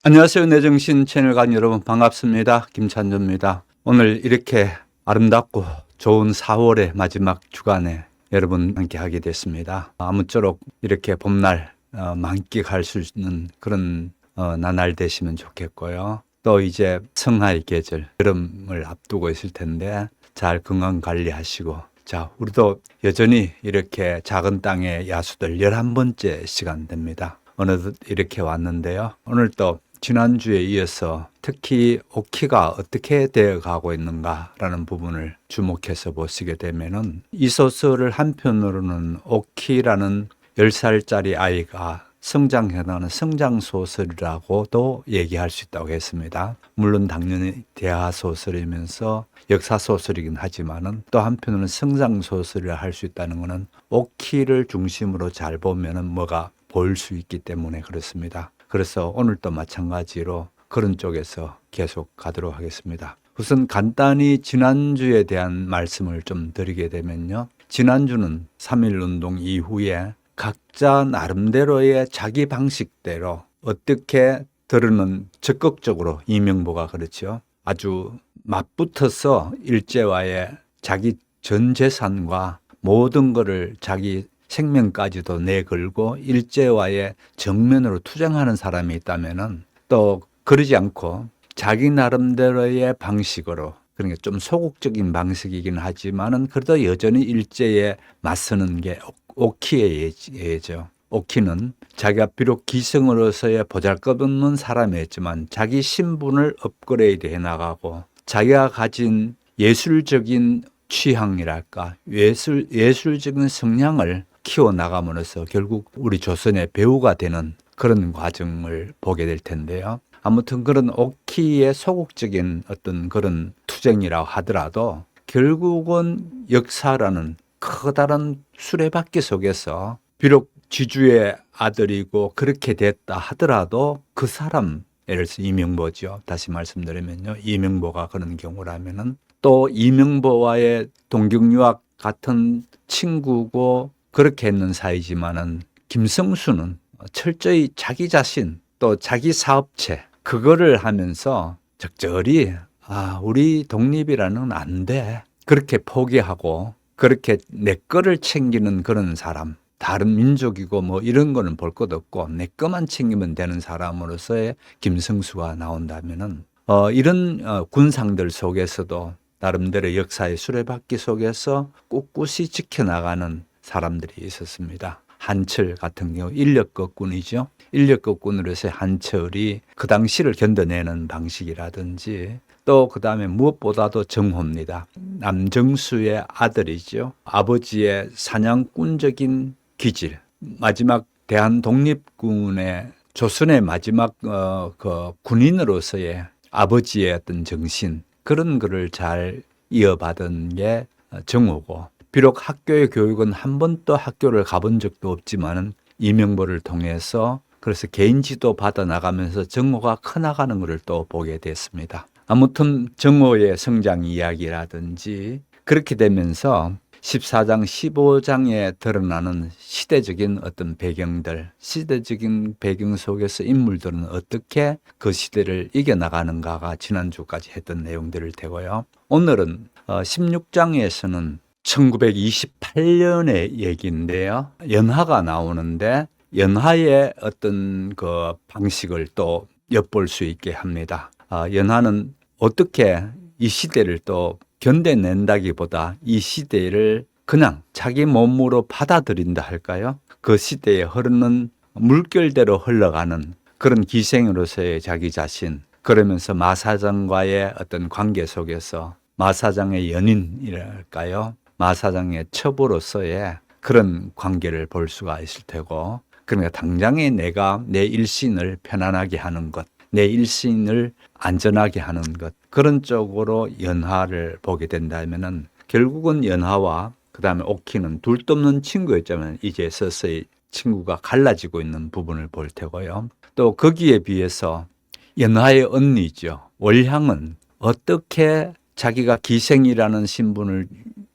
안녕하세요. 내정신 채널 간 여러분 반갑습니다. 김찬조입니다. 오늘 이렇게 아름답고 좋은 4월의 마지막 주간에 여러분 함께하게 됐습니다. 아무쪼록 이렇게 봄날 만끽할 수 있는 그런 나날 되시면 좋겠고요. 또 이제 성하의 계절, 여름을 앞두고 있을 텐데 잘 건강 관리하시고, 자, 우리도 여전히 이렇게 작은 땅의 야수들 11번째 시간 됩니다. 어느덧 이렇게 왔는데요. 오늘 또 지난주에 이어서 특히 오키가 어떻게 되어 가고 있는가라는 부분을 주목해서 보시게 되면은, 이 소설을 한편으로는 오키라는 10살짜리 아이가 성장해나가는 성장소설이라고도 얘기할 수 있다고 했습니다. 물론 당연히 대하소설이면서 역사소설이긴 하지만은 또 한편으로는 성장소설이라 할 수 있다는 것은 오키를 중심으로 잘 보면은 뭐가 보일 수 있기 때문에 그렇습니다. 그래서 오늘도 마찬가지로 그런 쪽에서 계속 가도록 하겠습니다. 우선 간단히 지난주에 대한 말씀을 좀 드리게 되면요. 지난주는 3.1운동 이후에 각자 나름대로의 자기 방식대로 어떻게 들으는 적극적으로 이명보가 그렇죠. 아주 맞붙어서 일제와의 자기 전 재산과 모든 것을 자기 생명까지도 내걸고 일제와의 정면으로 투쟁하는 사람이 있다면은, 또 그러지 않고 자기 나름대로의 방식으로, 그러니까 좀 소극적인 방식이긴 하지만은 그래도 여전히 일제에 맞서는 게 오키의 예죠. 오키는 자기가 비록 기성으로서의 보잘것없는 사람이었지만 자기 신분을 업그레이드 해나가고 자기가 가진 예술적인 취향이랄까, 예술적인 성향을 키워나감으로써 결국 우리 조선의 배우가 되는 그런 과정을 보게 될 텐데요. 아무튼 그런 오키의 소극적인 어떤 그런 투쟁이라고 하더라도 결국은 역사라는 커다란 수레바퀴 속에서 비록 지주의 아들이고 그렇게 됐다 하더라도 그 사람, 예를 들어서 이명보죠. 다시 말씀드리면요. 이명보가 그런 경우라면은 또 이명보와의 동경유학 같은 친구고 그렇게 했는 사이지만은 김성수는 철저히 자기 자신 또 자기 사업체 그거를 하면서 적절히 우리 독립이라는 건 안 돼. 그렇게 포기하고 그렇게 내 거를 챙기는 그런 사람. 다른 민족이고 뭐 이런 거는 볼 것 없고 내 거만 챙기면 되는 사람으로서의 김성수가 나온다면은 이런 군상들 속에서도 나름대로 역사의 수레바퀴 속에서 꿋꿋이 지켜나가는 사람들이 있었습니다. 한철 같은 경우 인력거꾼이죠. 인력거꾼으로서의 한철이 그 당시를 견뎌내는 방식이라든지, 또 그 다음에 무엇보다도 정호입니다. 남정수의 아들이죠. 아버지의 사냥꾼적인 기질, 마지막 대한독립군의 조선의 마지막 그 군인으로서의 아버지의 어떤 정신, 그런 거를 잘 이어받은 게 정호고, 비록 학교의 교육은 한 번도 학교를 가본 적도 없지만은 이명보를 통해서 그래서 개인 지도 받아 나가면서 정호가 커나가는 것을 또 보게 됐습니다. 아무튼 정호의 성장 이야기라든지 그렇게 되면서 14장, 15장에 드러나는 시대적인 어떤 배경들, 시대적인 배경 속에서 인물들은 어떻게 그 시대를 이겨나가는가가 지난주까지 했던 내용들일 테고요. 오늘은 16장에서는 1928년의 얘기인데요. 연하가 나오는데 연하의 어떤 그 방식을 또 엿볼 수 있게 합니다. 연하는 어떻게 이 시대를 또 견뎌낸다기보다 이 시대를 그냥 자기 몸으로 받아들인다 할까요? 그 시대에 흐르는 물결대로 흘러가는 그런 기생으로서의 자기 자신, 그러면서 마사장과의 어떤 관계 속에서 마사장의 연인이랄까요? 마사장의 첩으로서의 그런 관계를 볼 수가 있을 테고, 그러니까 당장에 내가 내 일신을 편안하게 하는 것, 내 일신을 안전하게 하는 것, 그런 쪽으로 연하를 보게 된다면은 결국은 연하와 그 다음에 오키는 둘도 없는 친구였지만 이제 서서히 친구가 갈라지고 있는 부분을 볼 테고요. 또 거기에 비해서 연하의 언니죠. 월향은 어떻게 자기가 기생이라는 신분을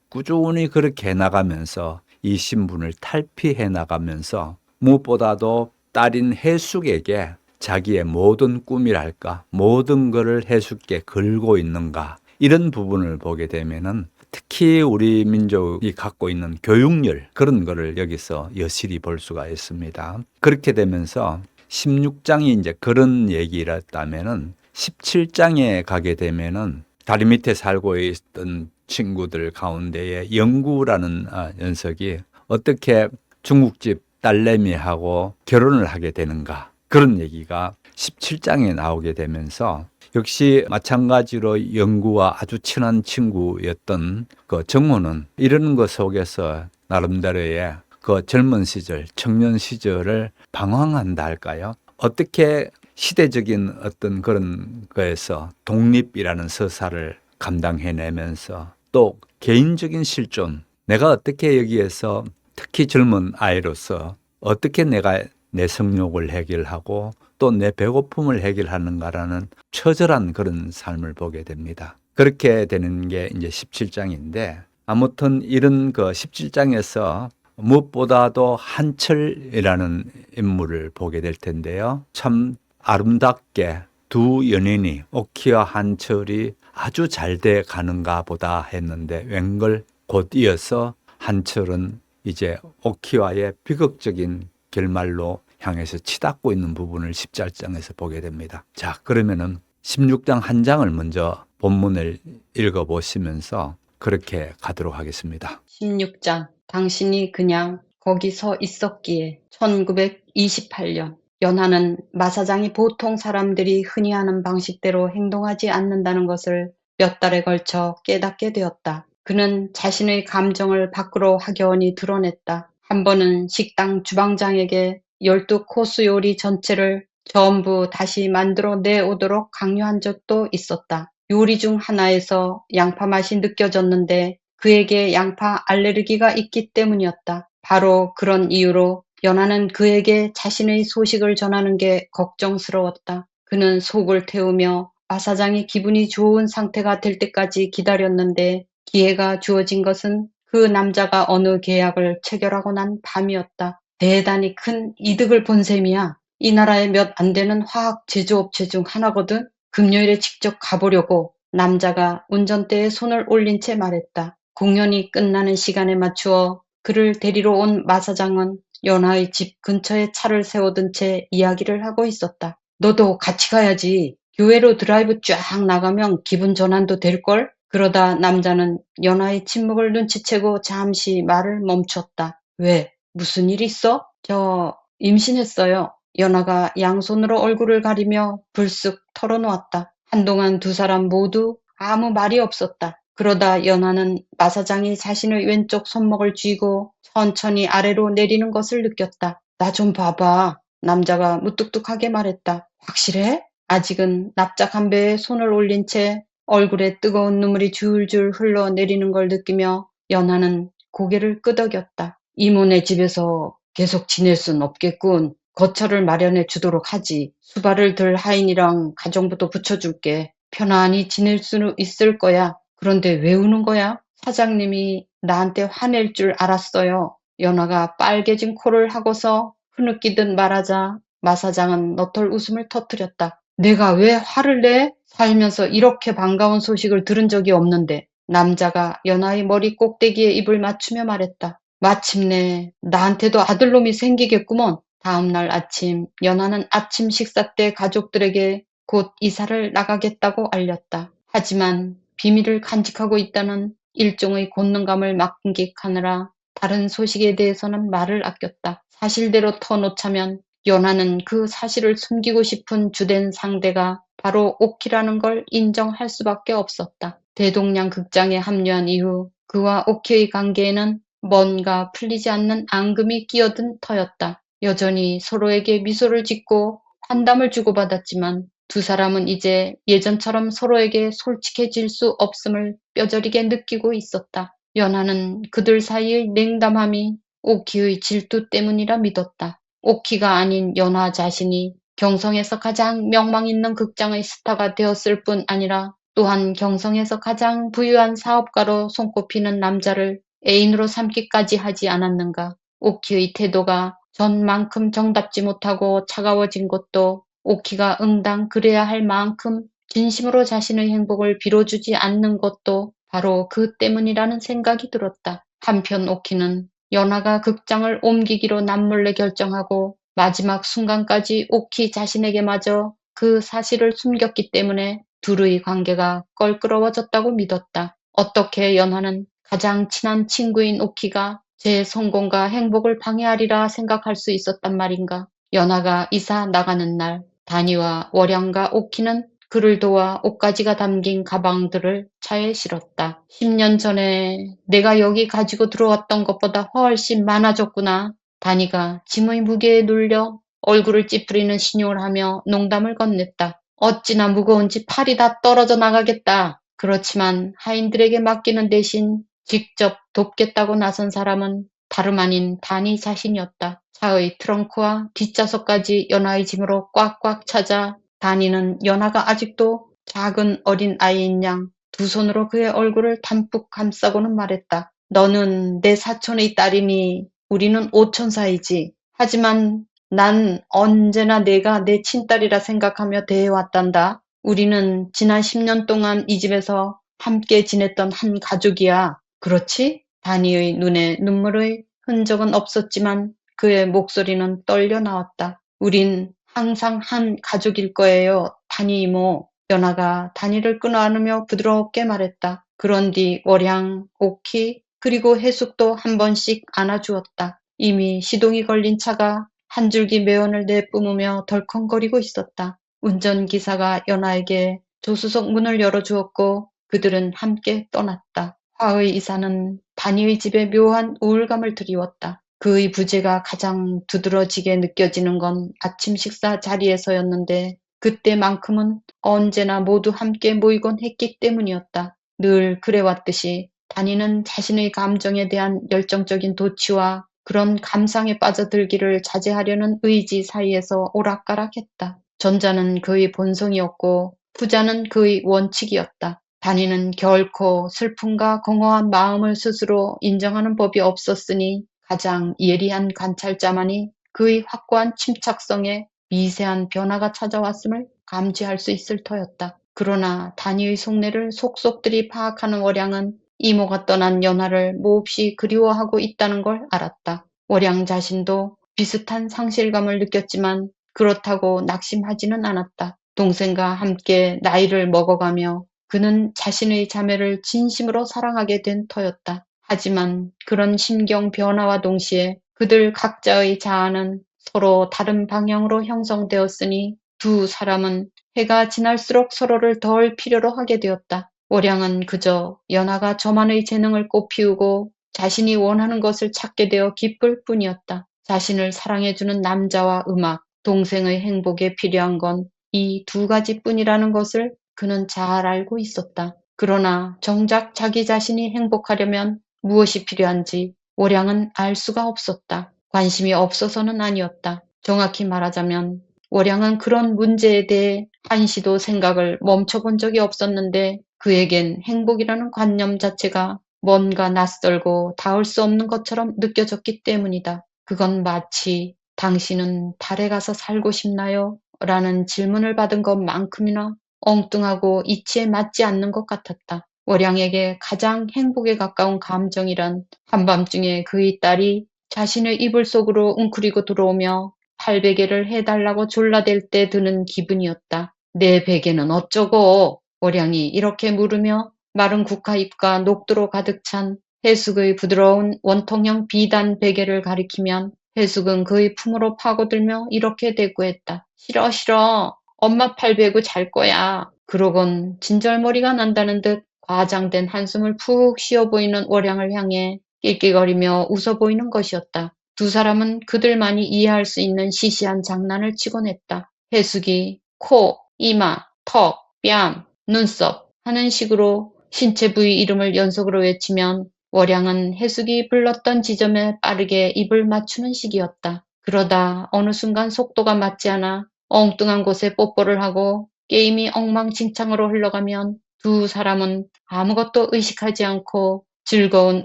꾸준히 그렇게 해나가면서 이 신분을 탈피해 나가면서 무엇보다도 딸인 해숙에게 자기의 모든 꿈이랄까, 모든 것을 해쉽게 걸고 있는가, 이런 부분을 보게 되면은 특히 우리 민족이 갖고 있는 교육열, 그런 거를 여기서 여실히 볼 수가 있습니다. 그렇게 되면서 16장이 이제 그런 얘기였다면은 17장에 가게 되면은 다리 밑에 살고 있던 친구들 가운데에 영구라는 녀석이 어떻게 중국집 딸내미하고 결혼을 하게 되는가, 그런 얘기가 17장에 나오게 되면서 역시 마찬가지로 영구와 아주 친한 친구였던 그 정호는 이런 것 속에서 나름대로의 그 젊은 시절, 청년 시절을 방황한다 할까요? 어떻게 시대적인 어떤 그런 거에서 독립이라는 서사를 감당해내면서 또 개인적인 실존, 내가 어떻게 여기에서 특히 젊은 아이로서 어떻게 내가 내 성욕을 해결하고 또 내 배고픔을 해결하는가라는 처절한 그런 삶을 보게 됩니다. 그렇게 되는 게 이제 17장인데, 아무튼 이런 그 17장에서 무엇보다도 한철이라는 인물을 보게 될 텐데요. 참 아름답게 두 연인이, 오키와 한철이 아주 잘 돼 가는가 보다 했는데 웬걸 곧 이어서 한철은 이제 오키와의 비극적인 결말로 향해서 치닫고 있는 부분을 17장에서 보게 됩니다. 자, 그러면은 16장 한 장을 먼저 본문을 읽어보시면서 그렇게 가도록 하겠습니다. 16장. 당신이 그냥 거기 서 있었기에. 1928년. 연하는 마사장이 보통 사람들이 흔히 하는 방식대로 행동하지 않는다는 것을 몇 달에 걸쳐 깨닫게 되었다. 그는 자신의 감정을 밖으로 확연히 드러냈다. 한 번은 식당 주방장에게 12코스 요리 전체를 전부 다시 만들어 내오도록 강요한 적도 있었다. 요리 중 하나에서 양파 맛이 느껴졌는데 그에게 양파 알레르기가 있기 때문이었다. 바로 그런 이유로 연하는 그에게 자신의 소식을 전하는 게 걱정스러웠다. 그는 속을 태우며 마사장이 기분이 좋은 상태가 될 때까지 기다렸는데 기회가 주어진 것은 그 남자가 어느 계약을 체결하고 난 밤이었다. 대단히 큰 이득을 본 셈이야. 이 나라에 몇 안 되는 화학 제조업체 중 하나거든. 금요일에 직접 가보려고. 남자가 운전대에 손을 올린 채 말했다. 공연이 끝나는 시간에 맞추어 그를 데리러 온 마사장은 연하의 집 근처에 차를 세워둔 채 이야기를 하고 있었다. 너도 같이 가야지. 교회로 드라이브 쫙 나가면 기분 전환도 될걸? 그러다 남자는 연하의 침묵을 눈치채고 잠시 말을 멈췄다. 왜? 무슨 일 있어? 저 임신했어요. 연하가 양손으로 얼굴을 가리며 불쑥 털어놓았다. 한동안 두 사람 모두 아무 말이 없었다. 그러다 연하는 마사장이 자신의 왼쪽 손목을 쥐고 천천히 아래로 내리는 것을 느꼈다. 나 좀 봐봐. 남자가 무뚝뚝하게 말했다. 확실해? 아직은 납작한 배에 손을 올린 채 얼굴에 뜨거운 눈물이 줄줄 흘러내리는 걸 느끼며 연하는 고개를 끄덕였다. 이모네 집에서 계속 지낼 순 없겠군. 거처를 마련해 주도록 하지. 수발을 들 하인이랑 가정부도 붙여줄게. 편안히 지낼 수 있을 거야. 그런데 왜 우는 거야? 사장님이 나한테 화낼 줄 알았어요. 연하가 빨개진 코를 하고서 흐느끼듯 말하자 마사장은 너털 웃음을 터뜨렸다. 내가 왜 화를 내? 살면서 이렇게 반가운 소식을 들은 적이 없는데. 남자가 연하의 머리 꼭대기에 입을 맞추며 말했다. 마침내 나한테도 아들놈이 생기겠구먼. 다음 날 아침 연하는 아침 식사 때 가족들에게 곧 이사를 나가겠다고 알렸다. 하지만 비밀을 간직하고 있다는 일종의 곤능감을 만끽하느라 다른 소식에 대해서는 말을 아꼈다. 사실대로 터놓자면 연하는 그 사실을 숨기고 싶은 주된 상대가 바로 오키라는 걸 인정할 수밖에 없었다. 대동량 극장에 합류한 이후 그와 오키의 관계에는 뭔가 풀리지 않는 앙금이 끼어든 터였다. 여전히 서로에게 미소를 짓고 환담을 주고받았지만 두 사람은 이제 예전처럼 서로에게 솔직해질 수 없음을 뼈저리게 느끼고 있었다. 연하는 그들 사이의 냉담함이 오키의 질투 때문이라 믿었다. 오키가 아닌 연하 자신이 경성에서 가장 명망 있는 극장의 스타가 되었을 뿐 아니라 또한 경성에서 가장 부유한 사업가로 손꼽히는 남자를 애인으로 삼기까지 하지 않았는가. 오키의 태도가 전만큼 정답지 못하고 차가워진 것도 오키가 응당 그래야 할 만큼 진심으로 자신의 행복을 빌어주지 않는 것도 바로 그 때문이라는 생각이 들었다. 한편 오키는 연하가 극장을 옮기기로 남몰래 결정하고 마지막 순간까지 오키 자신에게마저 그 사실을 숨겼기 때문에 둘의 관계가 껄끄러워졌다고 믿었다. 어떻게 연하는 가장 친한 친구인 오키가 제 성공과 행복을 방해하리라 생각할 수 있었단 말인가. 연하가 이사 나가는 날 다니와 월양과 오키는 그를 도와 옷가지가 담긴 가방들을 차에 실었다. 10년 전에 내가 여기 가지고 들어왔던 것보다 훨씬 많아졌구나. 다니가 짐의 무게에 눌려 얼굴을 찌푸리는 신용을 하며 농담을 건넸다. 어찌나 무거운지 팔이 다 떨어져 나가겠다. 그렇지만 하인들에게 맡기는 대신 직접 돕겠다고 나선 사람은 다름 아닌 다니 자신이었다. 차의 트렁크와 뒷좌석까지 연하의 짐으로 꽉꽉 차자 다니는 연하가 아직도 작은 어린 아이인 양 두 손으로 그의 얼굴을 담뿍 감싸고는 말했다. 너는 내 사촌의 딸이니 우리는 오촌 사이지. 하지만 난 언제나 내가 내 친딸이라 생각하며 대해왔단다. 우리는 지난 10년 동안 이 집에서 함께 지냈던 한 가족이야. 그렇지? 다니의 눈에 눈물의 흔적은 없었지만 그의 목소리는 떨려 나왔다. 우린 항상 한 가족일 거예요, 다니 이모. 연하가 다니를 끌어안으며 부드럽게 말했다. 그런 뒤 월양, 오키, 그리고 해숙도 한 번씩 안아주었다. 이미 시동이 걸린 차가 한 줄기 매연을 내뿜으며 덜컹거리고 있었다. 운전기사가 연하에게 조수석 문을 열어주었고 그들은 함께 떠났다. 화의 이사는 다니의 집에 묘한 우울감을 드리웠다. 그의 부재가 가장 두드러지게 느껴지는 건 아침 식사 자리에서였는데 그때만큼은 언제나 모두 함께 모이곤 했기 때문이었다. 늘 그래왔듯이 다니는 자신의 감정에 대한 열정적인 도취와 그런 감상에 빠져들기를 자제하려는 의지 사이에서 오락가락했다. 전자는 그의 본성이었고 후자는 그의 원칙이었다. 다니는 결코 슬픔과 공허한 마음을 스스로 인정하는 법이 없었으니 가장 예리한 관찰자만이 그의 확고한 침착성에 미세한 변화가 찾아왔음을 감지할 수 있을 터였다. 그러나 다니의 속내를 속속들이 파악하는 월양은 이모가 떠난 연하를 몹시 그리워하고 있다는 걸 알았다. 월양 자신도 비슷한 상실감을 느꼈지만 그렇다고 낙심하지는 않았다. 동생과 함께 나이를 먹어가며 그는 자신의 자매를 진심으로 사랑하게 된 터였다. 하지만 그런 심경 변화와 동시에 그들 각자의 자아는 서로 다른 방향으로 형성되었으니 두 사람은 해가 지날수록 서로를 덜 필요로 하게 되었다. 월양은 그저 연하가 저만의 재능을 꽃피우고 자신이 원하는 것을 찾게 되어 기쁠 뿐이었다. 자신을 사랑해주는 남자와 음악, 동생의 행복에 필요한 건 이 두 가지뿐이라는 것을 그는 잘 알고 있었다. 그러나 정작 자기 자신이 행복하려면 무엇이 필요한지 월양은 알 수가 없었다. 관심이 없어서는 아니었다. 정확히 말하자면 월양은 그런 문제에 대해 한시도 생각을 멈춰본 적이 없었는데 그에겐 행복이라는 관념 자체가 뭔가 낯설고 닿을 수 없는 것처럼 느껴졌기 때문이다. 그건 마치 당신은 달에 가서 살고 싶나요? 라는 질문을 받은 것만큼이나 엉뚱하고 이치에 맞지 않는 것 같았다. 월양에게 가장 행복에 가까운 감정이란 한밤중에 그의 딸이 자신의 이불 속으로 웅크리고 들어오며 팔베개를 해달라고 졸라댈 때 드는 기분이었다. 내 베개는 어쩌고? 월양이 이렇게 물으며 마른 국화잎과 녹두로 가득 찬 해숙의 부드러운 원통형 비단 베개를 가리키면 해숙은 그의 품으로 파고들며 이렇게 대꾸했다. 싫어 싫어. 엄마 팔 베고 잘 거야. 그러곤 진절머리가 난다는 듯 과장된 한숨을 푹 쉬어 보이는 월양을 향해 낄낄거리며 웃어 보이는 것이었다. 두 사람은 그들만이 이해할 수 있는 시시한 장난을 치곤 했다. 해숙이 코, 이마, 턱, 뺨, 눈썹 하는 식으로 신체 부위 이름을 연속으로 외치면 월양은 해숙이 불렀던 지점에 빠르게 입을 맞추는 식이었다. 그러다 어느 순간 속도가 맞지 않아 엉뚱한 곳에 뽀뽀를 하고 게임이 엉망진창으로 흘러가면 두 사람은 아무것도 의식하지 않고 즐거운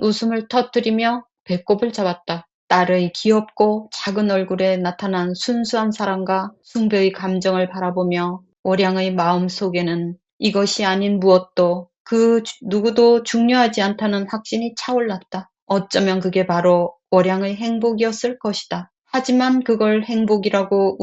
웃음을 터뜨리며 배꼽을 잡았다. 딸의 귀엽고 작은 얼굴에 나타난 순수한 사랑과 숭배의 감정을 바라보며 오량의 마음속에는 이것이 아닌 무엇도 그 누구도 중요하지 않다는 확신이 차올랐다. 어쩌면 그게 바로 오량의 행복이었을 것이다. 하지만 그걸 행복이라고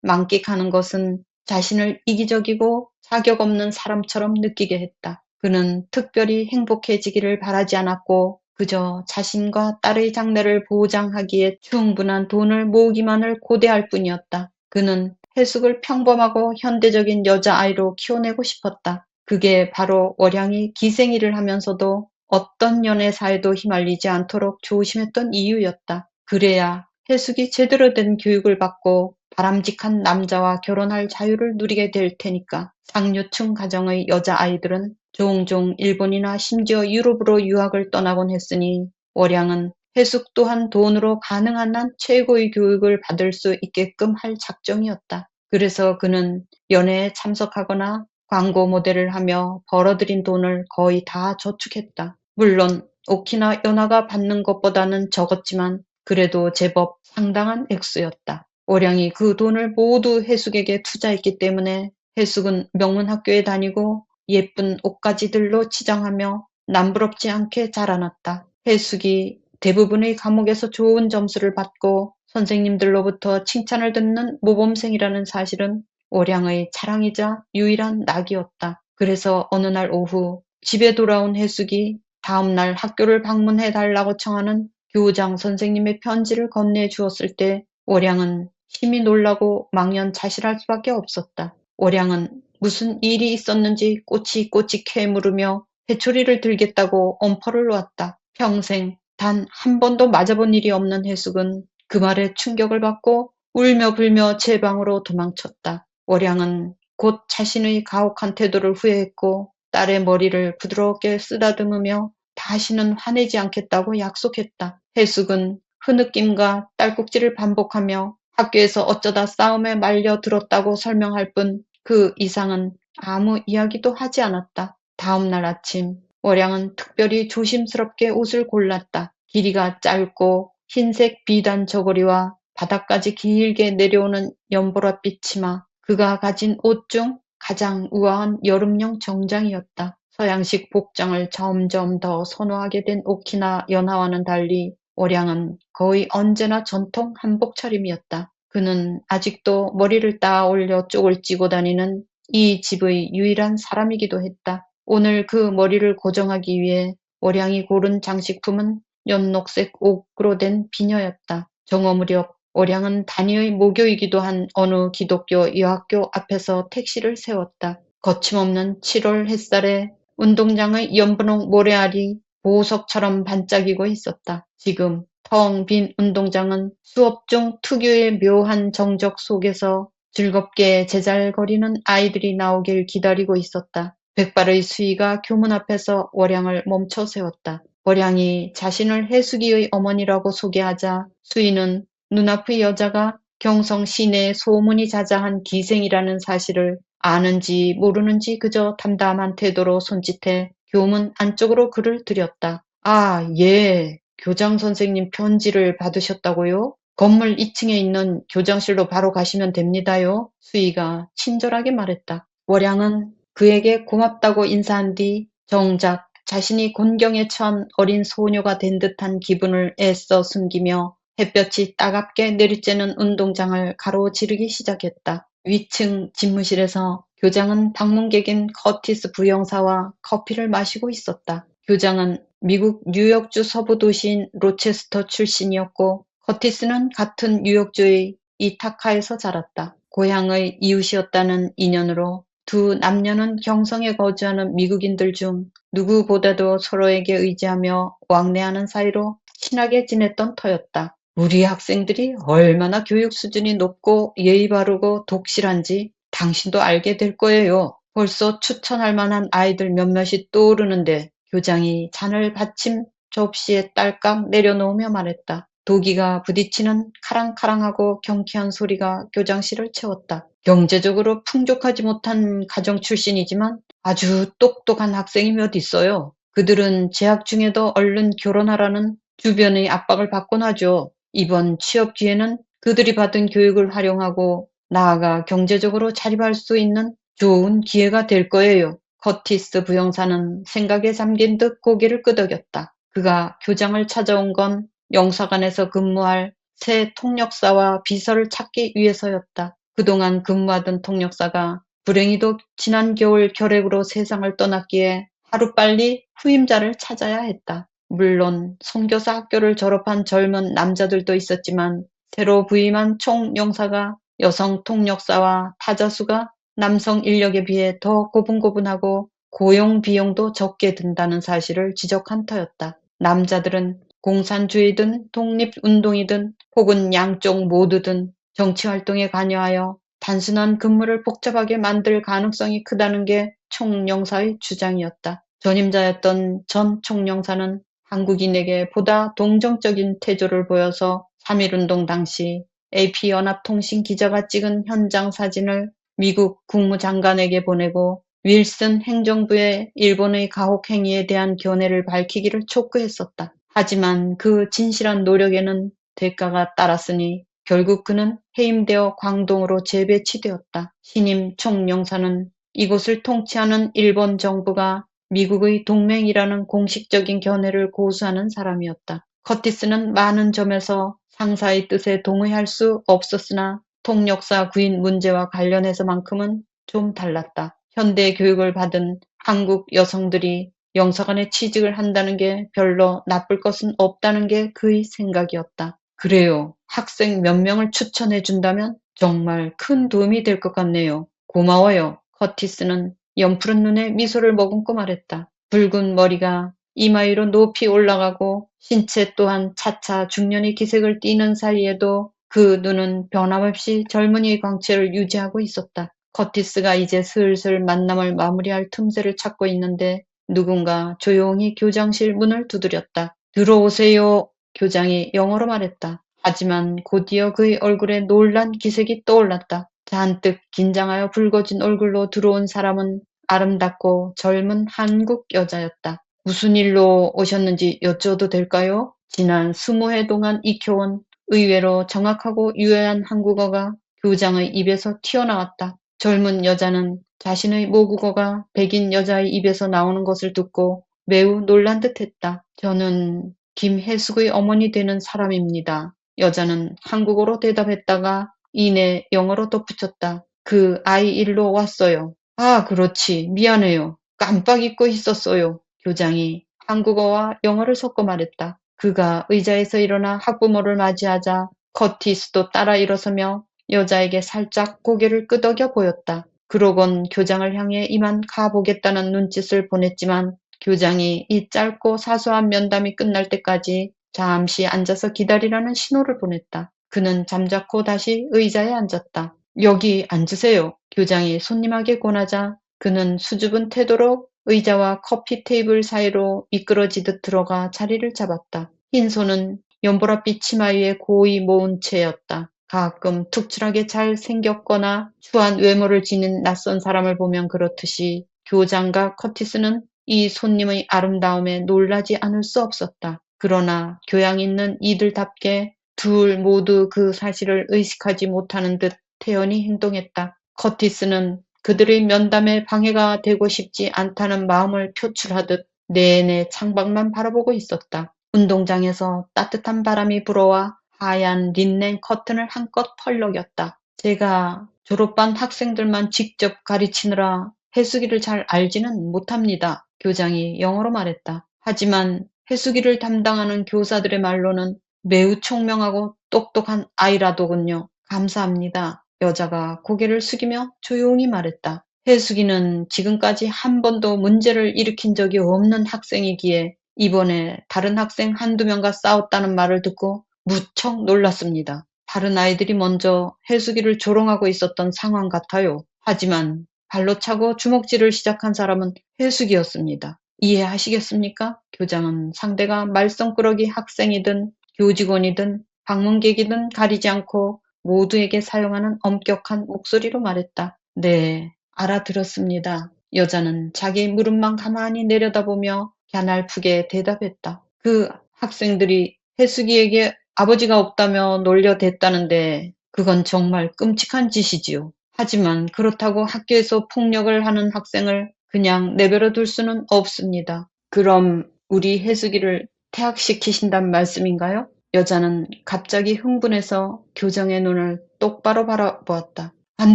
만끽하는 것은 자신을 이기적이고 자격 없는 사람처럼 느끼게 했다. 그는 특별히 행복해지기를 바라지 않았고 그저 자신과 딸의 장래를 보장하기에 충분한 돈을 모으기만을 고대할 뿐이었다. 그는 해숙을 평범하고 현대적인 여자아이로 키워내고 싶었다. 그게 바로 오량이 기생일을 하면서도 어떤 연애사에도 휘말리지 않도록 조심했던 이유였다. 그래야 해숙이 제대로 된 교육을 받고 바람직한 남자와 결혼할 자유를 누리게 될 테니까. 상류층 가정의 여자아이들은 종종 일본이나 심지어 유럽으로 유학을 떠나곤 했으니 오량은 해숙 또한 돈으로 가능한 한 최고의 교육을 받을 수 있게끔 할 작정이었다. 그래서 그는 연애에 참석하거나 광고 모델을 하며 벌어들인 돈을 거의 다 저축했다. 물론 오키나 연하가 받는 것보다는 적었지만 그래도 제법 상당한 액수였다. 오량이 그 돈을 모두 해숙에게 투자했기 때문에 해숙은 명문학교에 다니고 예쁜 옷가지들로 치장하며 남부럽지 않게 자라났다. 해숙이 대부분의 과목에서 좋은 점수를 받고 선생님들로부터 칭찬을 듣는 모범생이라는 사실은 오량의 자랑이자 유일한 낙이었다. 그래서 어느 날 오후 집에 돌아온 해숙이 다음 날 학교를 방문해 달라고 청하는 교장 선생님의 편지를 건네 주었을 때 오량은 심히 놀라고 망연자실할 수밖에 없었다. 오량은 무슨 일이 있었는지 꼬치꼬치 캐물으며 회초리를 들겠다고 엄포를 놓았다. 평생 단 한 번도 맞아본 일이 없는 해숙은 그 말에 충격을 받고 울며 불며 제 방으로 도망쳤다. 오량은 곧 자신의 가혹한 태도를 후회했고 딸의 머리를 부드럽게 쓰다듬으며 다시는 화내지 않겠다고 약속했다. 해숙은 흐느낌과 딸꾹질을 반복하며 학교에서 어쩌다 싸움에 말려 들었다고 설명할 뿐 그 이상은 아무 이야기도 하지 않았다. 다음 날 아침 오량은 특별히 조심스럽게 옷을 골랐다. 길이가 짧고 흰색 비단 저고리와 바닥까지 길게 내려오는 연보랏빛 치마. 그가 가진 옷 중 가장 우아한 여름용 정장이었다. 서양식 복장을 점점 더 선호하게 된 오키나 연하와는 달리 오량은 거의 언제나 전통 한복 차림이었다. 그는 아직도 머리를 따 올려 쪽을 찌고 다니는 이 집의 유일한 사람이기도 했다. 오늘 그 머리를 고정하기 위해 오량이 고른 장식품은 연녹색 옥으로 된 비녀였다. 정오 무렵 오량은 단위의 모교이기도 한 어느 기독교 여학교 앞에서 택시를 세웠다. 거침없는 7월 햇살에 운동장의 연분홍 모래알이 보석처럼 반짝이고 있었다. 지금 텅 빈 운동장은 수업 중 특유의 묘한 정적 속에서 즐겁게 제잘거리는 아이들이 나오길 기다리고 있었다. 백발의 수희가 교문 앞에서 오량을 멈춰 세웠다. 오량이 자신을 해숙이의 어머니라고 소개하자 수희는 눈앞의 여자가 경성 시내에 소문이 자자한 기생이라는 사실을 아는지 모르는지 그저 담담한 태도로 손짓해 교문 안쪽으로 그를 들였다. 아, 예. 교장 선생님 편지를 받으셨다고요? 건물 2층에 있는 교장실로 바로 가시면 됩니다요. 수희가 친절하게 말했다. 오량은 그에게 고맙다고 인사한 뒤 정작 자신이 곤경에 처한 어린 소녀가 된 듯한 기분을 애써 숨기며 햇볕이 따갑게 내리쬐는 운동장을 가로지르기 시작했다. 위층 집무실에서 교장은 방문객인 커티스 부영사와 커피를 마시고 있었다. 교장은 미국 뉴욕주 서부 도시인 로체스터 출신이었고 커티스는 같은 뉴욕주의 이타카에서 자랐다. 고향의 이웃이었다는 인연으로 두 남녀는 경성에 거주하는 미국인들 중 누구보다도 서로에게 의지하며 왕래하는 사이로 친하게 지냈던 터였다. 우리 학생들이 얼마나 교육 수준이 높고 예의 바르고 독실한지 당신도 알게 될 거예요. 벌써 추천할 만한 아이들 몇몇이 떠오르는데 교장이 잔을 받침 접시에 딸깍 내려놓으며 말했다. 도기가 부딪히는 카랑카랑하고 경쾌한 소리가 교장실을 채웠다. 경제적으로 풍족하지 못한 가정 출신이지만 아주 똑똑한 학생이 몇 있어요. 그들은 재학 중에도 얼른 결혼하라는 주변의 압박을 받곤 하죠. 이번 취업 기회는 그들이 받은 교육을 활용하고 나아가 경제적으로 자립할 수 있는 좋은 기회가 될 거예요. 커티스 부영사는 생각에 잠긴 듯 고개를 끄덕였다. 그가 교장을 찾아온 건 영사관에서 근무할 새 통역사와 비서를 찾기 위해서였다. 그동안 근무하던 통역사가 불행히도 지난 겨울 결핵으로 세상을 떠났기에 하루빨리 후임자를 찾아야 했다. 물론 선교사 학교를 졸업한 젊은 남자들도 있었지만 새로 부임한 총영사가 여성 통역사와 타자수가 남성 인력에 비해 더 고분고분하고 고용 비용도 적게 든다는 사실을 지적한 터였다. 남자들은 공산주의든 독립운동이든 혹은 양쪽 모두든 정치활동에 관여하여 단순한 근무를 복잡하게 만들 가능성이 크다는 게 총영사의 주장이었다. 전임자였던 전 총영사는 한국인에게 보다 동정적인 태도를 보여서 3.1운동 당시 AP연합통신 기자가 찍은 현장 사진을 미국 국무장관에게 보내고 윌슨 행정부의 일본의 가혹 행위에 대한 견해를 밝히기를 촉구했었다. 하지만 그 진실한 노력에는 대가가 따랐으니 결국 그는 해임되어 광동으로 재배치되었다. 신임 총영사는 이곳을 통치하는 일본 정부가 미국의 동맹이라는 공식적인 견해를 고수하는 사람이었다. 커티스는 많은 점에서 상사의 뜻에 동의할 수 없었으나 통역사 구인 문제와 관련해서만큼은 좀 달랐다. 현대 교육을 받은 한국 여성들이 영사관에 취직을 한다는 게 별로 나쁠 것은 없다는 게 그의 생각이었다. 그래요. 학생 몇 명을 추천해 준다면 정말 큰 도움이 될 것 같네요. 고마워요. 커티스는 연푸른 눈에 미소를 머금고 말했다. 붉은 머리가 이마 위로 높이 올라가고 신체 또한 차차 중년의 기색을 띠는 사이에도 그 눈은 변함없이 젊은이의 광채를 유지하고 있었다. 커티스가 이제 슬슬 만남을 마무리할 틈새를 찾고 있는데 누군가 조용히 교장실 문을 두드렸다. 들어오세요. 교장이 영어로 말했다. 하지만 곧이어 그의 얼굴에 놀란 기색이 떠올랐다. 잔뜩 긴장하여 붉어진 얼굴로 들어온 사람은 아름답고 젊은 한국 여자였다. 무슨 일로 오셨는지 여쭤도 될까요? 지난 20해 동안 익혀온 의외로 정확하고 유효한 한국어가 교장의 입에서 튀어나왔다. 젊은 여자는 자신의 모국어가 백인 여자의 입에서 나오는 것을 듣고 매우 놀란 듯했다. 저는 김혜숙의 어머니 되는 사람입니다. 여자는 한국어로 대답했다가 이내 영어로 덧붙였다. 그 아이 일로 왔어요. 아, 그렇지. 미안해요. 깜빡 잊고 있었어요. 교장이 한국어와 영어를 섞어 말했다. 그가 의자에서 일어나 학부모를 맞이하자 커티스도 따라 일어서며 여자에게 살짝 고개를 끄덕여 보였다. 그러곤 교장을 향해 이만 가보겠다는 눈짓을 보냈지만 교장이 이 짧고 사소한 면담이 끝날 때까지 잠시 앉아서 기다리라는 신호를 보냈다. 그는 잠자코 다시 의자에 앉았다. 여기 앉으세요. 교장이 손님에게 권하자 그는 수줍은 태도로 의자와 커피 테이블 사이로 미끄러지듯 들어가 자리를 잡았다. 흰 손은 연보랏빛 치마 위에 고이 모은 채였다. 가끔 툭출하게 잘 생겼거나 추한 외모를 지닌 낯선 사람을 보면 그렇듯이 교장과 커티스는 이 손님의 아름다움에 놀라지 않을 수 없었다. 그러나 교양 있는 이들답게 둘 모두 그 사실을 의식하지 못하는 듯 태연히 행동했다. 커티스는 그들의 면담에 방해가 되고 싶지 않다는 마음을 표출하듯 내내 창밖만 바라보고 있었다. 운동장에서 따뜻한 바람이 불어와 하얀 린넨 커튼을 한껏 펄럭였다. 제가 졸업반 학생들만 직접 가르치느라 해수기를 잘 알지는 못합니다. 교장이 영어로 말했다. 하지만 해수기를 담당하는 교사들의 말로는 매우 총명하고 똑똑한 아이라더군요. 감사합니다. 여자가 고개를 숙이며 조용히 말했다. 해수기는 지금까지 한 번도 문제를 일으킨 적이 없는 학생이기에 이번에 다른 학생 한두 명과 싸웠다는 말을 듣고 무척 놀랐습니다. 다른 아이들이 먼저 해수기를 조롱하고 있었던 상황 같아요. 하지만 발로 차고 주먹질을 시작한 사람은 해수기였습니다. 이해하시겠습니까? 교장은 상대가 말썽꾸러기 학생이든 교직원이든 방문객이든 가리지 않고 모두에게 사용하는 엄격한 목소리로 말했다. 네, 알아들었습니다. 여자는 자기 무릎만 가만히 내려다보며 갸날프게 대답했다. 그 학생들이 해숙이에게 아버지가 없다며 놀려댔다는데 그건 정말 끔찍한 짓이지요. 하지만 그렇다고 학교에서 폭력을 하는 학생을 그냥 내버려 둘 수는 없습니다. 그럼 우리 해숙이를 퇴학시키신단 말씀인가요? 여자는 갑자기 흥분해서 교장의 눈을 똑바로 바라보았다. 안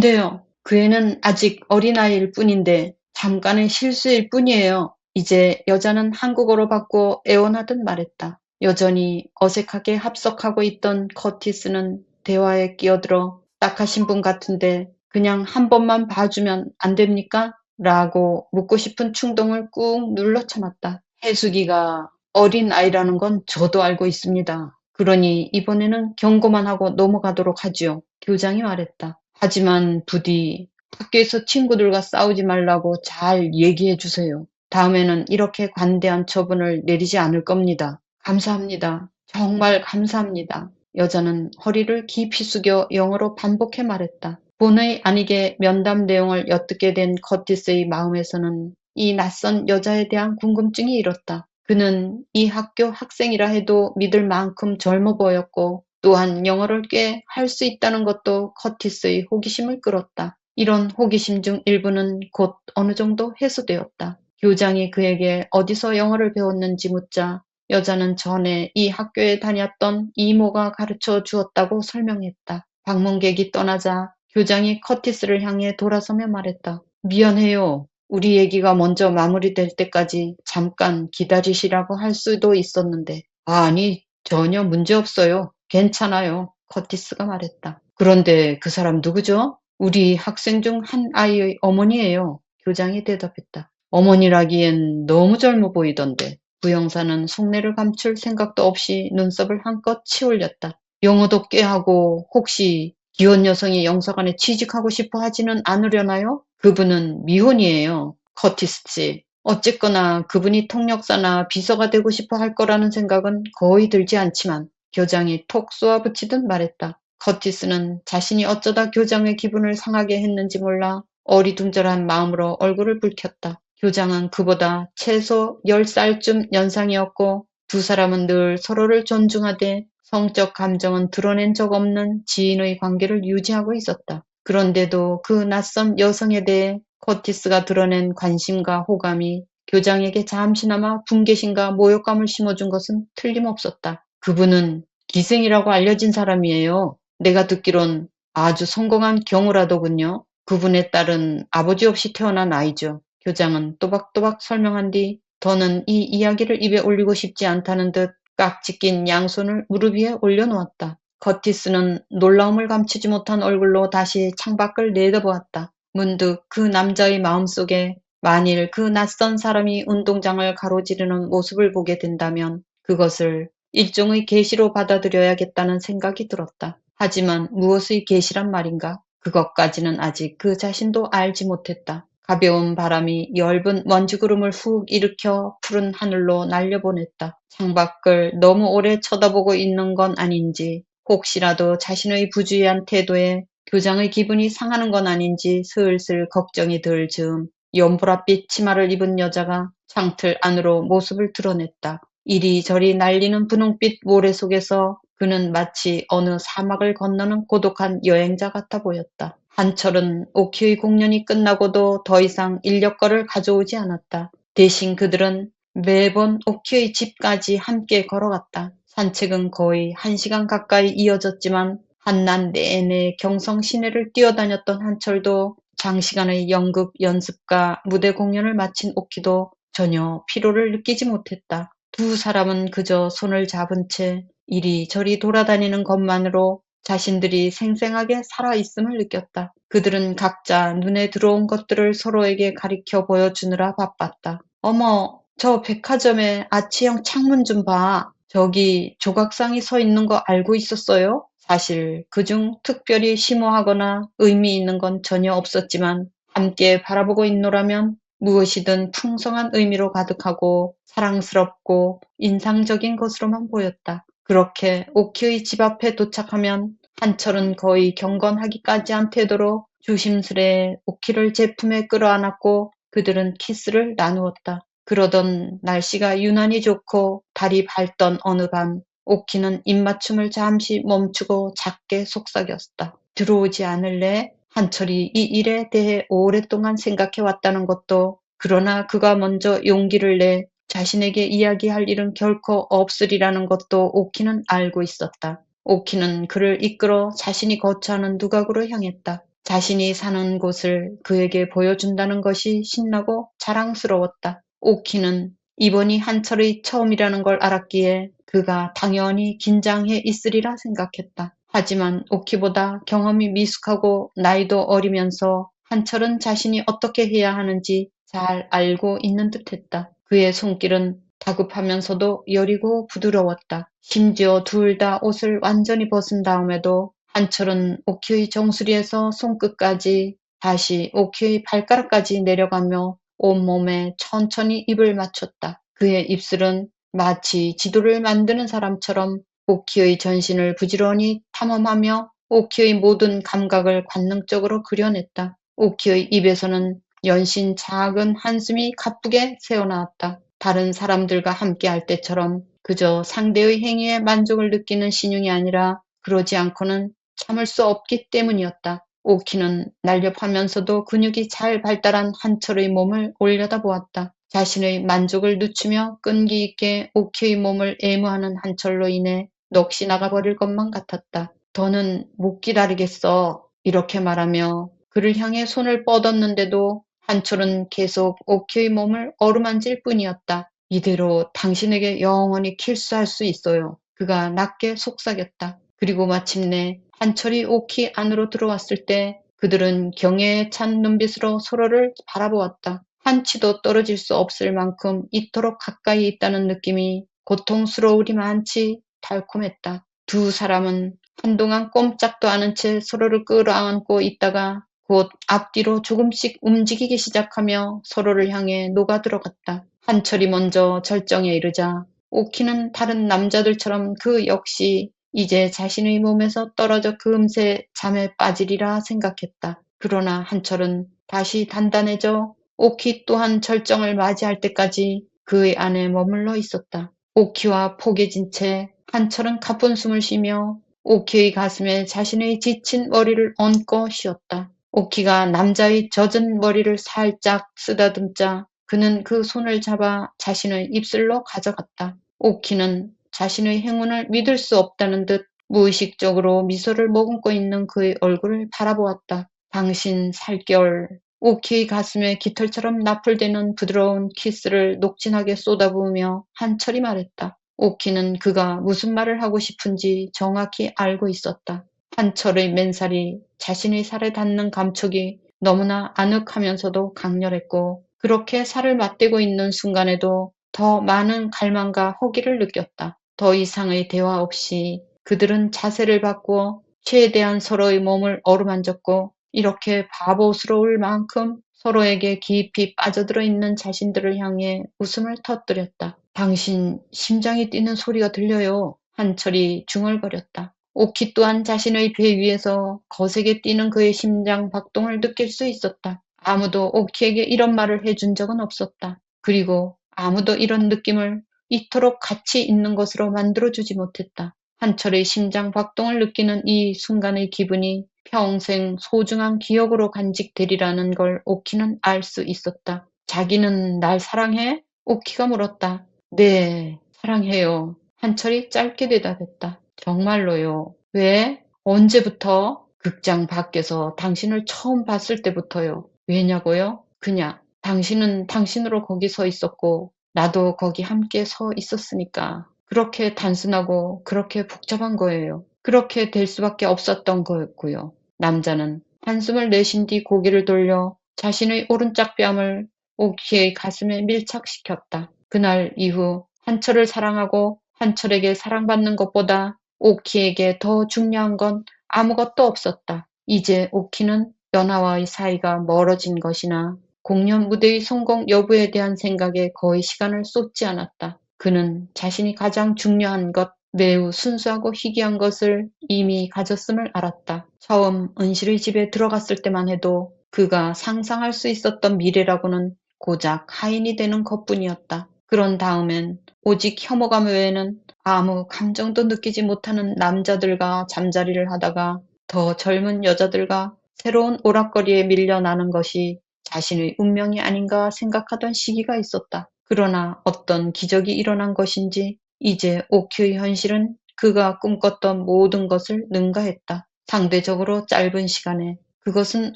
돼요. 그 애는 아직 어린아이일 뿐인데 잠깐의 실수일 뿐이에요. 이제 여자는 한국어로 바꾸어 애원하듯 말했다. 여전히 어색하게 합석하고 있던 커티스는 대화에 끼어들어 딱하신 분 같은데 그냥 한 번만 봐주면 안 됩니까? 라고 묻고 싶은 충동을 꾹 눌러 참았다. 해숙이가 어린아이라는 건 저도 알고 있습니다. 그러니 이번에는 경고만 하고 넘어가도록 하지요. 교장이 말했다. 하지만 부디 학교에서 친구들과 싸우지 말라고 잘 얘기해 주세요. 다음에는 이렇게 관대한 처분을 내리지 않을 겁니다. 감사합니다. 정말 감사합니다. 여자는 허리를 깊이 숙여 영어로 반복해 말했다. 본의 아니게 면담 내용을 엿듣게 된 커티스의 마음에서는 이 낯선 여자에 대한 궁금증이 일었다. 그는 이 학교 학생이라 해도 믿을 만큼 젊어 보였고 또한 영어를 꽤 할 수 있다는 것도 커티스의 호기심을 끌었다. 이런 호기심 중 일부는 곧 어느 정도 해소되었다. 교장이 그에게 어디서 영어를 배웠는지 묻자 여자는 전에 이 학교에 다녔던 이모가 가르쳐 주었다고 설명했다. 방문객이 떠나자 교장이 커티스를 향해 돌아서며 말했다. 미안해요. 우리 얘기가 먼저 마무리될 때까지 잠깐 기다리시라고 할 수도 있었는데. 아니, 전혀 문제없어요. 괜찮아요. 커티스가 말했다. 그런데 그 사람 누구죠? 우리 학생 중 한 아이의 어머니예요. 교장이 대답했다. 어머니라기엔 너무 젊어 보이던데. 부영사는 속내를 감출 생각도 없이 눈썹을 한껏 치올렸다. 영어도 꽤 하고 혹시 기혼 여성이 영사관에 취직하고 싶어 하지는 않으려나요? 그분은 미혼이에요. 커티스 씨. 어쨌거나 그분이 통역사나 비서가 되고 싶어 할 거라는 생각은 거의 들지 않지만 교장이 톡 쏘아붙이듯 말했다. 커티스는 자신이 어쩌다 교장의 기분을 상하게 했는지 몰라 어리둥절한 마음으로 얼굴을 붉혔다. 교장은 그보다 최소 10살쯤 연상이었고 두 사람은 늘 서로를 존중하되 성적 감정은 드러낸 적 없는 지인의 관계를 유지하고 있었다. 그런데도 그 낯선 여성에 대해 커티스가 드러낸 관심과 호감이 교장에게 잠시나마 분개심과 모욕감을 심어준 것은 틀림없었다. 그분은 기생이라고 알려진 사람이에요. 내가 듣기론 아주 성공한 경우라더군요. 그분의 딸은 아버지 없이 태어난 아이죠. 교장은 또박또박 설명한 뒤 더는 이 이야기를 입에 올리고 싶지 않다는 듯 깍지 낀 양손을 무릎 위에 올려놓았다. 커티스는 놀라움을 감추지 못한 얼굴로 다시 창밖을 내다보았다. 문득 그 남자의 마음속에 만일 그 낯선 사람이 운동장을 가로지르는 모습을 보게 된다면 그것을 일종의 계시로 받아들여야겠다는 생각이 들었다. 하지만 무엇의 계시란 말인가? 그것까지는 아직 그 자신도 알지 못했다. 가벼운 바람이 엷은 먼지구름을 훅 일으켜 푸른 하늘로 날려보냈다. 창밖을 너무 오래 쳐다보고 있는 건 아닌지 혹시라도 자신의 부주의한 태도에 교장의 기분이 상하는 건 아닌지 슬슬 걱정이 들 즈음 연보랏빛 치마를 입은 여자가 창틀 안으로 모습을 드러냈다. 이리저리 날리는 분홍빛 모래 속에서 그는 마치 어느 사막을 건너는 고독한 여행자 같아 보였다. 한철은 오키의 공연이 끝나고도 더 이상 인력거를 가져오지 않았다. 대신 그들은 매번 오키의 집까지 함께 걸어갔다. 산책은 거의 1시간 가까이 이어졌지만 한낮 내내 경성 시내를 뛰어다녔던 한철도 장시간의 연극 연습과 무대 공연을 마친 오키도 전혀 피로를 느끼지 못했다. 두 사람은 그저 손을 잡은 채 이리저리 돌아다니는 것만으로 자신들이 생생하게 살아있음을 느꼈다. 그들은 각자 눈에 들어온 것들을 서로에게 가리켜 보여주느라 바빴다. 어머, 저 백화점에 아치형 창문 좀 봐. 저기 조각상이 서 있는 거 알고 있었어요? 사실 그중 특별히 심오하거나 의미 있는 건 전혀 없었지만 함께 바라보고 있노라면 무엇이든 풍성한 의미로 가득하고 사랑스럽고 인상적인 것으로만 보였다. 그렇게 오키의 집 앞에 도착하면 한철은 거의 경건하기까지 한 태도로 조심스레 오키를 제품에 끌어안았고 그들은 키스를 나누었다. 그러던 날씨가 유난히 좋고 달이 밝던 어느 밤 오키는 입맞춤을 잠시 멈추고 작게 속삭였다. 들어오지 않을래? 한철이 이 일에 대해 오랫동안 생각해 왔다는 것도, 그러나 그가 먼저 용기를 내 자신에게 이야기할 일은 결코 없으리라는 것도 오키는 알고 있었다. 오키는 그를 이끌어 자신이 거처하는 누각으로 향했다. 자신이 사는 곳을 그에게 보여준다는 것이 신나고 자랑스러웠다. 오키는 이번이 한철의 처음이라는 걸 알았기에 그가 당연히 긴장해 있으리라 생각했다. 하지만 오키보다 경험이 미숙하고 나이도 어리면서 한철은 자신이 어떻게 해야 하는지 잘 알고 있는 듯했다. 그의 손길은 다급하면서도 여리고 부드러웠다. 심지어 둘 다 옷을 완전히 벗은 다음에도 한철은 오키의 정수리에서 손끝까지, 다시 오키의 발가락까지 내려가며 온몸에 천천히 입을 맞췄다. 그의 입술은 마치 지도를 만드는 사람처럼 오키의 전신을 부지런히 탐험하며 오키의 모든 감각을 관능적으로 그려냈다. 오키의 입에서는 연신 작은 한숨이 가쁘게 새어나왔다. 다른 사람들과 함께 할 때처럼 그저 상대의 행위에 만족을 느끼는 신용이 아니라 그러지 않고는 참을 수 없기 때문이었다. 오키는 날렵하면서도 근육이 잘 발달한 한철의 몸을 올려다보았다. 자신의 만족을 늦추며 끈기 있게 오키의 몸을 애무하는 한철로 인해 넋이 나가버릴 것만 같았다. 더는 못 기다리겠어. 이렇게 말하며 그를 향해 손을 뻗었는데도 한철은 계속 오키의 몸을 어루만질 뿐이었다. 이대로 당신에게 영원히 킬수할 수 있어요. 그가 낮게 속삭였다. 그리고 마침내 한철이 오키 안으로 들어왔을 때 그들은 경애에 찬 눈빛으로 서로를 바라보았다. 한치도 떨어질 수 없을 만큼 이토록 가까이 있다는 느낌이 고통스러우리만치 달콤했다. 두 사람은 한동안 꼼짝도 않은 채 서로를 끌어안고 있다가 곧 앞뒤로 조금씩 움직이기 시작하며 서로를 향해 녹아들어갔다. 한철이 먼저 절정에 이르자 오키는 다른 남자들처럼 그 역시 이제 자신의 몸에서 떨어져 금세 잠에 빠지리라 생각했다. 그러나 한철은 다시 단단해져 오키 또한 절정을 맞이할 때까지 그의 안에 머물러 있었다. 오키와 포개진 채 한철은 가쁜 숨을 쉬며 오키의 가슴에 자신의 지친 머리를 얹고 쉬었다. 오키가 남자의 젖은 머리를 살짝 쓰다듬자 그는 그 손을 잡아 자신의 입술로 가져갔다. 오키는 자신의 행운을 믿을 수 없다는 듯 무의식적으로 미소를 머금고 있는 그의 얼굴을 바라보았다. 당신 살결. 오키의 가슴에 깃털처럼 나풀대는 부드러운 키스를 녹진하게 쏟아부으며 한철이 말했다. 오키는 그가 무슨 말을 하고 싶은지 정확히 알고 있었다. 한철의 맨살이 자신의 살에 닿는 감촉이 너무나 아늑하면서도 강렬했고 그렇게 살을 맞대고 있는 순간에도 더 많은 갈망과 허기를 느꼈다. 더 이상의 대화 없이 그들은 자세를 바꾸어 최대한 서로의 몸을 어루만졌고 이렇게 바보스러울 만큼 서로에게 깊이 빠져들어 있는 자신들을 향해 웃음을 터뜨렸다. 당신 심장이 뛰는 소리가 들려요. 한철이 중얼거렸다. 오키 또한 자신의 배 위에서 거세게 뛰는 그의 심장 박동을 느낄 수 있었다. 아무도 오키에게 이런 말을 해준 적은 없었다. 그리고 아무도 이런 느낌을 이토록 가치 있는 것으로 만들어주지 못했다. 한철의 심장 박동을 느끼는 이 순간의 기분이 평생 소중한 기억으로 간직되리라는 걸 오키는 알 수 있었다. 자기는 날 사랑해? 오키가 물었다. 네, 사랑해요. 한철이 짧게 대답했다. 정말로요. 왜? 언제부터? 극장 밖에서 당신을 처음 봤을 때부터요. 왜냐고요? 그냥 당신은 당신으로 거기 서 있었고 나도 거기 함께 서 있었으니까. 그렇게 단순하고 그렇게 복잡한 거예요. 그렇게 될 수밖에 없었던 거였고요. 남자는 한숨을 내쉰 뒤 고개를 돌려 자신의 오른쪽 뺨을 오키의 가슴에 밀착시켰다. 그날 이후 한철을 사랑하고 한철에게 사랑받는 것보다 오키에게 더 중요한 건 아무것도 없었다. 이제 오키는 연하와의 사이가 멀어진 것이나 공연 무대의 성공 여부에 대한 생각에 거의 시간을 쏟지 않았다. 그는 자신이 가장 중요한 것, 매우 순수하고 희귀한 것을 이미 가졌음을 알았다. 처음 은실의 집에 들어갔을 때만 해도 그가 상상할 수 있었던 미래라고는 고작 하인이 되는 것뿐이었다. 그런 다음엔 오직 혐오감 외에는 아무 감정도 느끼지 못하는 남자들과 잠자리를 하다가 더 젊은 여자들과 새로운 오락거리에 밀려나는 것이 자신의 운명이 아닌가 생각하던 시기가 있었다. 그러나 어떤 기적이 일어난 것인지 이제 오키의 현실은 그가 꿈꿨던 모든 것을 능가했다. 상대적으로 짧은 시간에 그것은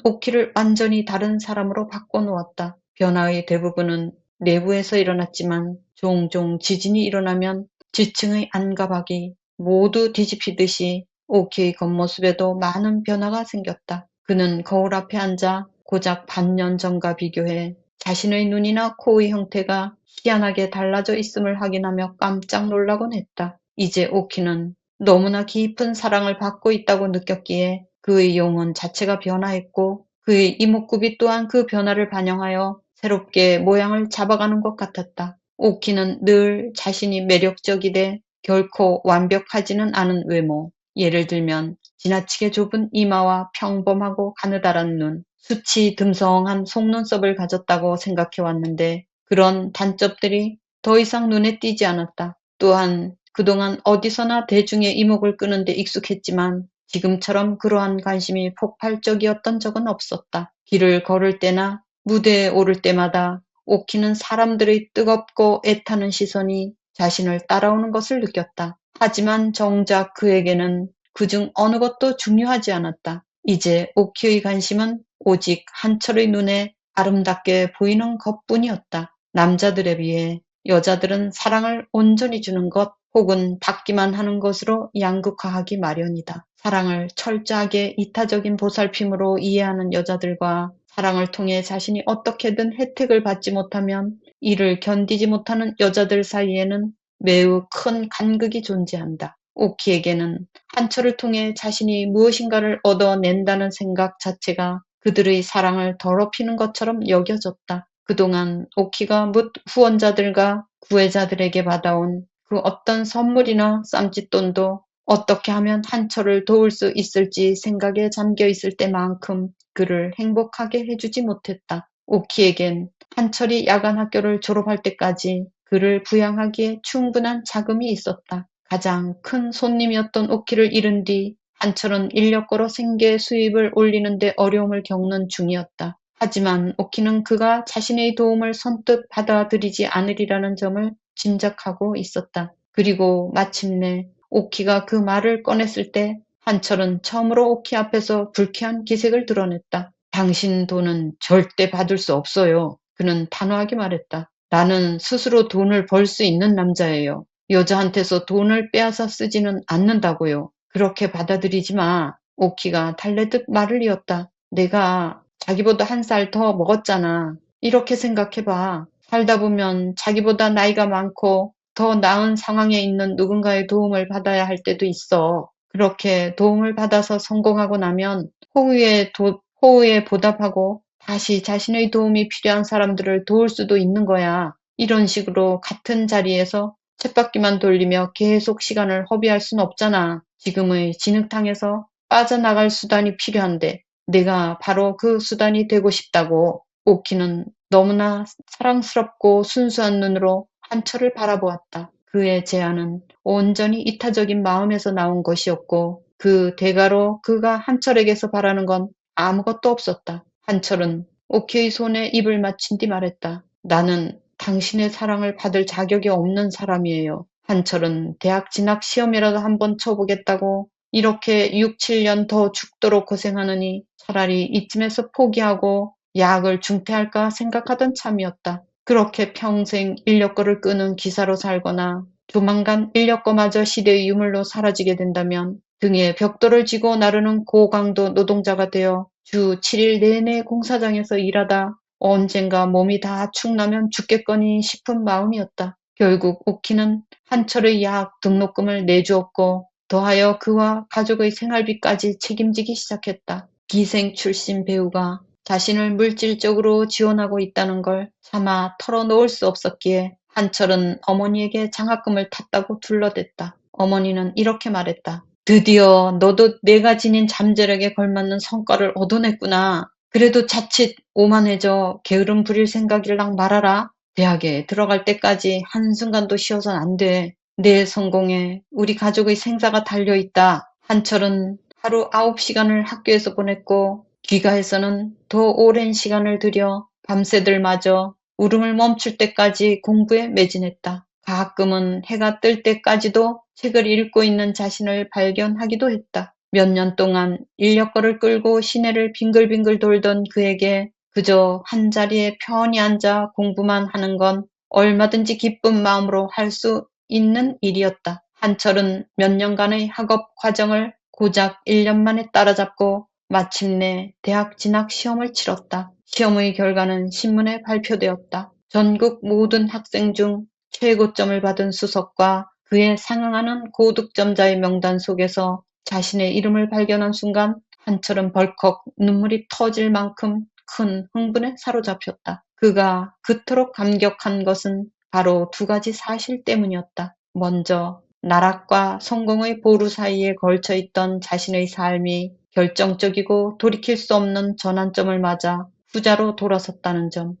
오키를 완전히 다른 사람으로 바꿔놓았다. 변화의 대부분은 내부에서 일어났지만 종종 지진이 일어나면 지층의 안가박이 모두 뒤집히듯이 오키의 겉모습에도 많은 변화가 생겼다. 그는 거울 앞에 앉아 고작 반년 전과 비교해 자신의 눈이나 코의 형태가 희한하게 달라져 있음을 확인하며 깜짝 놀라곤 했다. 이제 오키는 너무나 깊은 사랑을 받고 있다고 느꼈기에 그의 영혼 자체가 변화했고 그의 이목구비 또한 그 변화를 반영하여 새롭게 모양을 잡아가는 것 같았다. 오키는 늘 자신이 매력적이되 결코 완벽하지는 않은 외모, 예를 들면 지나치게 좁은 이마와 평범하고 가느다란 눈, 수치 듬성한 속눈썹을 가졌다고 생각해왔는데 그런 단점들이 더 이상 눈에 띄지 않았다. 또한 그동안 어디서나 대중의 이목을 끄는데 익숙했지만 지금처럼 그러한 관심이 폭발적이었던 적은 없었다. 길을 걸을 때나 무대에 오를 때마다 오키는 사람들의 뜨겁고 애타는 시선이 자신을 따라오는 것을 느꼈다. 하지만 정작 그에게는 그중 어느 것도 중요하지 않았다. 이제 오키의 관심은 오직 한철의 눈에 아름답게 보이는 것뿐이었다. 남자들에 비해 여자들은 사랑을 온전히 주는 것 혹은 받기만 하는 것으로 양극화하기 마련이다. 사랑을 철저하게 이타적인 보살핌으로 이해하는 여자들과 사랑을 통해 자신이 어떻게든 혜택을 받지 못하면 이를 견디지 못하는 여자들 사이에는 매우 큰 간극이 존재한다. 오키에게는 한철을 통해 자신이 무엇인가를 얻어낸다는 생각 자체가 그들의 사랑을 더럽히는 것처럼 여겨졌다. 그동안 오키가 뭇 후원자들과 구해자들에게 받아온 그 어떤 선물이나 쌈짓돈도 어떻게 하면 한철을 도울 수 있을지 생각에 잠겨 있을 때만큼 그를 행복하게 해주지 못했다. 오키에겐 한철이 야간 학교를 졸업할 때까지 그를 부양하기에 충분한 자금이 있었다. 가장 큰 손님이었던 오키를 잃은 뒤 한철은 인력거로 생계 수입을 올리는 데 어려움을 겪는 중이었다. 하지만 오키는 그가 자신의 도움을 선뜻 받아들이지 않으리라는 점을 짐작하고 있었다. 그리고 마침내 오키가 그 말을 꺼냈을 때 한철은 처음으로 오키 앞에서 불쾌한 기색을 드러냈다. 당신 돈은 절대 받을 수 없어요. 그는 단호하게 말했다. 나는 스스로 돈을 벌 수 있는 남자예요. 여자한테서 돈을 빼앗아 쓰지는 않는다고요. 그렇게 받아들이지 마. 오키가 달래듯 말을 이었다. 내가 자기보다 한 살 더 먹었잖아. 이렇게 생각해봐. 살다 보면 자기보다 나이가 많고 더 나은 상황에 있는 누군가의 도움을 받아야 할 때도 있어. 그렇게 도움을 받아서 성공하고 나면 호의에 보답하고 다시 자신의 도움이 필요한 사람들을 도울 수도 있는 거야. 이런 식으로 같은 자리에서 쳇바퀴만 돌리며 계속 시간을 허비할 순 없잖아. 지금의 진흙탕에서 빠져나갈 수단이 필요한데 내가 바로 그 수단이 되고 싶다고. 오키는 너무나 사랑스럽고 순수한 눈으로 한철을 바라보았다. 그의 제안은 온전히 이타적인 마음에서 나온 것이었고 그 대가로 그가 한철에게서 바라는 건 아무것도 없었다. 한철은 오키의 손에 입을 맞춘 뒤 말했다. 나는 당신의 사랑을 받을 자격이 없는 사람이에요. 한철은 대학 진학 시험이라도 한번 쳐보겠다고 이렇게 6, 7년 더 죽도록 고생하느니 차라리 이쯤에서 포기하고 야학을 중퇴할까 생각하던 참이었다. 그렇게 평생 인력거를 끄는 기사로 살거나 조만간 인력거마저 시대의 유물로 사라지게 된다면 등에 벽돌을 쥐고 나르는 고강도 노동자가 되어 주 7일 내내 공사장에서 일하다 언젠가 몸이 다 축나면 죽겠거니 싶은 마음이었다. 결국 오키는 한철의 야학 등록금을 내주었고 더하여 그와 가족의 생활비까지 책임지기 시작했다. 기생 출신 배우가 자신을 물질적으로 지원하고 있다는 걸 차마 털어놓을 수 없었기에 한철은 어머니에게 장학금을 탔다고 둘러댔다. 어머니는 이렇게 말했다. 드디어 너도 내가 지닌 잠재력에 걸맞는 성과를 얻어냈구나. 그래도 자칫 오만해져 게으름 부릴 생각일랑 말아라. 대학에 들어갈 때까지 한순간도 쉬어선 안 돼. 내 성공에 우리 가족의 생사가 달려있다. 한철은 하루 9시간을 학교에서 보냈고 귀가해서는 더 오랜 시간을 들여 밤새들 마저 울음을 멈출 때까지 공부에 매진했다. 가끔은 해가 뜰 때까지도 책을 읽고 있는 자신을 발견하기도 했다. 몇 년 동안 인력거를 끌고 시내를 빙글빙글 돌던 그에게 그저 한자리에 편히 앉아 공부만 하는 건 얼마든지 기쁜 마음으로 할 수 있는 일이었다. 한철은 몇 년간의 학업 과정을 고작 1년 만에 따라잡고 마침내 대학 진학 시험을 치렀다. 시험의 결과는 신문에 발표되었다. 전국 모든 학생 중 최고점을 받은 수석과 그에 상응하는 고득점자의 명단 속에서 자신의 이름을 발견한 순간 한철은 벌컥 눈물이 터질 만큼 큰 흥분에 사로잡혔다. 그가 그토록 감격한 것은 바로 두 가지 사실 때문이었다. 먼저 나락과 성공의 보루 사이에 걸쳐 있던 자신의 삶이 결정적이고 돌이킬 수 없는 전환점을 맞아 후자로 돌아섰다는 점.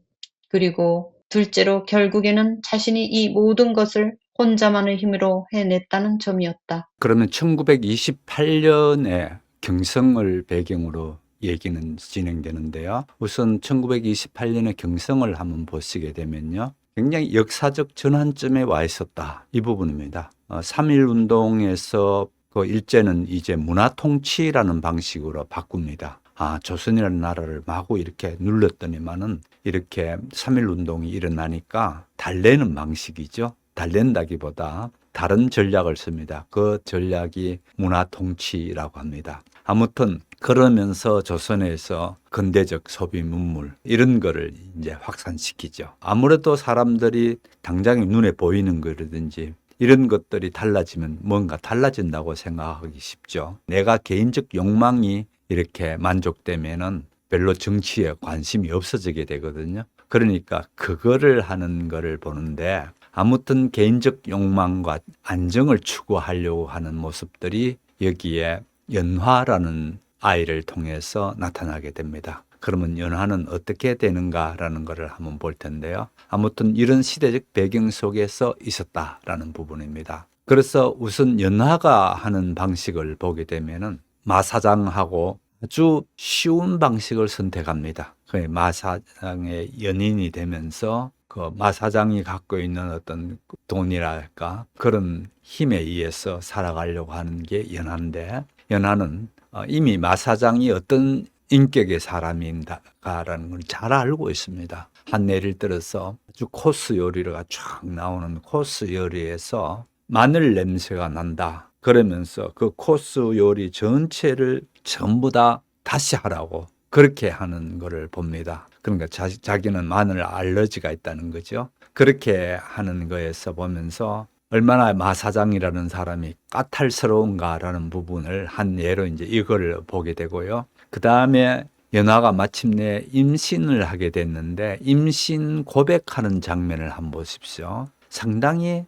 그리고 둘째로 결국에는 자신이 이 모든 것을 혼자만의 힘으로 해냈다는 점이었다. 그러면 1928년에 경성을 배경으로 얘기는 진행되는데요. 우선 1928년의 경성을 한번 보시게 되면요. 굉장히 역사적 전환점에 와 있었다. 이 부분입니다. 3.1 운동에서 그 일제는 이제 문화통치라는 방식으로 바꿉니다. 조선이라는 나라를 마구 이렇게 눌렀더니만은 이렇게 3.1 운동이 일어나니까 달래는 방식이죠. 달랜다기보다 다른 전략을 씁니다. 그 전략이 문화통치라고 합니다. 아무튼 그러면서 조선에서 근대적 소비 문물 이런 거를 이제 확산시키죠. 아무래도 사람들이 당장에 눈에 보이는 거라든지 이런 것들이 달라지면 뭔가 달라진다고 생각하기 쉽죠. 내가 개인적 욕망이 이렇게 만족되면은 별로 정치에 관심이 없어지게 되거든요. 그러니까 그거를 하는 거를 보는데 아무튼 개인적 욕망과 안정을 추구하려고 하는 모습들이 여기에 연화라는 아이를 통해서 나타나게 됩니다. 그러면 연화는 어떻게 되는가라는 것을 한번 볼 텐데요. 아무튼 이런 시대적 배경 속에서 있었다라는 부분입니다. 그래서 우선 연화가 하는 방식을 보게 되면은 마사장하고 아주 쉬운 방식을 선택합니다. 그 마사장의 연인이 되면서 그 마사장이 갖고 있는 어떤 돈이랄까 그런 힘에 의해서 살아가려고 하는 게 연화인데, 연화는 이미 마사장이 어떤 인격의 사람인가라는 걸 잘 알고 있습니다. 한 예를 들어서 아주 코스 요리가 쫙 나오는 코스 요리에서 마늘 냄새가 난다. 그러면서 그 코스 요리 전체를 전부 다 다시 하라고 그렇게 하는 것을 봅니다. 그러니까 자기는 마늘 알러지가 있다는 거죠. 그렇게 하는 거에서 보면서 얼마나 마사장이라는 사람이 까탈스러운가라는 부분을 한 예로 이제 이걸 보게 되고요. 그 다음에 연화가 마침내 임신을 하게 됐는데 임신 고백하는 장면을 한번 보십시오. 상당히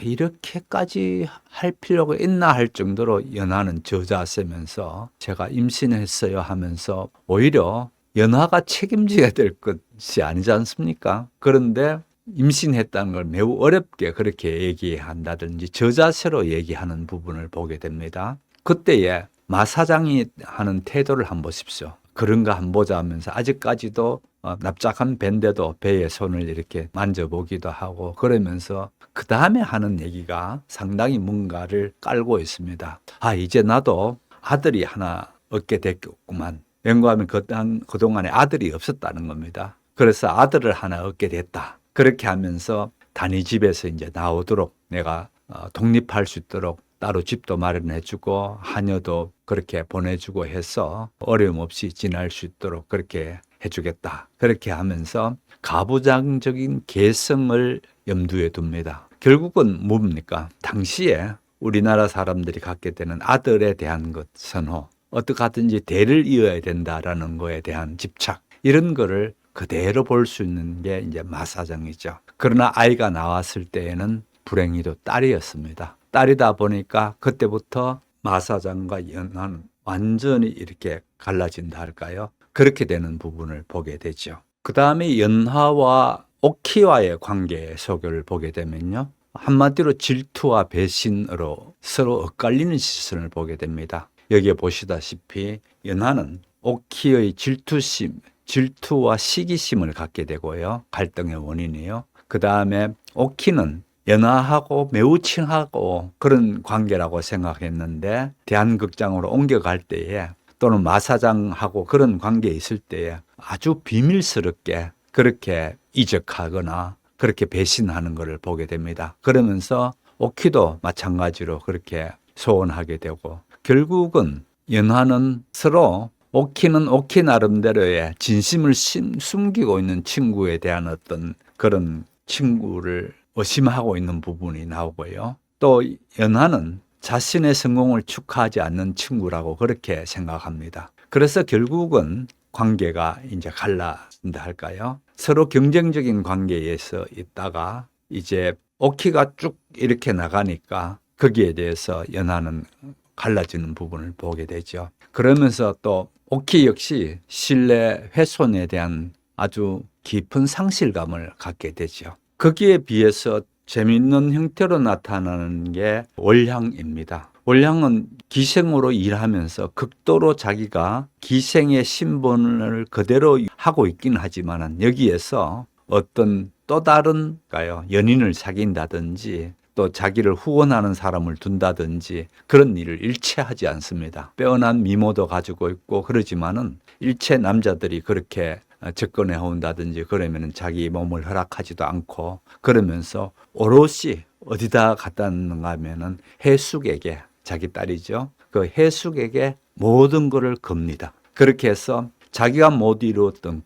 이렇게까지 할 필요가 있나 할 정도로 연화는 저자세면서 제가 임신했어요 하면서 오히려 연화가 책임져야 될 것이 아니지 않습니까? 그런데 임신했다는 걸 매우 어렵게 그렇게 얘기한다든지 저자세로 얘기하는 부분을 보게 됩니다. 그때에 마사장이 하는 태도를 한번 보십시오. 그런가 한번 보자 하면서 아직까지도 납작한 배인데도 배에 손을 이렇게 만져보기도 하고 그러면서 그 다음에 하는 얘기가 상당히 뭔가를 깔고 있습니다. 이제 나도 아들이 하나 얻게 됐구만. 연구하면 그동안에 아들이 없었다는 겁니다. 그래서 아들을 하나 얻게 됐다. 그렇게 하면서 단위집에서 이제 나오도록 내가 독립할 수 있도록 따로 집도 마련해주고 하녀도 그렇게 보내주고 해서 어려움 없이 지낼 수 있도록 그렇게 해주겠다. 그렇게 하면서 가부장적인 개성을 염두에 둡니다. 결국은 뭡니까? 당시에 우리나라 사람들이 갖게 되는 아들에 대한 것 선호, 어떻게 하든지 대를 이어야 된다라는 거에 대한 집착, 이런 거를 그대로 볼 수 있는 게 이제 마사장이죠. 그러나 아이가 나왔을 때에는 불행히도 딸이었습니다. 딸이다 보니까 그때부터 마사장과 연화는 완전히 이렇게 갈라진다 할까요? 그렇게 되는 부분을 보게 되죠. 그 다음에 연하와 오키와의 관계 소교를 보게 되면요. 한마디로 질투와 배신으로 서로 엇갈리는 시선을 보게 됩니다. 여기에 보시다시피 연하는 오키의 질투와 시기심을 갖게 되고요. 갈등의 원인이요. 그 다음에 오키는 연하하고 매우 친하고 그런 관계라고 생각했는데 대한극장으로 옮겨갈 때에 또는 마사장하고 그런 관계에 있을 때에 아주 비밀스럽게 그렇게 이적하거나 그렇게 배신하는 것을 보게 됩니다. 그러면서 오키도 마찬가지로 그렇게 소원하게 되고 결국은 연하는 서로 오키는 오키 나름대로의 진심을 숨기고 있는 친구에 대한 어떤 그런 친구를 의심하고 있는 부분이 나오고요. 또 연하는 자신의 성공을 축하하지 않는 친구라고 그렇게 생각합니다. 그래서 결국은 관계가 이제 갈라진다 할까요? 서로 경쟁적인 관계에서 있다가 이제 오키가 쭉 이렇게 나가니까 거기에 대해서 연하는 갈라지는 부분을 보게 되죠. 그러면서 또 오키 역시 신뢰 훼손에 대한 아주 깊은 상실감을 갖게 되죠. 거기에 비해서 재미있는 형태로 나타나는 게 월향입니다. 월향은 기생으로 일하면서 극도로 자기가 기생의 신분을 그대로 하고 있긴 하지만 여기에서 어떤 또 다른 연인을 사귄다든지 또 자기를 후원하는 사람을 둔다든지 그런 일을 일체 하지 않습니다. 빼어난 미모도 가지고 있고 그러지만은 일체 남자들이 그렇게 접근해 온다든지 그러면은 자기 몸을 허락하지도 않고 그러면서 오롯이 어디다 갖다 놓는가 하면은 해숙에게 자기 딸이죠. 그 해숙에게 모든 것을 겁니다. 그렇게 해서 자기가 못 이루었던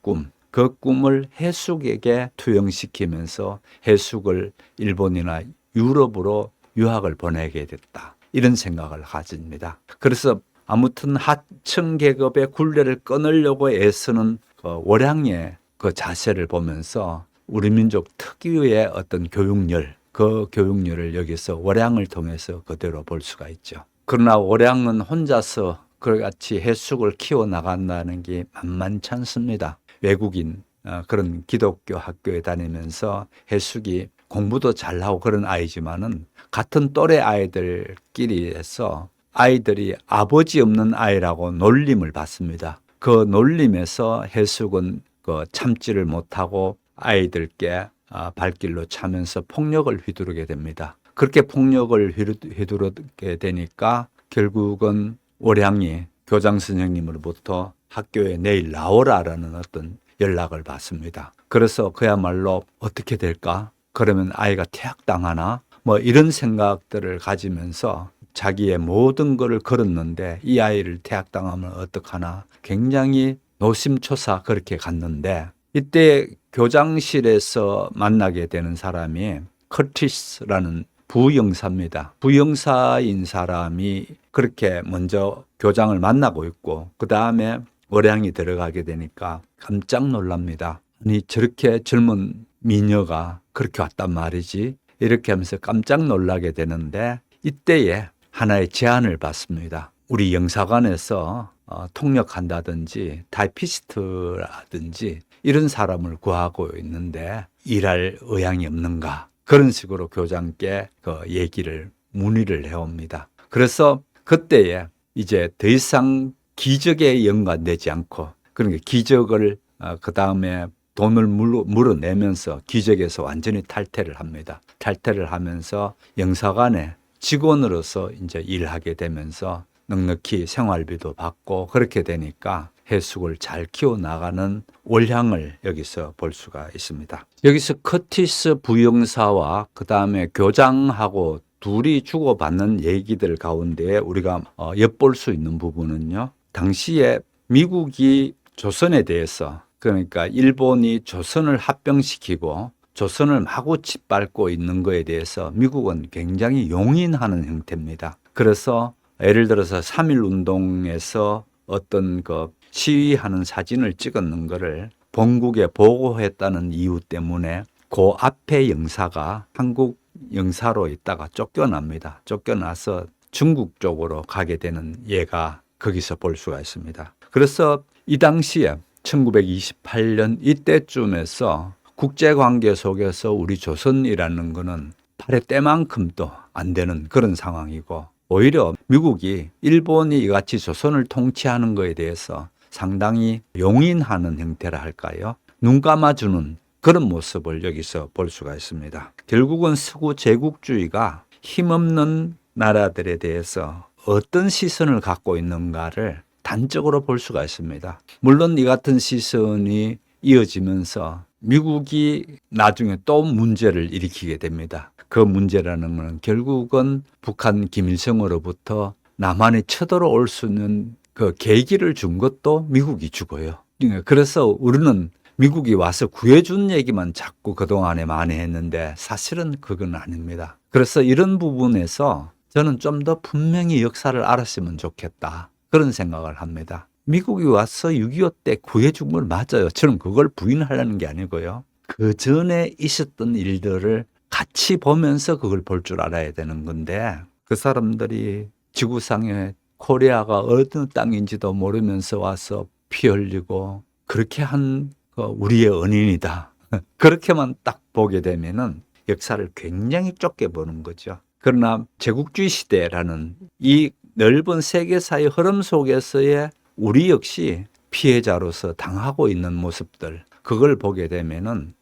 그 꿈을 해숙에게 투영시키면서 해숙을 일본이나 유럽으로 유학을 보내게 됐다. 이런 생각을 가집니다. 그래서 아무튼 하층 계급의 굴레를 끊으려고 애쓰는 그 월향의 그 자세를 보면서 우리 민족 특유의 어떤 교육열, 그 교육열을 여기서 월향을 통해서 그대로 볼 수가 있죠. 그러나 월향은 혼자서 그같이 해숙을 키워나간다는 게 만만치 않습니다. 외국인 그런 기독교 학교에 다니면서 해숙이 공부도 잘하고 그런 아이지만은 같은 또래 아이들끼리 해서 아이들이 아버지 없는 아이라고 놀림을 받습니다. 그 놀림에서 해숙은 그 참지를 못하고 아이들께 발길로 차면서 폭력을 휘두르게 됩니다. 그렇게 폭력을 휘두르게 되니까 결국은 월향이 교장 선생님으로부터 학교에 내일 나오라라는 어떤 연락을 받습니다. 그래서 그야말로 어떻게 될까? 그러면 아이가 퇴학당하나? 뭐 이런 생각들을 가지면서 자기의 모든 것을 걸었는데 이 아이를 퇴학당하면 어떡하나? 굉장히 노심초사 그렇게 갔는데 이때 교장실에서 만나게 되는 사람이 커티스라는 부영사입니다. 부영사인 사람이 그렇게 먼저 교장을 만나고 있고 그 다음에 월향이 들어가게 되니까 깜짝 놀랍니다. 아니 저렇게 젊은 미녀가 그렇게 왔단 말이지 이렇게 하면서 깜짝 놀라게 되는데 이때에 하나의 제안을 받습니다. 우리 영사관에서 통역한다든지 타이피스트라든지 이런 사람을 구하고 있는데 일할 의향이 없는가 그런 식으로 교장께 그 얘기를 문의를 해옵니다. 그래서 그때에 이제 더 이상 기적에 연관되지 않고 그러니까 기적을 그 다음에 돈을 물어내면서 기적에서 완전히 탈퇴를 합니다. 탈퇴를 하면서 영사관에 직원으로서 이제 일하게 되면서 넉넉히 생활비도 받고 그렇게 되니까 해숙을 잘 키워나가는 월향을 여기서 볼 수가 있습니다. 여기서 커티스 부영사와 그 다음에 교장하고 둘이 주고받는 얘기들 가운데 우리가 엿볼 수 있는 부분은요. 당시에 미국이 조선에 대해서 그러니까 일본이 조선을 합병시키고 조선을 마구 짓밟고 있는 거에 대해서 미국은 굉장히 용인하는 형태입니다. 그래서 예를 들어서 3.1 운동에서 어떤 그 시위하는 사진을 찍었는 거를 본국에 보고했다는 이유 때문에 그 앞에 영사가 한국 영사로 있다가 쫓겨납니다. 쫓겨나서 중국 쪽으로 가게 되는 예가 거기서 볼 수가 있습니다. 그래서 이 당시에 1928년 이때쯤에서 국제관계 속에서 우리 조선이라는 거는 팔의 때만큼도 안 되는 그런 상황이고, 오히려 미국이 일본이 이같이 조선을 통치하는 거에 대해서 상당히 용인하는 형태라 할까요? 눈 감아주는 그런 모습을 여기서 볼 수가 있습니다. 결국은 서구 제국주의가 힘없는 나라들에 대해서 어떤 시선을 갖고 있는가를 단적으로 볼 수가 있습니다. 물론 이 같은 시선이 이어지면서 미국이 나중에 또 문제를 일으키게 됩니다. 그 문제라는 것은 결국은 북한 김일성으로부터 남한에 쳐들어올 수 있는 그 계기를 준 것도 미국이 주고요. 그래서 우리는 미국이 와서 구해준 얘기만 자꾸 그동안에 많이 했는데 사실은 그건 아닙니다. 그래서 이런 부분에서 저는 좀 더 분명히 역사를 알았으면 좋겠다, 그런 생각을 합니다. 미국이 와서 6.25 때 구해준 건 맞아요. 저는 그걸 부인하려는 게 아니고요. 그 전에 있었던 일들을 같이 보면서 그걸 볼 줄 알아야 되는 건데, 그 사람들이 지구상에 코리아가 어느 땅인지도 모르면서 와서 피 흘리고 그렇게 한 우리의 은인이다, 그렇게만 딱 보게 되면은 역사를 굉장히 좁게 보는 거죠. 그러나 제국주의 시대라는 이 넓은 세계사의 흐름 속에서의 우리 역시 피해자로서 당하고 있는 모습들, 그걸 보게 되면은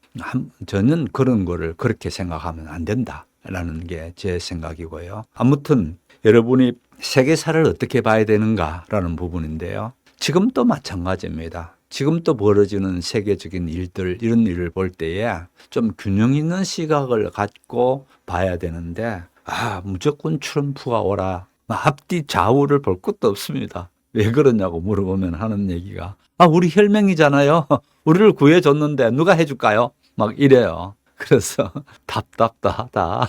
저는 그런 거를 그렇게 생각하면 안 된다라는 게 제 생각이고요. 아무튼 여러분이 세계사를 어떻게 봐야 되는가라는 부분인데요. 지금도 마찬가지입니다. 지금도 벌어지는 세계적인 일들, 이런 일을 볼 때에 좀 균형 있는 시각을 갖고 봐야 되는데, 무조건 트럼프가 오라, 앞뒤 좌우를 볼 것도 없습니다. 왜 그러냐고 물어보면 하는 얘기가, 우리 혈맹이잖아요. 우리를 구해줬는데 누가 해줄까요? 막 이래요. 그래서 답답하다.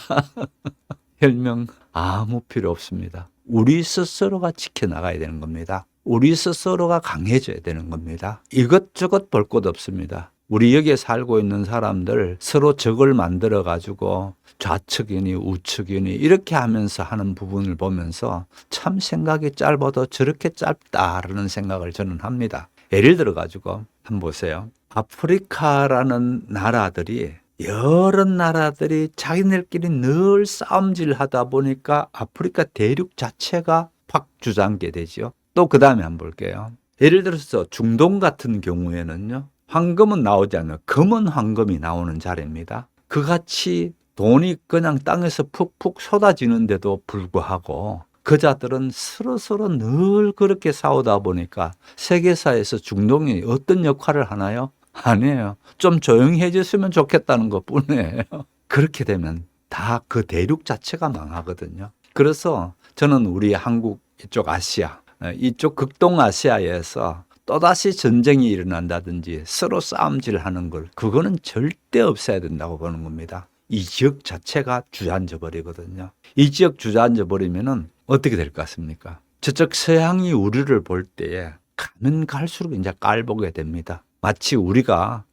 혈맹 아무 필요 없습니다. 우리 스스로가 지켜나가야 되는 겁니다. 우리 스스로가 강해져야 되는 겁니다. 이것저것 볼 것 없습니다. 우리 여기에 살고 있는 사람들 서로 적을 만들어 가지고 좌측이니 우측이니 이렇게 하면서 하는 부분을 보면서 참 생각이 짧아도 저렇게 짧다라는 생각을 저는 합니다. 예를 들어 가지고 한번 보세요. 아프리카라는 나라들이, 여러 나라들이 자기네들끼리 늘 싸움질 하다 보니까 아프리카 대륙 자체가 확 주저앉게 되죠. 또 그 다음에 한번 볼게요. 예를 들어서 중동 같은 경우에는요, 황금은 나오지 않아요. 금은 황금이 나오는 자리입니다. 그같이 돈이 그냥 땅에서 푹푹 쏟아지는데도 불구하고 그자들은 서로 늘 그렇게 싸우다 보니까 세계사에서 중동이 어떤 역할을 하나요? 아니에요. 좀 조용히 해줬으면 좋겠다는 것 뿐이에요. 그렇게 되면 다 그 대륙 자체가 망하거든요. 그래서 저는 우리 한국 이쪽 아시아, 이쪽 극동아시아에서 또다시 전쟁이 일어난다든지 서로 싸움질하는 걸, 그거는 절대 없애야 된다고 보는 겁니다. 이 지역 자체가 주저앉아 버리거든요. 이 지역 주저앉아 버리면은 어떻게 될 것 같습니까? 저쪽 서양이 우리를 볼 때에 가면 갈수록 이제 깔보게 됩니다. 마치 우리가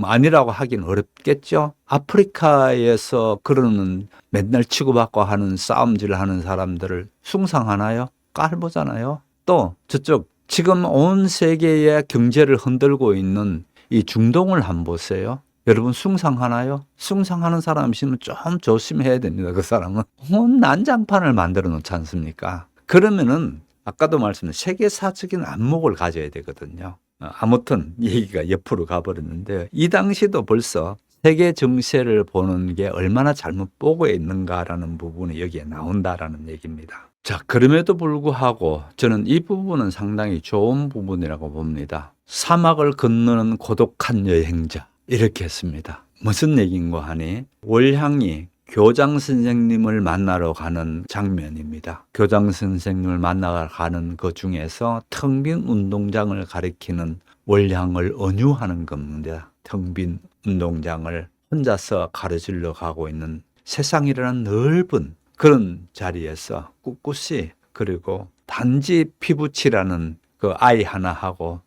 아니라고 하긴 어렵겠죠. 아프리카에서 그러는 맨날 치고받고 하는 싸움질을 하는 사람들을 숭상하나요? 깔보잖아요. 또 저쪽 지금 온 세계의 경제를 흔들고 있는 이 중동을 한번 보세요. 여러분 숭상하나요? 숭상하는 사람 있으면 좀 조심해야 됩니다. 그 사람은 온 난장판을 만들어 놓지 않습니까? 그러면은 아까도 말씀드린 세계사적인 안목을 가져야 되거든요. 아무튼 얘기가 옆으로 가버렸는데요. 이 당시도 벌써 세계 정세를 보는 게 얼마나 잘못 보고 있는가라는 부분이 여기에 나온다라는 얘기입니다. 자, 그럼에도 불구하고 저는 이 부분은 상당히 좋은 부분이라고 봅니다. 사막을 건너는 고독한 여행자, 이렇게 했습니다. 무슨 얘기인가 하니 월향이 교장 선생님을 만나러 가는 장면입니다. 교장 선생님을 만나러 가는 그 중에서 텅 빈 운동장을 가리키는 월향을 은유하는 겁니다. 텅 빈 운동장을 혼자서 가로질러 가고 있는 세상이라는 넓은 그런 자리에서 꿋꿋이, 그리고 단지 피부치라는 그 아이 하나하고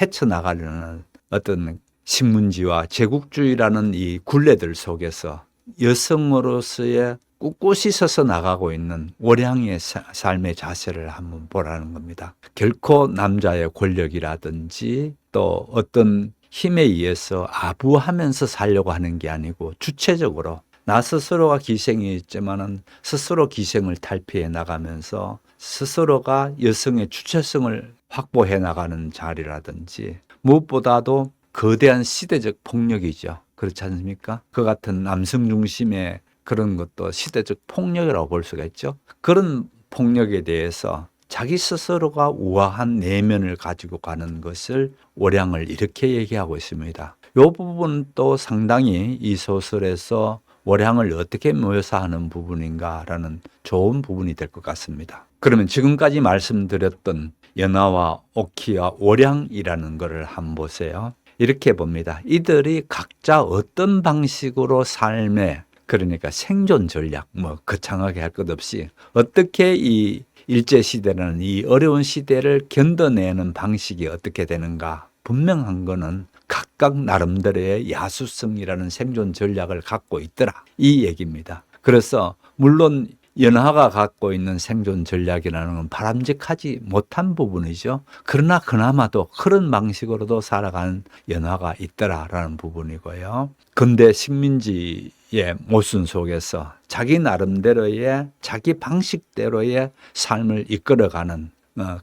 헤쳐나가려는 어떤 신문지와 제국주의라는 이 굴레들 속에서 여성으로서의 꿋꿋이 서서 나가고 있는 월양의 삶의 자세를 한번 보라는 겁니다. 결코 남자의 권력이라든지 또 어떤 힘에 의해서 아부하면서 살려고 하는 게 아니고 주체적으로 나 스스로가 기생이 있지만은 스스로 기생을 탈피해 나가면서 스스로가 여성의 주체성을 확보해 나가는 자리라든지 무엇보다도 거대한 시대적 폭력이죠. 그렇지 않습니까? 그 같은 남성 중심의 그런 것도 시대적 폭력이라고 볼 수가 있죠. 그런 폭력에 대해서 자기 스스로가 우아한 내면을 가지고 가는 것을 월양을 이렇게 얘기하고 있습니다. 이 부분도 상당히 이 소설에서 월양을 어떻게 묘사하는 부분인가라는 좋은 부분이 될 것 같습니다. 그러면 지금까지 말씀드렸던 연하와 오키와 월양이라는 것을 한번 보세요. 이렇게 봅니다. 이들이 각자 어떤 방식으로 삶에 그러니까 생존 전략, 거창하게 할 것 없이 어떻게 이 일제시대라는 이 어려운 시대를 견뎌내는 방식이 어떻게 되는가. 분명한 거는 각각 나름대로의 야수성이라는 생존 전략을 갖고 있더라. 이 얘기입니다. 그래서 물론 연하가 갖고 있는 생존 전략이라는 건 바람직하지 못한 부분이죠. 그러나 그나마도 그런 방식으로도 살아가는 연하가 있더라라는 부분이고요. 근대 식민지의 모순 속에서 자기 나름대로의 자기 방식대로의 삶을 이끌어가는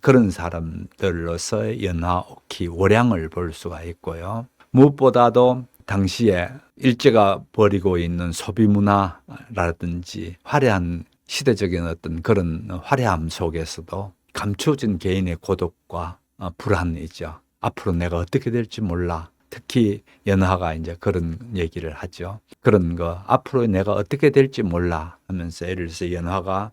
그런 사람들로서의 연하, 오키, 월양을 볼 수가 있고요. 무엇보다도 당시에 일제가 벌이고 있는 소비 문화라든지 화려한 시대적인 어떤 그런 화려함 속에서도 감춰진 개인의 고독과 불안이죠. 앞으로 내가 어떻게 될지 몰라. 특히 연하가 이제 그런 얘기를 하죠. 그런 거 앞으로 내가 어떻게 될지 몰라 하면서 예를 들어서 연하가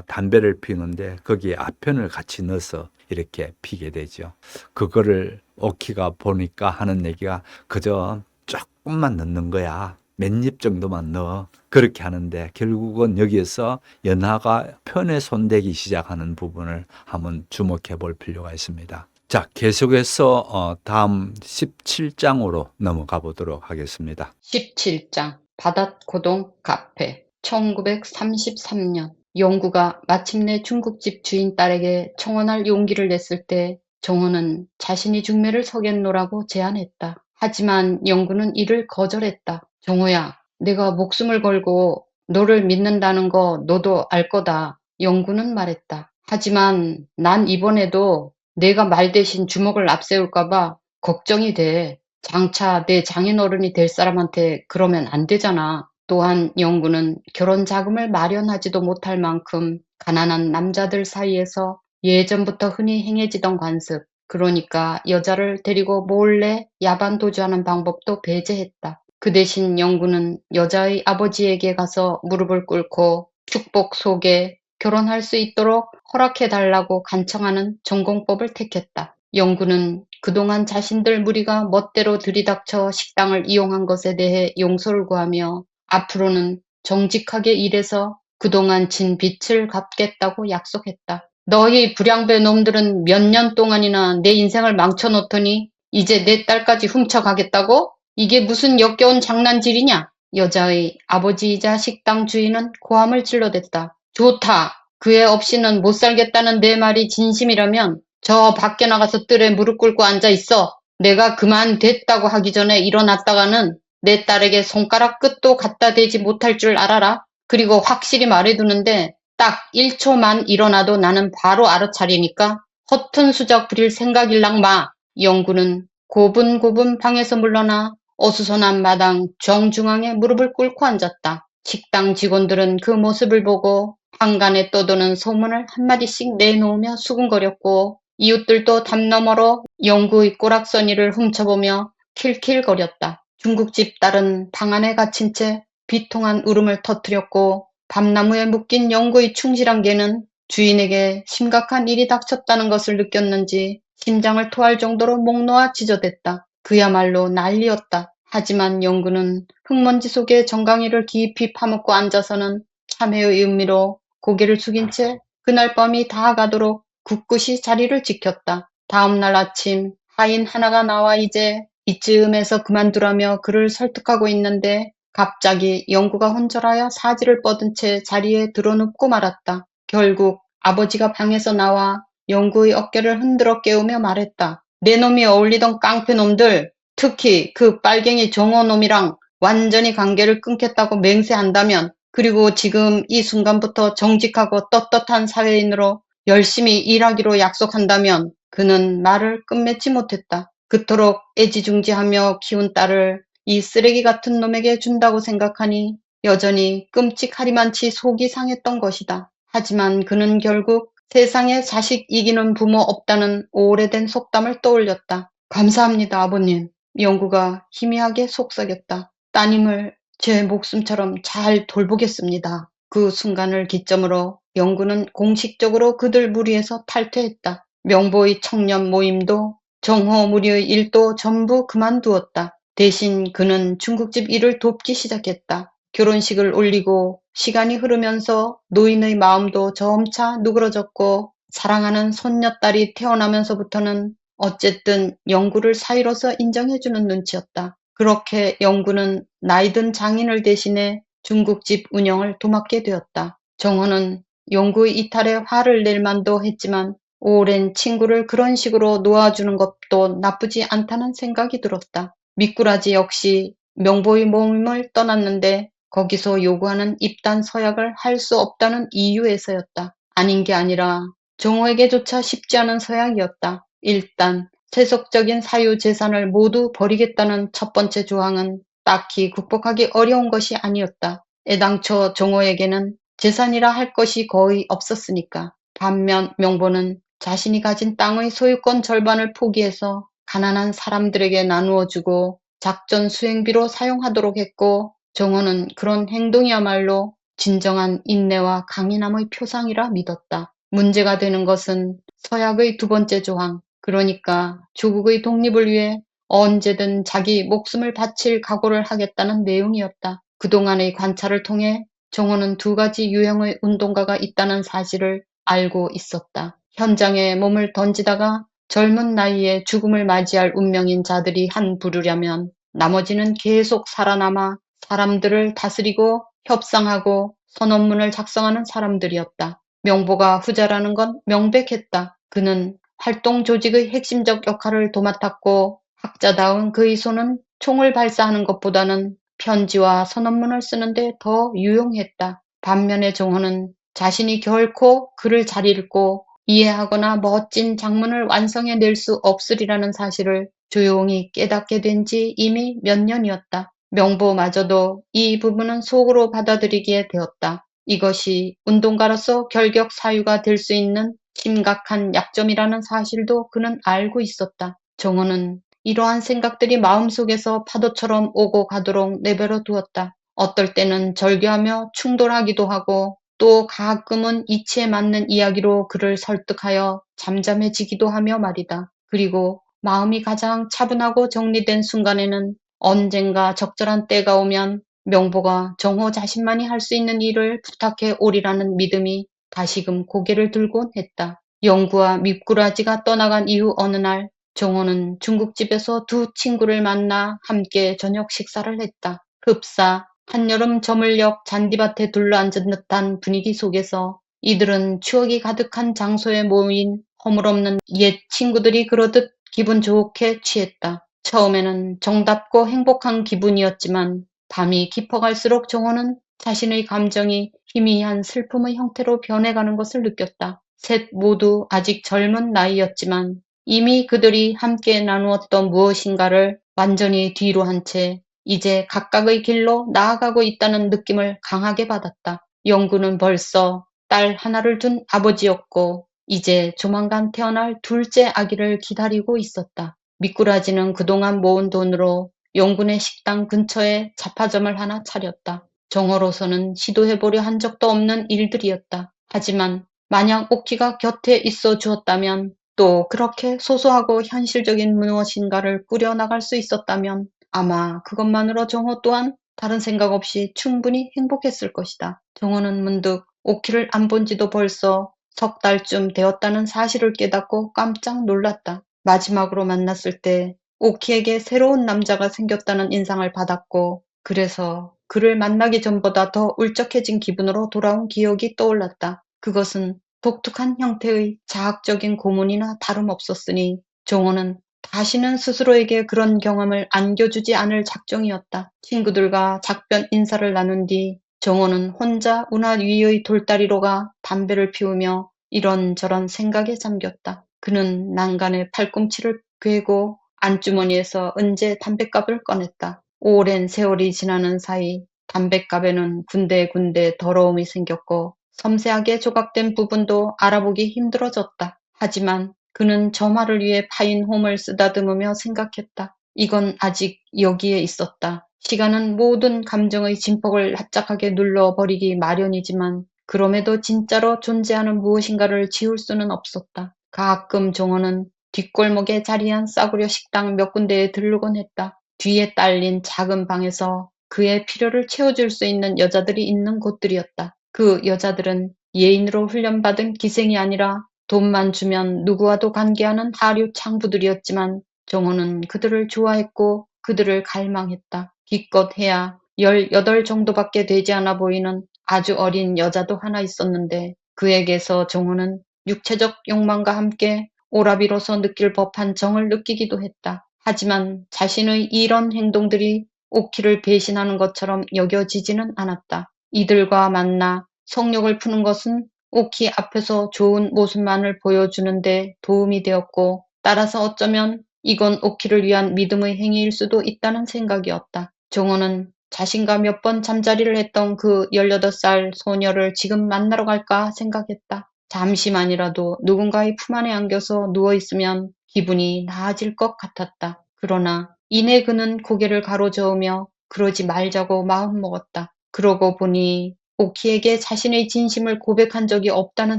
담배를 피우는데 거기에 아편을 같이 넣어서 이렇게 피게 되죠. 그거를 오키가 보니까 하는 얘기가 그저 조금만 넣는 거야. 몇 입 정도만 넣어. 그렇게 하는데 결국은 여기에서 연하가 편에 손대기 시작하는 부분을 한번 주목해 볼 필요가 있습니다. 자, 계속해서 다음 17장으로 넘어가 보도록 하겠습니다. 17장 바닷고동 카페 1933년 영구가 마침내 중국집 주인 딸에게 청혼할 용기를 냈을 때 정호는 자신이 중매를 서겠노라고 제안했다. 하지만 영구는 이를 거절했다. 정호야, 내가 목숨을 걸고 너를 믿는다는 거 너도 알 거다. 영구는 말했다. 하지만 난 이번에도 내가 말 대신 주먹을 앞세울까 봐 걱정이 돼. 장차 내 장인어른이 될 사람한테 그러면 안 되잖아. 또한 영구는 결혼 자금을 마련하지도 못할 만큼 가난한 남자들 사이에서 예전부터 흔히 행해지던 관습, 그러니까 여자를 데리고 몰래 야반 도주하는 방법도 배제했다. 그 대신 영구는 여자의 아버지에게 가서 무릎을 꿇고 축복 속에 결혼할 수 있도록 허락해달라고 간청하는 전공법을 택했다. 영구는 그동안 자신들 무리가 멋대로 들이닥쳐 식당을 이용한 것에 대해 용서를 구하며 앞으로는 정직하게 일해서 그동안 진 빚을 갚겠다고 약속했다. 너희 불량배 놈들은 몇 년 동안이나 내 인생을 망쳐놓더니 이제 내 딸까지 훔쳐가겠다고? 이게 무슨 역겨운 장난질이냐? 여자의 아버지이자 식당 주인은 고함을 질러댔다. 좋다. 그 애 없이는 못 살겠다는 내 말이 진심이라면 저 밖에 나가서 뜰에 무릎 꿇고 앉아 있어. 내가 그만 됐다고 하기 전에 일어났다가는 내 딸에게 손가락 끝도 갖다 대지 못할 줄 알아라. 그리고 확실히 말해두는데 딱 1초만 일어나도 나는 바로 알아차리니까 허튼 수작 부릴 생각일랑 마. 영구는 고분고분 방에서 물러나 어수선한 마당 정중앙에 무릎을 꿇고 앉았다. 식당 직원들은 그 모습을 보고 한간에 떠도는 소문을 한마디씩 내놓으며 수군거렸고 이웃들도 담 너머로 영구의 꼬락서니를 훔쳐보며 킬킬거렸다. 중국집 딸은 방 안에 갇힌 채 비통한 울음을 터뜨렸고 밤나무에 묶인 영구의 충실한 개는 주인에게 심각한 일이 닥쳤다는 것을 느꼈는지 심장을 토할 정도로 목 놓아 짖어댔다. 그야말로 난리였다. 하지만 영구는 흙먼지 속에 정강이를 깊이 파묻고 앉아서는 참회의 의미로 고개를 숙인 채 그날 밤이 다가도록 굳굳이 자리를 지켰다. 다음 날 아침 하인 하나가 나와 이제 이쯤에서 그만두라며 그를 설득하고 있는데 갑자기 영구가 혼절하여 사지를 뻗은 채 자리에 드러눕고 말았다. 결국 아버지가 방에서 나와 영구의 어깨를 흔들어 깨우며 말했다. 내 놈이 어울리던 깡패놈들, 특히 그 빨갱이 정호놈이랑 완전히 관계를 끊겠다고 맹세한다면, 그리고 지금 이 순간부터 정직하고 떳떳한 사회인으로 열심히 일하기로 약속한다면, 그는 말을 끝맺지 못했다. 그토록 애지중지하며 키운 딸을 이 쓰레기 같은 놈에게 준다고 생각하니 여전히 끔찍하리만치 속이 상했던 것이다. 하지만 그는 결국 세상에 자식 이기는 부모 없다는 오래된 속담을 떠올렸다. 감사합니다, 아버님. 영구가 희미하게 속삭였다. 따님을 제 목숨처럼 잘 돌보겠습니다. 그 순간을 기점으로 영구는 공식적으로 그들 무리에서 탈퇴했다. 명보의 청년 모임도 정호 무리의 일도 전부 그만두었다. 대신 그는 중국집 일을 돕기 시작했다. 결혼식을 올리고 시간이 흐르면서 노인의 마음도 점차 누그러졌고 사랑하는 손녀딸이 태어나면서부터는 어쨌든 영구를 사위로서 인정해주는 눈치였다. 그렇게 영구는 나이든 장인을 대신해 중국집 운영을 도맡게 되었다. 정호는 영구의 이탈에 화를 낼 만도 했지만 오랜 친구를 그런 식으로 놓아주는 것도 나쁘지 않다는 생각이 들었다. 미꾸라지 역시 명보의 모임을 떠났는데 거기서 요구하는 입단 서약을 할 수 없다는 이유에서였다. 아닌 게 아니라 정호에게조차 쉽지 않은 서약이었다. 일단 세속적인 사유 재산을 모두 버리겠다는 첫 번째 조항은 딱히 극복하기 어려운 것이 아니었다. 애당초 정호에게는 재산이라 할 것이 거의 없었으니까. 반면 명보는 자신이 가진 땅의 소유권 절반을 포기해서 가난한 사람들에게 나누어 주고 작전 수행비로 사용하도록 했고, 정호는 그런 행동이야말로 진정한 인내와 강인함의 표상이라 믿었다. 문제가 되는 것은 서약의 두 번째 조항, 그러니까 조국의 독립을 위해 언제든 자기 목숨을 바칠 각오를 하겠다는 내용이었다. 그동안의 관찰을 통해 정호는 두 가지 유형의 운동가가 있다는 사실을 알고 있었다. 현장에 몸을 던지다가 젊은 나이에 죽음을 맞이할 운명인 자들이 한 부류라면 나머지는 계속 살아남아 사람들을 다스리고 협상하고 선언문을 작성하는 사람들이었다. 명보가 후자라는 건 명백했다. 그는 활동 조직의 핵심적 역할을 도맡았고 학자다운 그의 손은 총을 발사하는 것보다는 편지와 선언문을 쓰는데 더 유용했다. 반면에 정호는 자신이 결코 글을 잘 읽고 이해하거나 멋진 작문을 완성해낼 수 없으리라는 사실을 조용히 깨닫게 된 지 이미 몇 년이었다. 명보마저도 이 부분은 속으로 받아들이게 되었다. 이것이 운동가로서 결격 사유가 될 수 있는 심각한 약점이라는 사실도 그는 알고 있었다. 정호는 이러한 생각들이 마음속에서 파도처럼 오고 가도록 내버려 두었다. 어떨 때는 절규하며 충돌하기도 하고 또 가끔은 이치에 맞는 이야기로 그를 설득하여 잠잠해지기도 하며 말이다. 그리고 마음이 가장 차분하고 정리된 순간에는 언젠가 적절한 때가 오면 명보가 정호 자신만이 할 수 있는 일을 부탁해 오리라는 믿음이 다시금 고개를 들곤 했다. 영구와 미꾸라지가 떠나간 이후 어느 날 정호는 중국집에서 두 친구를 만나 함께 저녁 식사를 했다. 흡사 한여름 저물녘 잔디밭에 둘러앉은 듯한 분위기 속에서 이들은 추억이 가득한 장소에 모인 허물없는 옛 친구들이 그러듯 기분 좋게 취했다. 처음에는 정답고 행복한 기분이었지만 밤이 깊어갈수록 정호는 자신의 감정이 희미한 슬픔의 형태로 변해가는 것을 느꼈다. 셋 모두 아직 젊은 나이였지만 이미 그들이 함께 나누었던 무엇인가를 완전히 뒤로 한 채 이제 각각의 길로 나아가고 있다는 느낌을 강하게 받았다. 영구는 벌써 딸 하나를 둔 아버지였고 이제 조만간 태어날 둘째 아기를 기다리고 있었다. 미꾸라지는 그동안 모은 돈으로 영군의 식당 근처에 잡화점을 하나 차렸다. 정호로서는 시도해보려 한 적도 없는 일들이었다. 하지만 만약 오키가 곁에 있어 주었다면 또 그렇게 소소하고 현실적인 무엇인가를 꾸려나갈 수 있었다면 아마 그것만으로 정호 또한 다른 생각 없이 충분히 행복했을 것이다. 정호는 문득 오키를 안 본 지도 벌써 석 달쯤 되었다는 사실을 깨닫고 깜짝 놀랐다. 마지막으로 만났을 때 오키에게 새로운 남자가 생겼다는 인상을 받았고 그래서 그를 만나기 전보다 더 울적해진 기분으로 돌아온 기억이 떠올랐다. 그것은 독특한 형태의 자학적인 고문이나 다름없었으니 정호는 다시는 스스로에게 그런 경험을 안겨주지 않을 작정이었다. 친구들과 작별 인사를 나눈 뒤 정호는 혼자 운하 위의 돌다리로 가 담배를 피우며 이런저런 생각에 잠겼다. 그는 난간에 팔꿈치를 괴고 안주머니에서 은제 담뱃갑을 꺼냈다. 오랜 세월이 지나는 사이 담뱃갑에는 군데군데 더러움이 생겼고 섬세하게 조각된 부분도 알아보기 힘들어졌다. 하지만 그는 점화를 위해 파인 홈을 쓰다듬으며 생각했다. 이건 아직 여기에 있었다. 시간은 모든 감정의 진폭을 납작하게 눌러버리기 마련이지만 그럼에도 진짜로 존재하는 무엇인가를 지울 수는 없었다. 가끔 정호는 뒷골목에 자리한 싸구려 식당 몇 군데에 들르곤 했다. 뒤에 딸린 작은 방에서 그의 필요를 채워줄 수 있는 여자들이 있는 곳들이었다. 그 여자들은 예인으로 훈련받은 기생이 아니라 돈만 주면 누구와도 관계하는 하류 창부들이었지만 정호는 그들을 좋아했고 그들을 갈망했다. 기껏 해야 18 정도밖에 되지 않아 보이는 아주 어린 여자도 하나 있었는데 그에게서 정호는 육체적 욕망과 함께 오라비로서 느낄 법한 정을 느끼기도 했다. 하지만 자신의 이런 행동들이 오키를 배신하는 것처럼 여겨지지는 않았다. 이들과 만나 성욕을 푸는 것은 오키 앞에서 좋은 모습만을 보여주는데 도움이 되었고 따라서 어쩌면 이건 오키를 위한 믿음의 행위일 수도 있다는 생각이었다. 정호는 자신과 몇 번 잠자리를 했던 그 18살 소녀를 지금 만나러 갈까 생각했다. 잠시만이라도 누군가의 품 안에 안겨서 누워있으면 기분이 나아질 것 같았다. 그러나 이내 그는 고개를 가로저으며 그러지 말자고 마음먹었다. 그러고 보니 오키에게 자신의 진심을 고백한 적이 없다는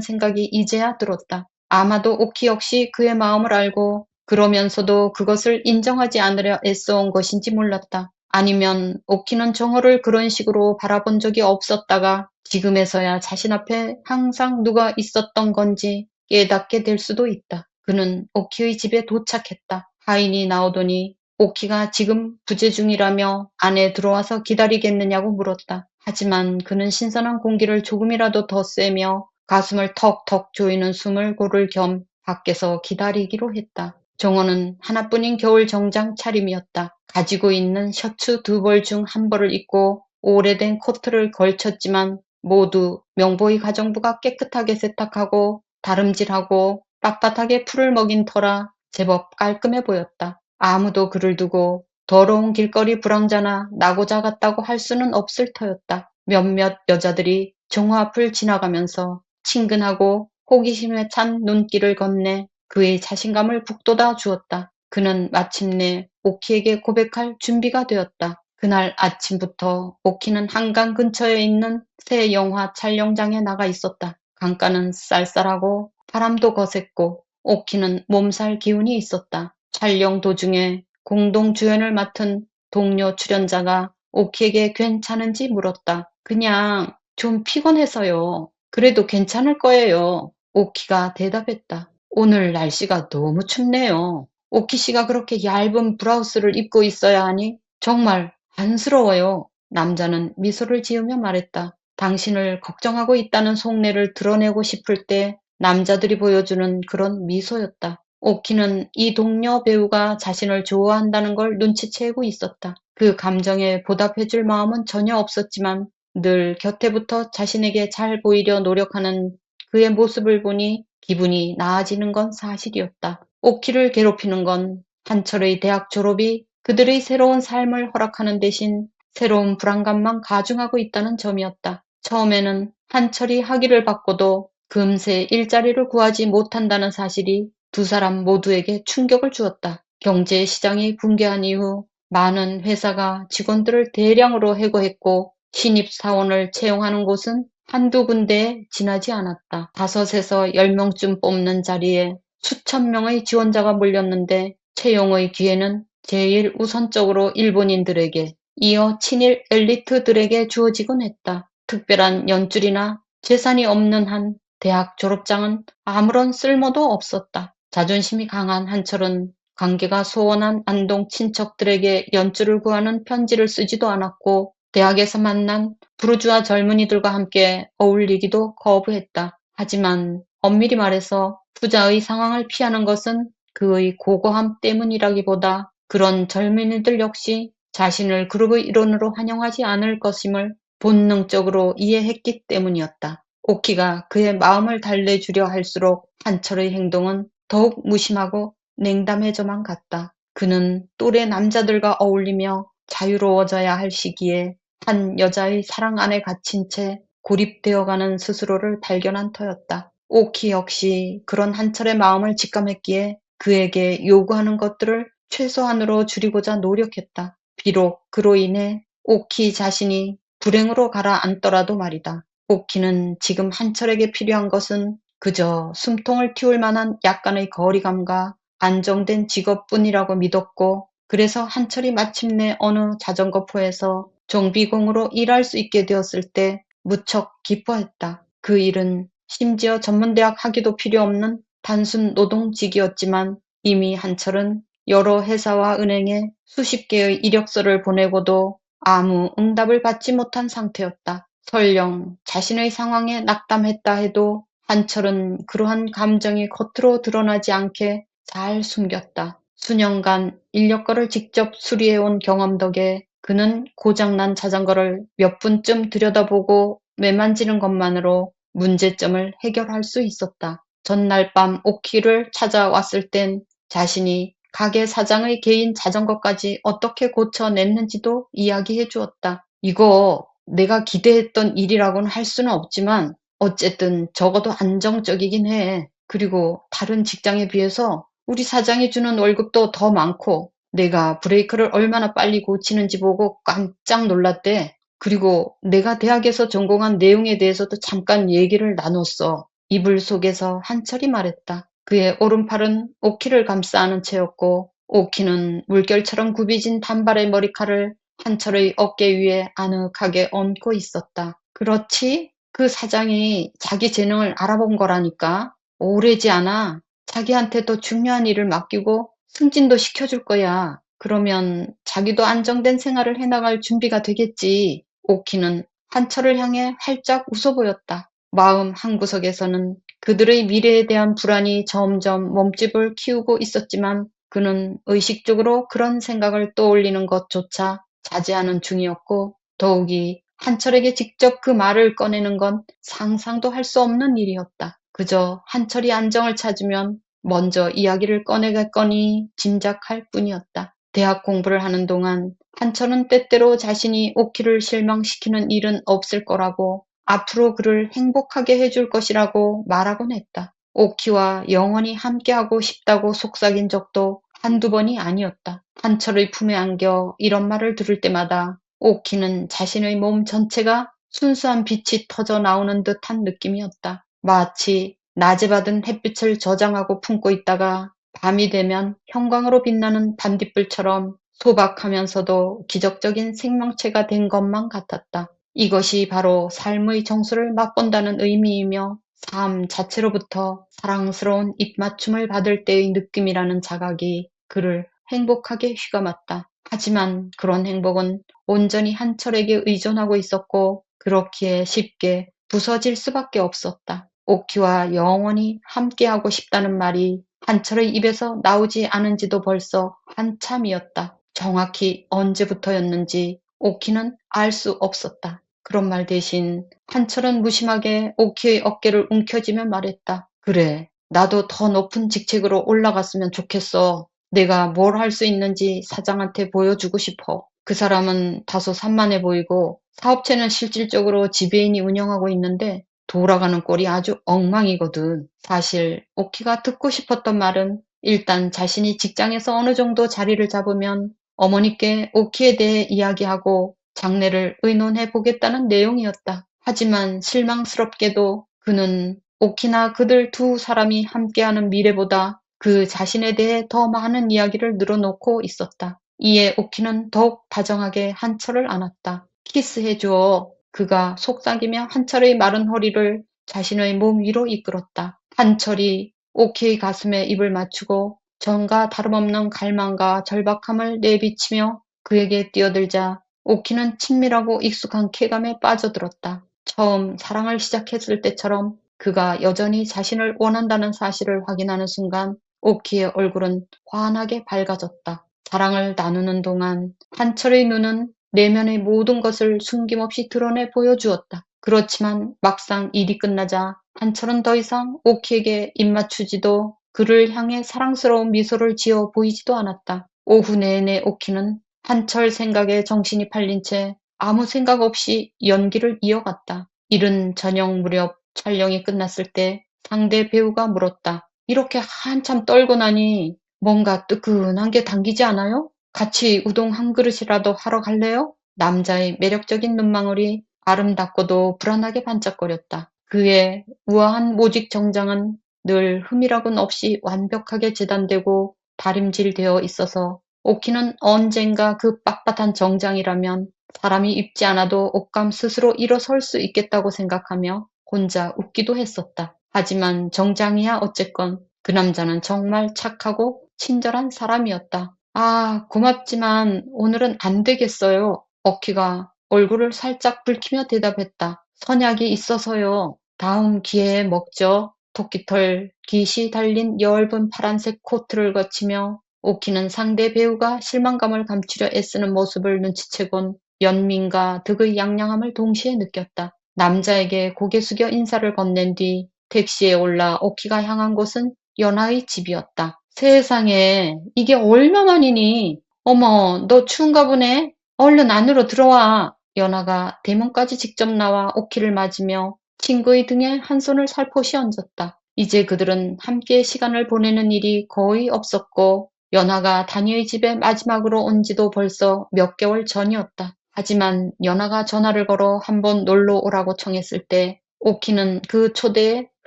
생각이 이제야 들었다. 아마도 오키 역시 그의 마음을 알고 그러면서도 그것을 인정하지 않으려 애써온 것인지 몰랐다. 아니면 오키는 정호를 그런 식으로 바라본 적이 없었다가 지금에서야 자신 앞에 항상 누가 있었던 건지 깨닫게 될 수도 있다. 그는 오키의 집에 도착했다. 하인이 나오더니 오키가 지금 부재 중이라며 안에 들어와서 기다리겠느냐고 물었다. 하지만 그는 신선한 공기를 조금이라도 더 쐬며 가슴을 턱턱 조이는 숨을 고를 겸 밖에서 기다리기로 했다. 정호는 하나뿐인 겨울 정장 차림이었다. 가지고 있는 셔츠 2벌 중 1벌을 입고 오래된 코트를 걸쳤지만 모두 명보의 가정부가 깨끗하게 세탁하고 다름질하고 빳빳하게 풀을 먹인 터라 제법 깔끔해 보였다. 아무도 그를 두고 더러운 길거리 불황자나 나고자 같다고 할 수는 없을 터였다. 몇몇 여자들이 정호 앞을 지나가면서 친근하고 호기심에 찬 눈길을 건네 그의 자신감을 북돋아 주었다. 그는 마침내 오키에게 고백할 준비가 되었다. 그날 아침부터 오키는 한강 근처에 있는 새 영화 촬영장에 나가 있었다. 강가는 쌀쌀하고 바람도 거셌고 오키는 몸살 기운이 있었다. 촬영 도중에 공동 주연을 맡은 동료 출연자가 오키에게 괜찮은지 물었다. 그냥 좀 피곤해서요. 그래도 괜찮을 거예요. 오키가 대답했다. 오늘 날씨가 너무 춥네요. 오키 씨가 그렇게 얇은 브라우스를 입고 있어야 하니 정말 안쓰러워요. 남자는 미소를 지으며 말했다. 당신을 걱정하고 있다는 속내를 드러내고 싶을 때 남자들이 보여주는 그런 미소였다. 오키는 이 동료 배우가 자신을 좋아한다는 걸 눈치채고 있었다. 그 감정에 보답해줄 마음은 전혀 없었지만 늘 곁에 붙어 자신에게 잘 보이려 노력하는 그의 모습을 보니 기분이 나아지는 건 사실이었다. 오키를 괴롭히는 건 한철의 대학 졸업이 그들의 새로운 삶을 허락하는 대신 새로운 불안감만 가중하고 있다는 점이었다. 처음에는 한철이 학위를 받고도 금세 일자리를 구하지 못한다는 사실이 두 사람 모두에게 충격을 주었다. 경제 시장이 붕괴한 이후 많은 회사가 직원들을 대량으로 해고했고 신입사원을 채용하는 곳은 한두 군데에 지나지 않았다. 5에서 10명쯤 뽑는 자리에 수천 명의 지원자가 몰렸는데 채용의 기회는 제일 우선적으로 일본인들에게 이어 친일 엘리트들에게 주어지곤 했다. 특별한 연줄이나 재산이 없는 한 대학 졸업장은 아무런 쓸모도 없었다. 자존심이 강한 한철은 관계가 소원한 안동 친척들에게 연줄을 구하는 편지를 쓰지도 않았고 대학에서 만난 부르주아 젊은이들과 함께 어울리기도 거부했다. 하지만 엄밀히 말해서 부자의 상황을 피하는 것은 그의 고고함 때문이라기보다 그런 젊은이들 역시 자신을 그룹의 일원으로 환영하지 않을 것임을 본능적으로 이해했기 때문이었다. 오키가 그의 마음을 달래주려 할수록 한철의 행동은 더욱 무심하고 냉담해져만 갔다. 그는 또래 남자들과 어울리며 자유로워져야 할 시기에 한 여자의 사랑 안에 갇힌 채 고립되어가는 스스로를 발견한 터였다. 오키 역시 그런 한철의 마음을 직감했기에 그에게 요구하는 것들을 최소한으로 줄이고자 노력했다. 비록 그로 인해 오키 자신이 불행으로 가라앉더라도 말이다. 오키는 지금 한철에게 필요한 것은 그저 숨통을 틔울 만한 약간의 거리감과 안정된 직업뿐이라고 믿었고, 그래서 한철이 마침내 어느 자전거포에서 정비공으로 일할 수 있게 되었을 때 무척 기뻐했다. 그 일은 심지어 전문대학 학위도 필요 없는 단순 노동직이었지만 이미 한철은 여러 회사와 은행에 수십 개의 이력서를 보내고도 아무 응답을 받지 못한 상태였다. 설령 자신의 상황에 낙담했다 해도 한철은 그러한 감정이 겉으로 드러나지 않게 잘 숨겼다. 수년간 인력거를 직접 수리해온 경험 덕에 그는 고장난 자전거를 몇 분쯤 들여다보고 매만지는 것만으로 문제점을 해결할 수 있었다. 전날 밤 오키를 찾아왔을 땐 자신이 가게 사장의 개인 자전거까지 어떻게 고쳐냈는지도 이야기해 주었다. 이거 내가 기대했던 일이라고는 할 수는 없지만 어쨌든 적어도 안정적이긴 해. 그리고 다른 직장에 비해서 우리 사장이 주는 월급도 더 많고 내가 브레이크를 얼마나 빨리 고치는지 보고 깜짝 놀랐대. 그리고 내가 대학에서 전공한 내용에 대해서도 잠깐 얘기를 나눴어. 이불 속에서 한철이 말했다. 그의 오른팔은 오키를 감싸 안은 채였고 오키는 물결처럼 굽이진 단발의 머리칼을 한철의 어깨 위에 아늑하게 얹고 있었다. 그렇지? 그 사장이 자기 재능을 알아본 거라니까. 오래지 않아. 자기한테 더 중요한 일을 맡기고 승진도 시켜줄 거야. 그러면 자기도 안정된 생활을 해나갈 준비가 되겠지. 오키는 한철을 향해 활짝 웃어 보였다. 마음 한구석에서는 그들의 미래에 대한 불안이 점점 몸집을 키우고 있었지만 그는 의식적으로 그런 생각을 떠올리는 것조차 자제하는 중이었고 더욱이 한철에게 직접 그 말을 꺼내는 건 상상도 할 수 없는 일이었다. 그저 한철이 안정을 찾으면 먼저 이야기를 꺼내겠거니 짐작할 뿐이었다. 대학 공부를 하는 동안 한철은 때때로 자신이 오키를 실망시키는 일은 없을 거라고 앞으로 그를 행복하게 해줄 것이라고 말하곤 했다. 오키와 영원히 함께하고 싶다고 속삭인 적도 한두 번이 아니었다. 한철의 품에 안겨 이런 말을 들을 때마다 오키는 자신의 몸 전체가 순수한 빛이 터져 나오는 듯한 느낌이었다. 마치 낮에 받은 햇빛을 저장하고 품고 있다가 밤이 되면 형광으로 빛나는 반딧불처럼 소박하면서도 기적적인 생명체가 된 것만 같았다. 이것이 바로 삶의 정수를 맛본다는 의미이며 삶 자체로부터 사랑스러운 입맞춤을 받을 때의 느낌이라는 자각이 그를 행복하게 휘감았다. 하지만 그런 행복은 온전히 한철에게 의존하고 있었고 그렇기에 쉽게 부서질 수밖에 없었다. 오키와 영원히 함께하고 싶다는 말이 한철의 입에서 나오지 않은 지도 벌써 한참이었다. 정확히 언제부터였는지 오키는 알 수 없었다. 그런 말 대신 한철은 무심하게 오키의 어깨를 움켜쥐며 말했다. 그래, 나도 더 높은 직책으로 올라갔으면 좋겠어. 내가 뭘 할 수 있는지 사장한테 보여주고 싶어. 그 사람은 다소 산만해 보이고 사업체는 실질적으로 지배인이 운영하고 있는데 돌아가는 꼴이 아주 엉망이거든. 사실 오키가 듣고 싶었던 말은 일단 자신이 직장에서 어느 정도 자리를 잡으면 어머니께 오키에 대해 이야기하고 장래를 의논해 보겠다는 내용이었다. 하지만 실망스럽게도 그는 오키나 그들 두 사람이 함께하는 미래보다 그 자신에 대해 더 많은 이야기를 늘어놓고 있었다. 이에 오키는 더욱 다정하게 한철을 안았다. 키스해줘. 그가 속삭이며 한철의 마른 허리를 자신의 몸 위로 이끌었다. 한철이 오키의 가슴에 입을 맞추고 전과 다름없는 갈망과 절박함을 내비치며 그에게 뛰어들자 오키는 친밀하고 익숙한 쾌감에 빠져들었다. 처음 사랑을 시작했을 때처럼 그가 여전히 자신을 원한다는 사실을 확인하는 순간 오키의 얼굴은 환하게 밝아졌다. 사랑을 나누는 동안 한철의 눈은 내면의 모든 것을 숨김없이 드러내 보여주었다. 그렇지만 막상 일이 끝나자 한철은 더 이상 오키에게 입맞추지도 그를 향해 사랑스러운 미소를 지어 보이지도 않았다. 오후 내내 오키는 한철 생각에 정신이 팔린 채 아무 생각 없이 연기를 이어갔다. 이른 저녁 무렵 촬영이 끝났을 때 상대 배우가 물었다. 이렇게 한참 떨고 나니 뭔가 뜨끈한 게 당기지 않아요? 같이 우동 한 그릇이라도 하러 갈래요? 남자의 매력적인 눈망울이 아름답고도 불안하게 반짝거렸다. 그의 우아한 모직 정장은 늘 흠이라곤 없이 완벽하게 재단되고 다림질되어 있어서 오키는 언젠가 그 빳빳한 정장이라면 사람이 입지 않아도 옷감 스스로 일어설 수 있겠다고 생각하며 혼자 웃기도 했었다. 하지만 정장이야 어쨌건 그 남자는 정말 착하고 친절한 사람이었다. 아, 고맙지만 오늘은 안 되겠어요. 오키가 얼굴을 살짝 붉히며 대답했다. 선약이 있어서요. 다음 기회에 먹죠. 토끼털 깃이 달린 엷은 파란색 코트를 거치며 오키는 상대 배우가 실망감을 감추려 애쓰는 모습을 눈치채곤 연민과 득의 양양함을 동시에 느꼈다. 남자에게 고개 숙여 인사를 건넨 뒤 택시에 올라 오키가 향한 곳은 연하의 집이었다. 세상에, 이게 얼마만이니? 어머, 너 추운가 보네? 얼른 안으로 들어와. 연하가 대문까지 직접 나와 오키를 맞으며 친구의 등에 한 손을 살포시 얹었다. 이제 그들은 함께 시간을 보내는 일이 거의 없었고 연하가 다니의 집에 마지막으로 온 지도 벌써 몇 개월 전이었다. 하지만 연하가 전화를 걸어 한번 놀러 오라고 청했을 때 오키는 그 초대에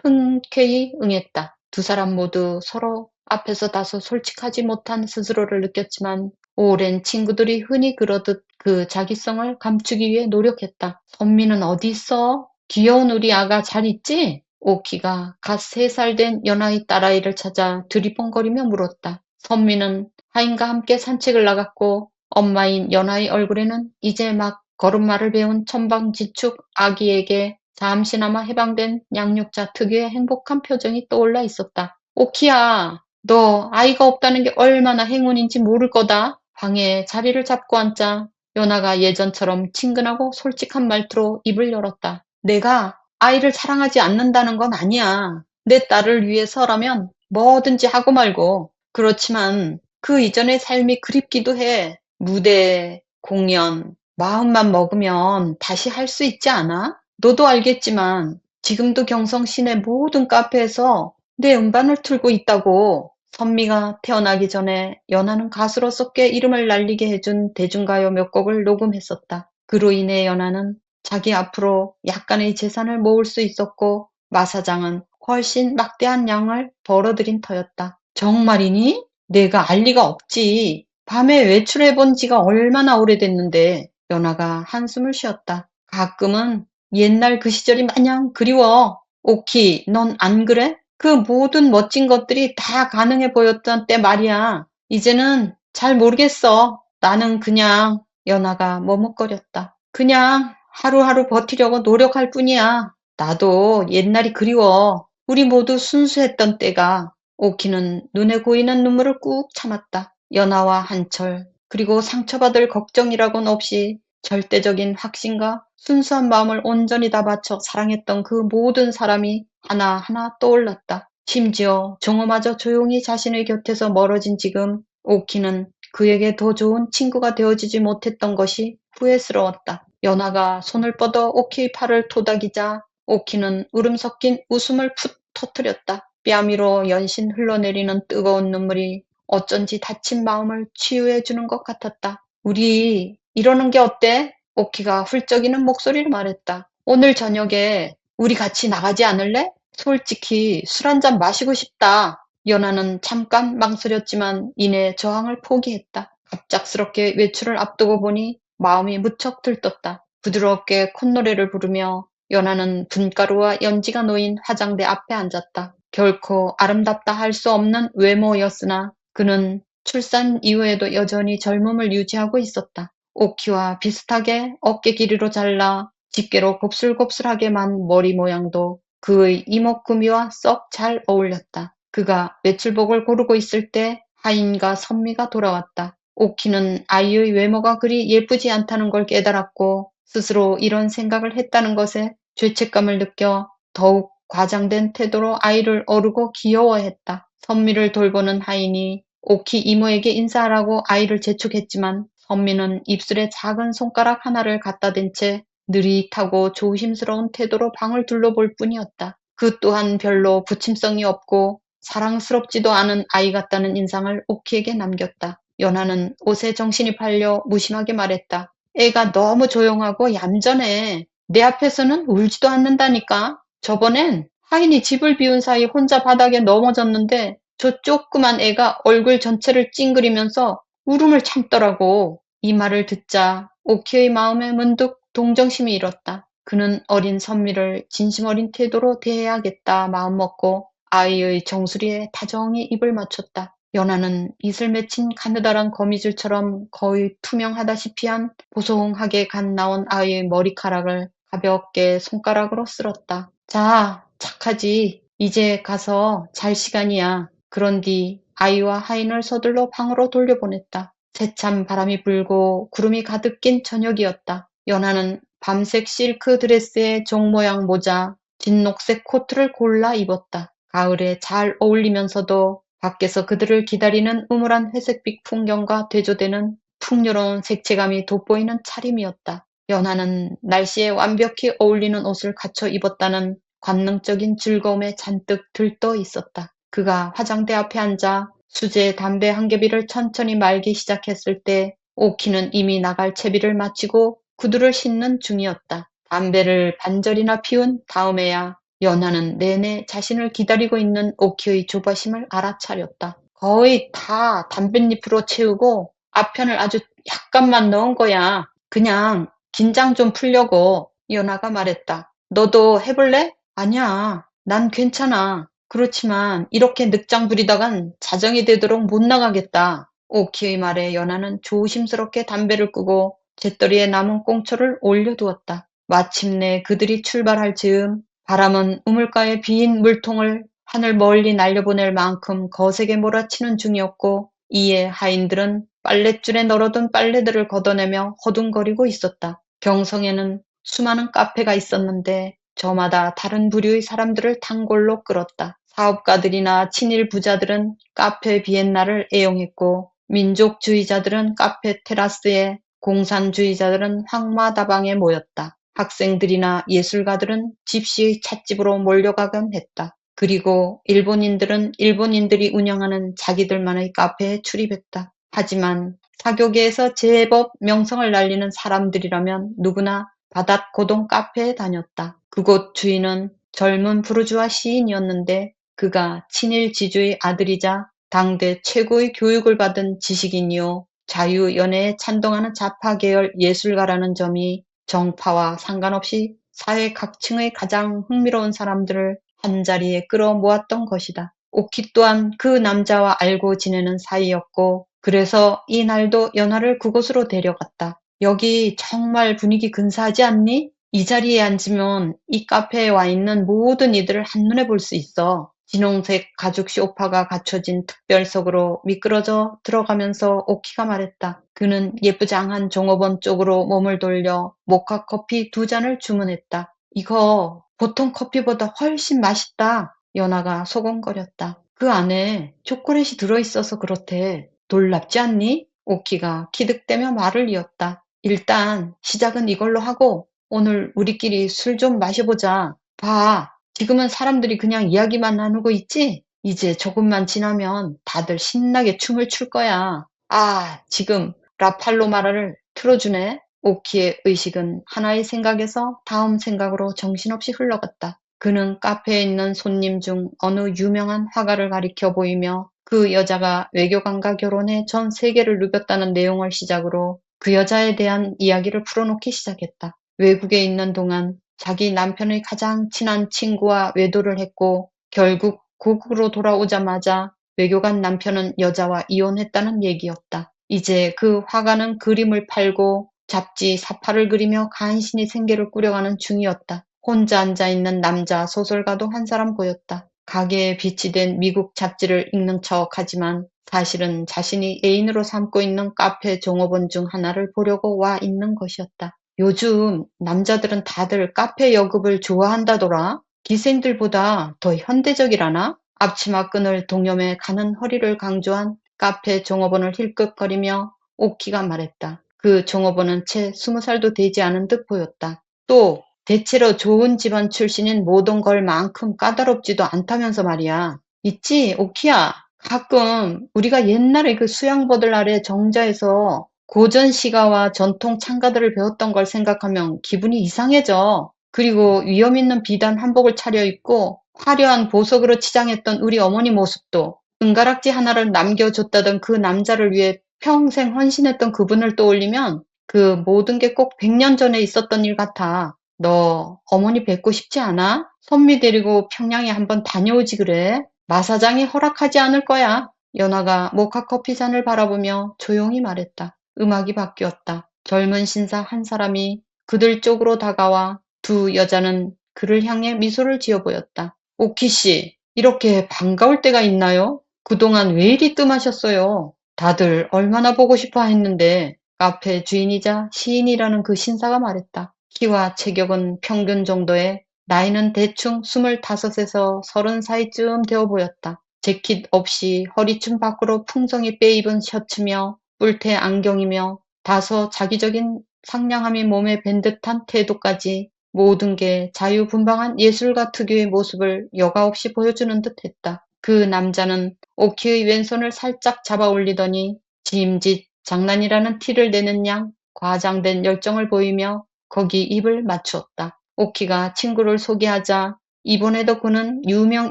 흔쾌히 응했다. 두 사람 모두 서로 앞에서 다소 솔직하지 못한 스스로를 느꼈지만 오랜 친구들이 흔히 그러듯 그 자기성을 감추기 위해 노력했다. 선미는 어디 있어? 귀여운 우리 아가 잘 있지? 오키가 갓 3살 된 연하의 딸아이를 찾아 두리번거리며 물었다. 선미는 하인과 함께 산책을 나갔고 엄마인 연하의 얼굴에는 이제 막 걸음마를 배운 천방지축 아기에게 잠시나마 해방된 양육자 특유의 행복한 표정이 떠올라 있었다. 오키야, 너 아이가 없다는 게 얼마나 행운인지 모를 거다. 방에 자리를 잡고 앉자 연하가 예전처럼 친근하고 솔직한 말투로 입을 열었다. 내가 아이를 사랑하지 않는다는 건 아니야. 내 딸을 위해서라면 뭐든지 하고 말고. 그렇지만 그 이전의 삶이 그립기도 해. 무대, 공연, 마음만 먹으면 다시 할 수 있지 않아? 너도 알겠지만 지금도 경성 시내 모든 카페에서 내 음반을 틀고 있다고. 선미가 태어나기 전에 연하는 가수로서 꽤 이름을 날리게 해준 대중가요 몇 곡을 녹음했었다. 그로 인해 연하는 자기 앞으로 약간의 재산을 모을 수 있었고 마 사장은 훨씬 막대한 양을 벌어들인 터였다. 정말이니? 내가 알 리가 없지. 밤에 외출해본 지가 얼마나 오래됐는데. 연하가 한숨을 쉬었다. 가끔은 옛날 그 시절이 마냥 그리워. 오키, 넌 안 그래? 그 모든 멋진 것들이 다 가능해 보였던 때 말이야. 이제는 잘 모르겠어. 나는 그냥. 연하가 머뭇거렸다. 그냥 하루하루 버티려고 노력할 뿐이야. 나도 옛날이 그리워. 우리 모두 순수했던 때가. 오키는 눈에 고이는 눈물을 꾹 참았다. 연하와 한철, 그리고 상처받을 걱정이라곤 없이 절대적인 확신과 순수한 마음을 온전히 다 바쳐 사랑했던 그 모든 사람이 하나하나 떠올랐다. 심지어 종호마저 조용히 자신의 곁에서 멀어진 지금 오키는 그에게 더 좋은 친구가 되어주지 못했던 것이 후회스러웠다. 연하가 손을 뻗어 오키의 팔을 토닥이자 오키는 울음 섞인 웃음을 푹 터뜨렸다. 뺨 위로 연신 흘러내리는 뜨거운 눈물이 어쩐지 다친 마음을 치유해주는 것 같았다. 우리 이러는 게 어때? 오키가 훌쩍이는 목소리를 말했다. 오늘 저녁에 우리 같이 나가지 않을래? 솔직히 술 한잔 마시고 싶다. 연하는 잠깐 망설였지만 이내 저항을 포기했다. 갑작스럽게 외출을 앞두고 보니 마음이 무척 들떴다. 부드럽게 콧노래를 부르며 연하는 분가루와 연지가 놓인 화장대 앞에 앉았다. 결코 아름답다 할 수 없는 외모였으나 그는 출산 이후에도 여전히 젊음을 유지하고 있었다. 오키와 비슷하게 어깨 길이로 잘라 집게로 곱슬곱슬하게 만 머리 모양도 그의 이목구미와 썩 잘 어울렸다. 그가 외출복을 고르고 있을 때 하인과 선미가 돌아왔다. 오키는 아이의 외모가 그리 예쁘지 않다는 걸 깨달았고 스스로 이런 생각을 했다는 것에 죄책감을 느껴 더욱 과장된 태도로 아이를 어르고 귀여워했다. 선미를 돌보는 하인이 오키 이모에게 인사하라고 아이를 재촉했지만 선미는 입술에 작은 손가락 하나를 갖다 댄 채 느릿하고 조심스러운 태도로 방을 둘러볼 뿐이었다. 그 또한 별로 부침성이 없고 사랑스럽지도 않은 아이 같다는 인상을 오키에게 남겼다. 연하는 옷에 정신이 팔려 무심하게 말했다. 애가 너무 조용하고 얌전해. 내 앞에서는 울지도 않는다니까. 저번엔 하인이 집을 비운 사이 혼자 바닥에 넘어졌는데 저 조그만 애가 얼굴 전체를 찡그리면서 울음을 참더라고. 이 말을 듣자 오키의 마음에 문득 동정심이 일었다. 그는 어린 선미를 진심 어린 태도로 대해야겠다 마음먹고 아이의 정수리에 다정히 입을 맞췄다. 연하는 이슬 맺힌 가느다란 거미줄처럼 거의 투명하다시피 한 보송하게 갓 나온 아이의 머리카락을 가볍게 손가락으로 쓸었다. 자, 착하지. 이제 가서 잘 시간이야. 그런 뒤 아이와 하인을 서둘러 방으로 돌려보냈다. 세찬 바람이 불고 구름이 가득 낀 저녁이었다. 연하는 밤색 실크 드레스에 종 모양 모자, 진녹색 코트를 골라 입었다. 가을에 잘 어울리면서도 밖에서 그들을 기다리는 음울한 회색빛 풍경과 대조되는 풍요로운 색채감이 돋보이는 차림이었다. 연하는 날씨에 완벽히 어울리는 옷을 갖춰 입었다는 관능적인 즐거움에 잔뜩 들떠 있었다. 그가 화장대 앞에 앉아 수제 담배 한 개비를 천천히 말기 시작했을 때 오키는 이미 나갈 채비를 마치고 구두를 신는 중이었다. 담배를 반절이나 피운 다음에야 연하는 내내 자신을 기다리고 있는 오키의 조바심을 알아차렸다. 거의 다 담뱃잎으로 채우고 앞편을 아주 약간만 넣은 거야. 그냥 긴장 좀 풀려고. 연하가 말했다. 너도 해볼래? 아니야. 난 괜찮아. 그렇지만 이렇게 늑장 부리다간 자정이 되도록 못 나가겠다. 오키의 말에 연하는 조심스럽게 담배를 끄고 재떨이에 남은 꽁초를 올려두었다. 마침내 그들이 출발할 즈음 바람은 우물가에 빈 물통을 하늘 멀리 날려보낼 만큼 거세게 몰아치는 중이었고 이에 하인들은 빨랫줄에 널어둔 빨래들을 걷어내며 허둥거리고 있었다. 경성에는 수많은 카페가 있었는데 저마다 다른 부류의 사람들을 단골로 끌었다. 사업가들이나 친일 부자들은 카페 비엔나를 애용했고 민족주의자들은 카페 테라스에 공산주의자들은 황마다방에 모였다. 학생들이나 예술가들은 집시의 찻집으로 몰려가곤 했다. 그리고 일본인들은 일본인들이 운영하는 자기들만의 카페에 출입했다. 하지만 사교계에서 제법 명성을 날리는 사람들이라면 누구나 바닷고동 카페에 다녔다. 그곳 주인은 젊은 부르주아 시인이었는데 그가 친일 지주의 아들이자 당대 최고의 교육을 받은 지식인이요 자유연애에 찬동하는 좌파 계열 예술가라는 점이 정파와 상관없이 사회 각층의 가장 흥미로운 사람들을 한자리에 끌어모았던 것이다. 오키 또한 그 남자와 알고 지내는 사이였고 그래서 이 날도 연하를 그곳으로 데려갔다. 여기 정말 분위기 근사하지 않니? 이 자리에 앉으면 이 카페에 와 있는 모든 이들을 한눈에 볼 수 있어. 진홍색 가죽 소파가 갖춰진 특별석으로 미끄러져 들어가면서 오키가 말했다. 그는 예쁘장한 종업원 쪽으로 몸을 돌려 모카 커피 2잔을 주문했다. 이거 보통 커피보다 훨씬 맛있다. 연하가 소곤거렸다. 그 안에 초콜릿이 들어있어서 그렇대. 놀랍지 않니? 오키가 키득대며 말을 이었다. 일단 시작은 이걸로 하고 오늘 우리끼리 술 좀 마셔보자. 봐. 지금은 사람들이 그냥 이야기만 나누고 있지? 이제 조금만 지나면 다들 신나게 춤을 출 거야. 아, 지금 라팔로마라를 틀어주네. 오키의 의식은 하나의 생각에서 다음 생각으로 정신없이 흘러갔다. 그는 카페에 있는 손님 중 어느 유명한 화가를 가리켜 보이며 그 여자가 외교관과 결혼해 전 세계를 누볐다는 내용을 시작으로 그 여자에 대한 이야기를 풀어놓기 시작했다. 외국에 있는 동안 자기 남편의 가장 친한 친구와 외도를 했고 결국 고국으로 돌아오자마자 외교관 남편은 여자와 이혼했다는 얘기였다. 이제 그 화가는 그림을 팔고 잡지 사파를 그리며 간신히 생계를 꾸려가는 중이었다. 혼자 앉아있는 남자 소설가도 한 사람 보였다. 가게에 비치된 미국 잡지를 읽는 척하지만 사실은 자신이 애인으로 삼고 있는 카페 종업원 중 하나를 보려고 와 있는 것이었다. 요즘 남자들은 다들 카페 여급을 좋아한다더라. 기생들보다 더 현대적이라나? 앞치마 끈을 동여매 가는 허리를 강조한 카페 종업원을 힐끗거리며 오키가 말했다. 그 종업원은 채 20살도 되지 않은 듯 보였다. 또 대체로 좋은 집안 출신인 모든 걸 만큼 까다롭지도 않다면서 말이야. 있지, 오키야. 가끔 우리가 옛날에 그 수양버들 아래 정자에서 고전 시가와 전통 창가들을 배웠던 걸 생각하면 기분이 이상해져. 그리고 위험 있는 비단 한복을 차려입고 화려한 보석으로 치장했던 우리 어머니 모습도 은가락지 하나를 남겨줬다던 그 남자를 위해 평생 헌신했던 그분을 떠올리면 그 모든 게 꼭 100년 전에 있었던 일 같아. 너 어머니 뵙고 싶지 않아? 선미 데리고 평양에 한번 다녀오지 그래. 마사장이 허락하지 않을 거야. 연하가 모카 커피잔을 바라보며 조용히 말했다. 음악이 바뀌었다. 젊은 신사 한 사람이 그들 쪽으로 다가와 두 여자는 그를 향해 미소를 지어 보였다. 오키 씨, 이렇게 반가울 때가 있나요? 그동안 왜 이리 뜸하셨어요? 다들 얼마나 보고 싶어 했는데 카페 주인이자 시인이라는 그 신사가 말했다. 키와 체격은 평균 정도에 나이는 대충 25에서 30 사이쯤 되어 보였다. 재킷 없이 허리춤 밖으로 풍성히 빼입은 셔츠며 뿔테 안경이며 다소 자기적인 상냥함이 몸에 밴 듯한 태도까지 모든 게 자유분방한 예술가 특유의 모습을 여과 없이 보여주는 듯했다. 그 남자는 오키의 왼손을 살짝 잡아 올리더니 짐짓 장난이라는 티를 내는 양 과장된 열정을 보이며 거기 입을 맞추었다. 오키가 친구를 소개하자 이번에도 그는 유명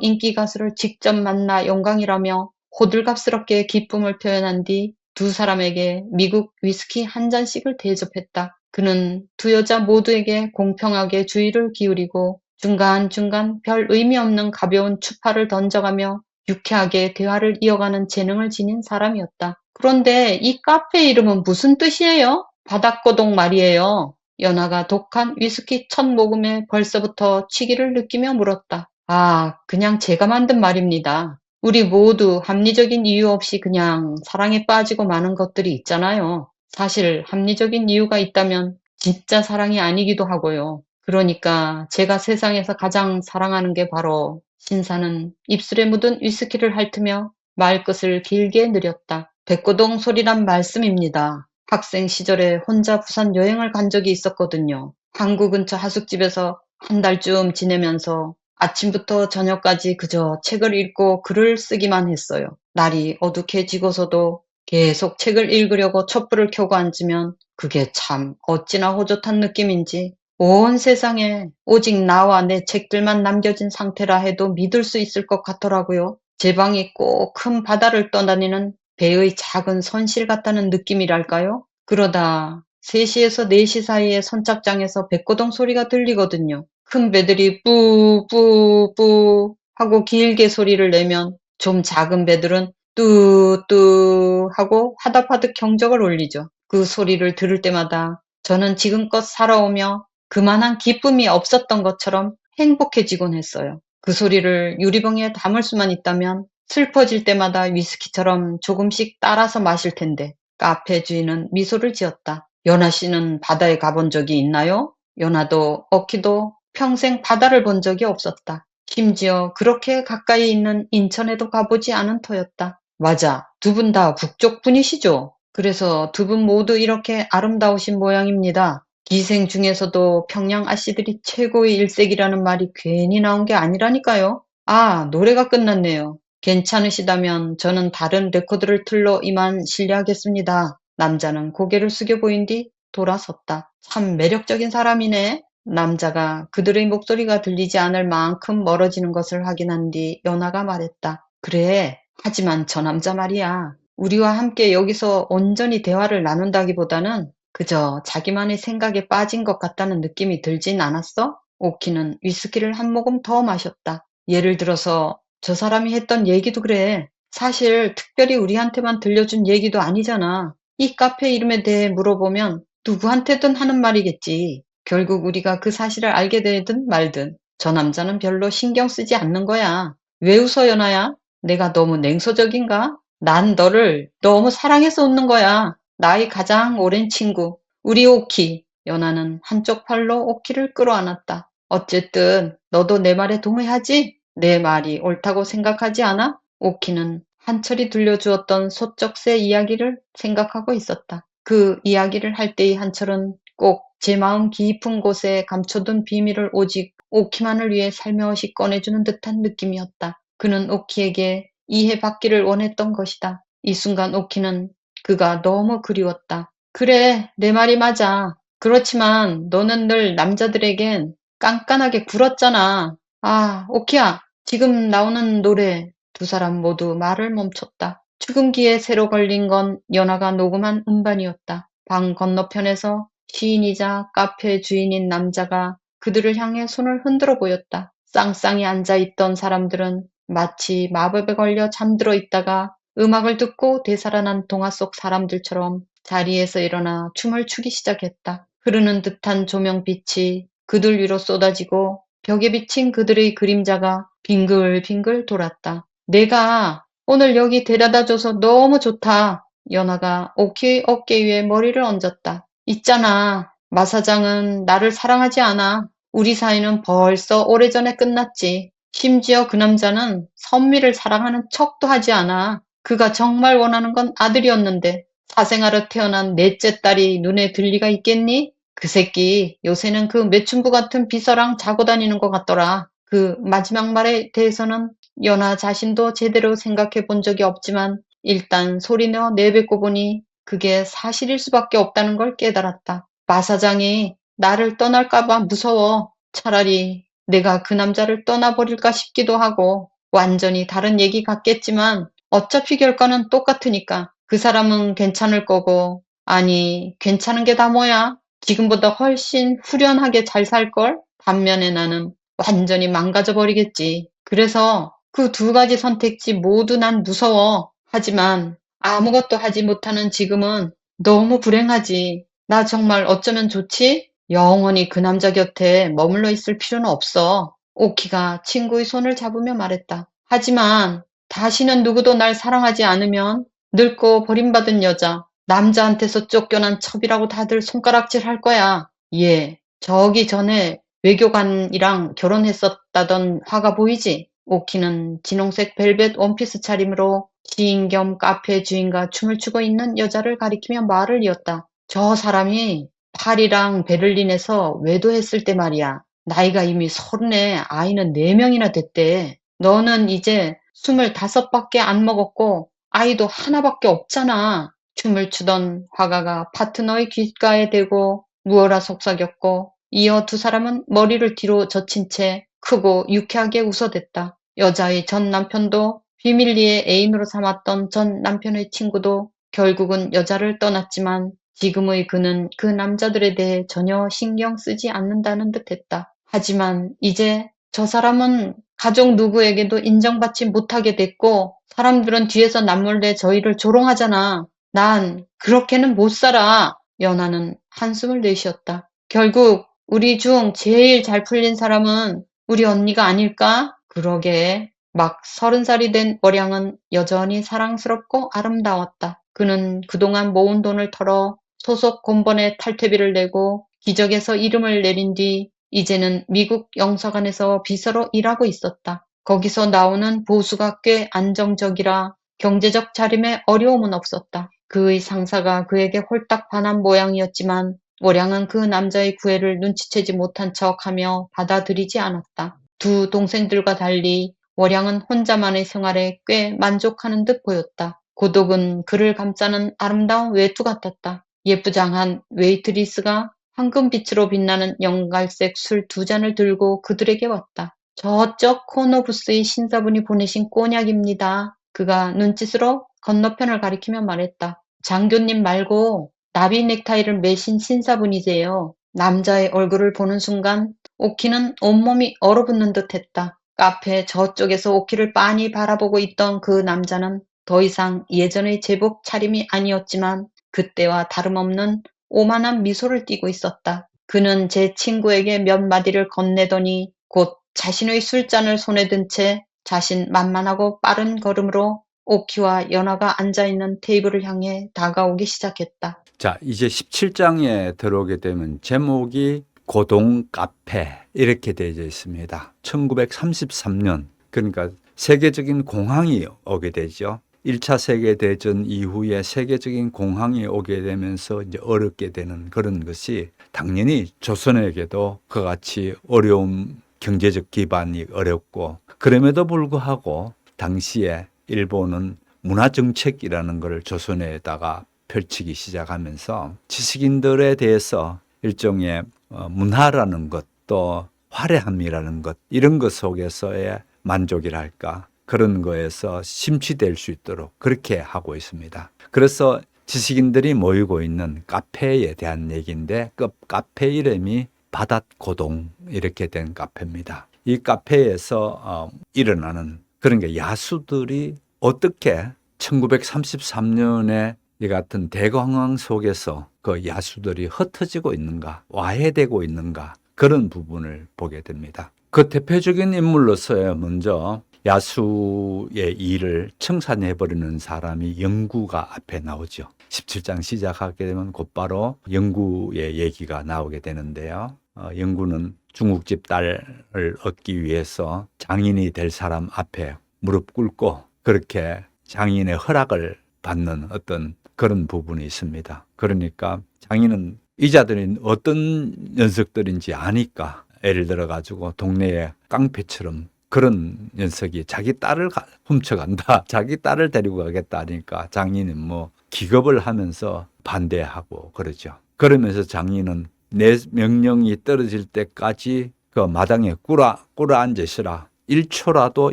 인기 가수를 직접 만나 영광이라며 호들갑스럽게 기쁨을 표현한 뒤 두 사람에게 미국 위스키 한 잔씩을 대접했다. 그는 두 여자 모두에게 공평하게 주의를 기울이고 중간중간 별 의미 없는 가벼운 추파를 던져가며 유쾌하게 대화를 이어가는 재능을 지닌 사람이었다. 그런데 이 카페 이름은 무슨 뜻이에요? 바닥고동 말이에요. 연하가 독한 위스키 첫 모금에 벌써부터 취기를 느끼며 물었다. 아, 그냥 제가 만든 말입니다. 우리 모두 합리적인 이유 없이 그냥 사랑에 빠지고 마는 것들이 있잖아요. 사실 합리적인 이유가 있다면 진짜 사랑이 아니기도 하고요. 그러니까 제가 세상에서 가장 사랑하는 게 바로 신사는 입술에 묻은 위스키를 핥으며 말끝을 길게 느렸다. 백고동 소리란 말씀입니다. 학생 시절에 혼자 부산 여행을 간 적이 있었거든요. 항구 근처 하숙집에서 한 달쯤 지내면서 아침부터 저녁까지 그저 책을 읽고 글을 쓰기만 했어요. 날이 어둑해지고서도 계속 책을 읽으려고 촛불을 켜고 앉으면 그게 참 어찌나 호젓한 느낌인지 온 세상에 오직 나와 내 책들만 남겨진 상태라 해도 믿을 수 있을 것 같더라고요. 제 방이 꼭 큰 바다를 떠다니는 배의 작은 선실 같다는 느낌이랄까요? 그러다 3시에서 4시 사이에 선착장에서 백고동 소리가 들리거든요. 큰 배들이 뿌뿌뿌 하고 길게 소리를 내면 좀 작은 배들은 뚜뚜 하고 화답하듯 경적을 울리죠. 그 소리를 들을 때마다 저는 지금껏 살아오며 그만한 기쁨이 없었던 것처럼 행복해지곤 했어요. 그 소리를 유리병에 담을 수만 있다면 슬퍼질 때마다 위스키처럼 조금씩 따라서 마실 텐데. 카페 주인은 미소를 지었다. 연하 씨는 바다에 가본 적이 있나요? 연하도 오키도 평생 바다를 본 적이 없었다. 심지어 그렇게 가까이 있는 인천에도 가보지 않은 터였다. 맞아. 두 분 다 북쪽 분이시죠? 그래서 두 분 모두 이렇게 아름다우신 모양입니다. 기생 중에서도 평양 아씨들이 최고의 일색이라는 말이 괜히 나온 게 아니라니까요. 아, 노래가 끝났네요. 괜찮으시다면 저는 다른 레코드를 틀러 이만 실례하겠습니다. 남자는 고개를 숙여 보인 뒤 돌아섰다. 참 매력적인 사람이네. 남자가 그들의 목소리가 들리지 않을 만큼 멀어지는 것을 확인한 뒤 연하가 말했다. 그래, 하지만 저 남자 말이야. 우리와 함께 여기서 온전히 대화를 나눈다기보다는 그저 자기만의 생각에 빠진 것 같다는 느낌이 들진 않았어? 오키는 위스키를 한 모금 더 마셨다. 예를 들어서 저 사람이 했던 얘기도 그래. 사실 특별히 우리한테만 들려준 얘기도 아니잖아. 이 카페 이름에 대해 물어보면 누구한테든 하는 말이겠지. 결국 우리가 그 사실을 알게 되든 말든 저 남자는 별로 신경 쓰지 않는 거야. 왜 웃어, 연아야? 내가 너무 냉소적인가? 난 너를 너무 사랑해서 웃는 거야. 나의 가장 오랜 친구. 우리 오키. 연아는 한쪽 팔로 오키를 끌어안았다. 어쨌든 너도 내 말에 동의하지? 내 말이 옳다고 생각하지 않아? 오키는 한철이 들려주었던 소쩍새 이야기를 생각하고 있었다. 그 이야기를 할 때의 한철은 꼭 제 마음 깊은 곳에 감춰둔 비밀을 오직 오키만을 위해 살며시 꺼내주는 듯한 느낌이었다. 그는 오키에게 이해받기를 원했던 것이다. 이 순간 오키는 그가 너무 그리웠다. 그래, 내 말이 맞아. 그렇지만 너는 늘 남자들에겐 깐깐하게 굴었잖아. 아, 오키야, 지금 나오는 노래. 두 사람 모두 말을 멈췄다. 축음기에 새로 걸린 건 연하가 녹음한 음반이었다. 방 건너편에서 시인이자 카페 주인인 남자가 그들을 향해 손을 흔들어 보였다. 쌍쌍이 앉아있던 사람들은 마치 마법에 걸려 잠들어 있다가 음악을 듣고 되살아난 동화 속 사람들처럼 자리에서 일어나 춤을 추기 시작했다. 흐르는 듯한 조명빛이 그들 위로 쏟아지고 벽에 비친 그들의 그림자가 빙글빙글 돌았다. 내가 오늘 여기 데려다줘서 너무 좋다. 연아가 오키의 어깨 위에 머리를 얹었다. 있잖아. 마사장은 나를 사랑하지 않아. 우리 사이는 벌써 오래전에 끝났지. 심지어 그 남자는 선미를 사랑하는 척도 하지 않아. 그가 정말 원하는 건 아들이었는데 사생아로 태어난 넷째 딸이 눈에 들 리가 있겠니? 그 새끼 요새는 그 매춘부 같은 비서랑 자고 다니는 것 같더라. 그 마지막 말에 대해서는 연아 자신도 제대로 생각해 본 적이 없지만 일단 소리내어 내뱉고 보니 그게 사실일 수밖에 없다는 걸 깨달았다. 마사장이 나를 떠날까봐 무서워. 차라리 내가 그 남자를 떠나버릴까 싶기도 하고 완전히 다른 얘기 같겠지만 어차피 결과는 똑같으니까 그 사람은 괜찮을 거고 아니 괜찮은 게 다 뭐야? 지금보다 훨씬 후련하게 잘 살걸? 반면에 나는 완전히 망가져 버리겠지. 그래서 그 두 가지 선택지 모두 난 무서워. 하지만 아무것도 하지 못하는 지금은 너무 불행하지. 나 정말 어쩌면 좋지? 영원히 그 남자 곁에 머물러 있을 필요는 없어. 오키가 친구의 손을 잡으며 말했다. 하지만 다시는 누구도 날 사랑하지 않으면 늙고 버림받은 여자, 남자한테서 쫓겨난 첩이라고 다들 손가락질 할 거야. 예, 저기 전에 외교관이랑 결혼했었다던 화가 보이지? 오키는 진홍색 벨벳 원피스 차림으로 시인 겸 카페 주인과 춤을 추고 있는 여자를 가리키며 말을 이었다. 저 사람이 파리랑 베를린에서 외도했을 때 말이야. 나이가 이미 30에 아이는 4명이나 됐대. 너는 이제 25밖에 안 먹었고 아이도 하나밖에 없잖아. 춤을 추던 화가가 파트너의 귓가에 대고 무어라 속삭였고 이어 두 사람은 머리를 뒤로 젖힌 채 크고 유쾌하게 웃어댔다. 여자의 전 남편도 비밀리에 애인으로 삼았던 전 남편의 친구도 결국은 여자를 떠났지만 지금의 그는 그 남자들에 대해 전혀 신경 쓰지 않는다는 듯했다. 하지만 이제 저 사람은 가족 누구에게도 인정받지 못하게 됐고 사람들은 뒤에서 남몰래 저희를 조롱하잖아. 난 그렇게는 못 살아. 연하는 한숨을 내쉬었다. 결국 우리 중 제일 잘 풀린 사람은 우리 언니가 아닐까? 그러게. 막 30살이 된 월양은 여전히 사랑스럽고 아름다웠다. 그는 그동안 모은 돈을 털어 소속 공번에 탈퇴비를 내고 기적에서 이름을 내린 뒤 이제는 미국 영사관에서 비서로 일하고 있었다. 거기서 나오는 보수가 꽤 안정적이라 경제적 자림에 어려움은 없었다. 그의 상사가 그에게 홀딱 반한 모양이었지만 월양은 그 남자의 구애를 눈치채지 못한 척하며 받아들이지 않았다. 두 동생들과 달리 월양은 혼자만의 생활에 꽤 만족하는 듯 보였다. 고독은 그를 감싸는 아름다운 외투 같았다. 예쁘장한 웨이트리스가 황금빛으로 빛나는 연갈색 술 2잔을 들고 그들에게 왔다. 저쪽 코너 부스의 신사분이 보내신 꼬냑입니다. 그가 눈짓으로 건너편을 가리키며 말했다. 장교님 말고 나비 넥타이를 매신 신사분이세요. 남자의 얼굴을 보는 순간 오키는 온몸이 얼어붙는 듯했다. 카페 저쪽에서 오키를 빤히 바라보고 있던 그 남자는 더 이상 예전의 제복 차림이 아니었지만 그때와 다름없는 오만한 미소를 띠고 있었다. 그는 제 친구에게 몇 마디를 건네더니 곧 자신의 술잔을 손에 든 채 자신 만만하고 빠른 걸음으로 오키와 연화가 앉아있는 테이블을 향해 다가오기 시작했다. 자, 이제 17장에 들어오게 되면 제목이 고동 카페 이렇게 되어 있습니다. 1933년, 그러니까 세계적인 공황이 오게 되죠. 1차 세계대전 이후에 세계적인 공황이 오게 되면서 이제 어렵게 되는 그런 것이 당연히 조선에게도 그같이 어려운 경제적 기반이 어렵고, 그럼에도 불구하고 당시에 일본은 문화정책이라는 것을 조선에다가 펼치기 시작하면서 지식인들에 대해서 일종의 문화라는 것, 또 화려함이라는 것, 이런 것 속에서의 만족이랄까, 그런 거에서 심취될 수 있도록 그렇게 하고 있습니다. 그래서 지식인들이 모이고 있는 카페에 대한 얘기인데, 그 카페 이름이 바닷고동 이렇게 된 카페입니다. 이 카페에서 일어나는 그런 게 야수들이 어떻게 1933년에 이 같은 대공황 속에서 그 야수들이 흩어지고 있는가, 와해되고 있는가, 그런 부분을 보게 됩니다. 그 대표적인 인물로서야 먼저 야수의 일을 청산해버리는 사람이 영구가 앞에 나오죠. 17장 시작하게 되면 곧바로 영구의 얘기가 나오게 되는데요. 영구는 중국집 딸을 얻기 위해서 장인이 될 사람 앞에 무릎 꿇고 그렇게 장인의 허락을 받는 어떤 그런 부분이 있습니다. 그러니까 장인은 이자들이 어떤 녀석들인지 아니까, 예를 들어 가지고 동네에 깡패처럼 그런 녀석이 자기 딸을 훔쳐간다, 자기 딸을 데리고 가겠다 하니까 장인은 뭐 기겁을 하면서 반대하고 그러죠. 그러면서 장인은 내 명령이 떨어질 때까지 그 마당에 꿇어 앉으시라, 1초라도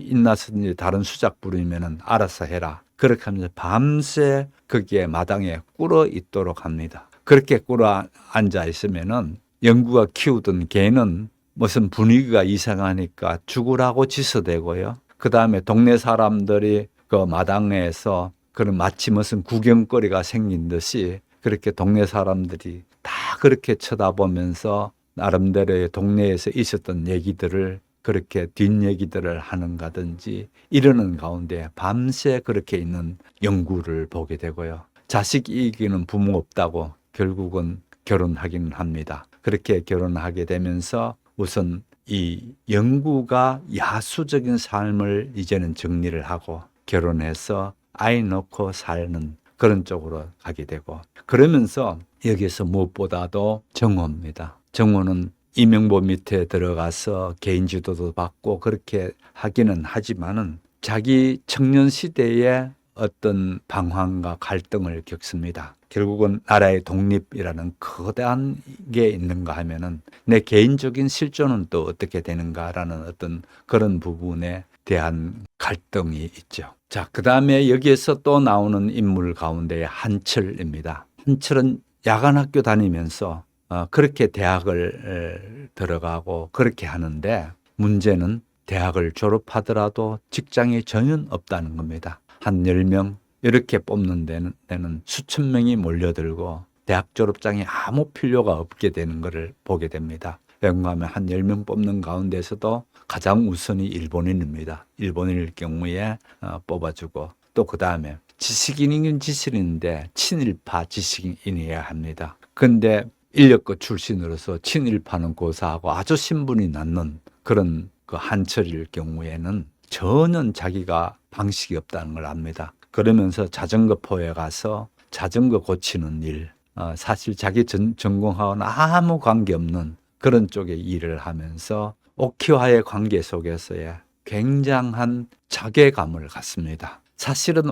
인나서든지 다른 수작 부리면은 알아서 해라, 그렇게 하면서 밤새 거기에 마당에 꿇어 있도록 합니다. 그렇게 꿇어 앉아 있으면은 영구가 키우던 개는 무슨 분위기가 이상하니까 죽으라고 지서대고요. 그 다음에 동네 사람들이 그 마당에서 그런 마치 무슨 구경거리가 생긴 듯이 그렇게 동네 사람들이 다 그렇게 쳐다보면서 나름대로의 동네에서 있었던 얘기들을 그렇게 뒷얘기들을 하는가든지 이러는 가운데 밤새 그렇게 있는 영구를 보게 되고요. 자식 이기는 부모 없다고 결국은 결혼하기는 합니다. 그렇게 결혼하게 되면서 우선 이 영구가 야수적인 삶을 이제는 정리를 하고 결혼해서 아이 놓고 사는 그런 쪽으로 가게 되고, 그러면서 여기서 무엇보다도 정호입니다. 정호는 이명보 밑에 들어가서 개인 지도도 받고 그렇게 하기는 하지만은 자기 청년 시대에 어떤 방황과 갈등을 겪습니다. 결국은 나라의 독립이라는 거대한 게 있는가 하면은 내 개인적인 실존은 또 어떻게 되는가라는 어떤 그런 부분에 대한 갈등이 있죠. 자, 그 다음에 여기에서 또 나오는 인물 가운데 한철입니다. 한철은 야간 학교 다니면서 그렇게 대학을 들어가고 그렇게 하는데, 문제는 대학을 졸업하더라도 직장이 전혀 없다는 겁니다. 한 10명 이렇게 뽑는 데는 수천 명이 몰려들고 대학 졸업장이 아무 필요가 없게 되는 것을 보게 됩니다. 왜냐하면 한 10명 뽑는 가운데서도 가장 우선이 일본인입니다. 일본인일 경우에 뽑아주고, 또 그 다음에 지식인이긴 지식인인데 친일파 지식인이어야 합니다. 근데 인력거 출신으로서 친일파는 고사하고 아주 신분이 낮는 그런 그 한철일 경우에는 전혀 자기가 방식이 없다는 걸 압니다. 그러면서 자전거포에 가서 자전거 고치는 일, 사실 자기 전공하고는 아무 관계없는 그런 쪽의 일을 하면서 오키와의 관계 속에서의 굉장한 자괴감을 갖습니다. 사실은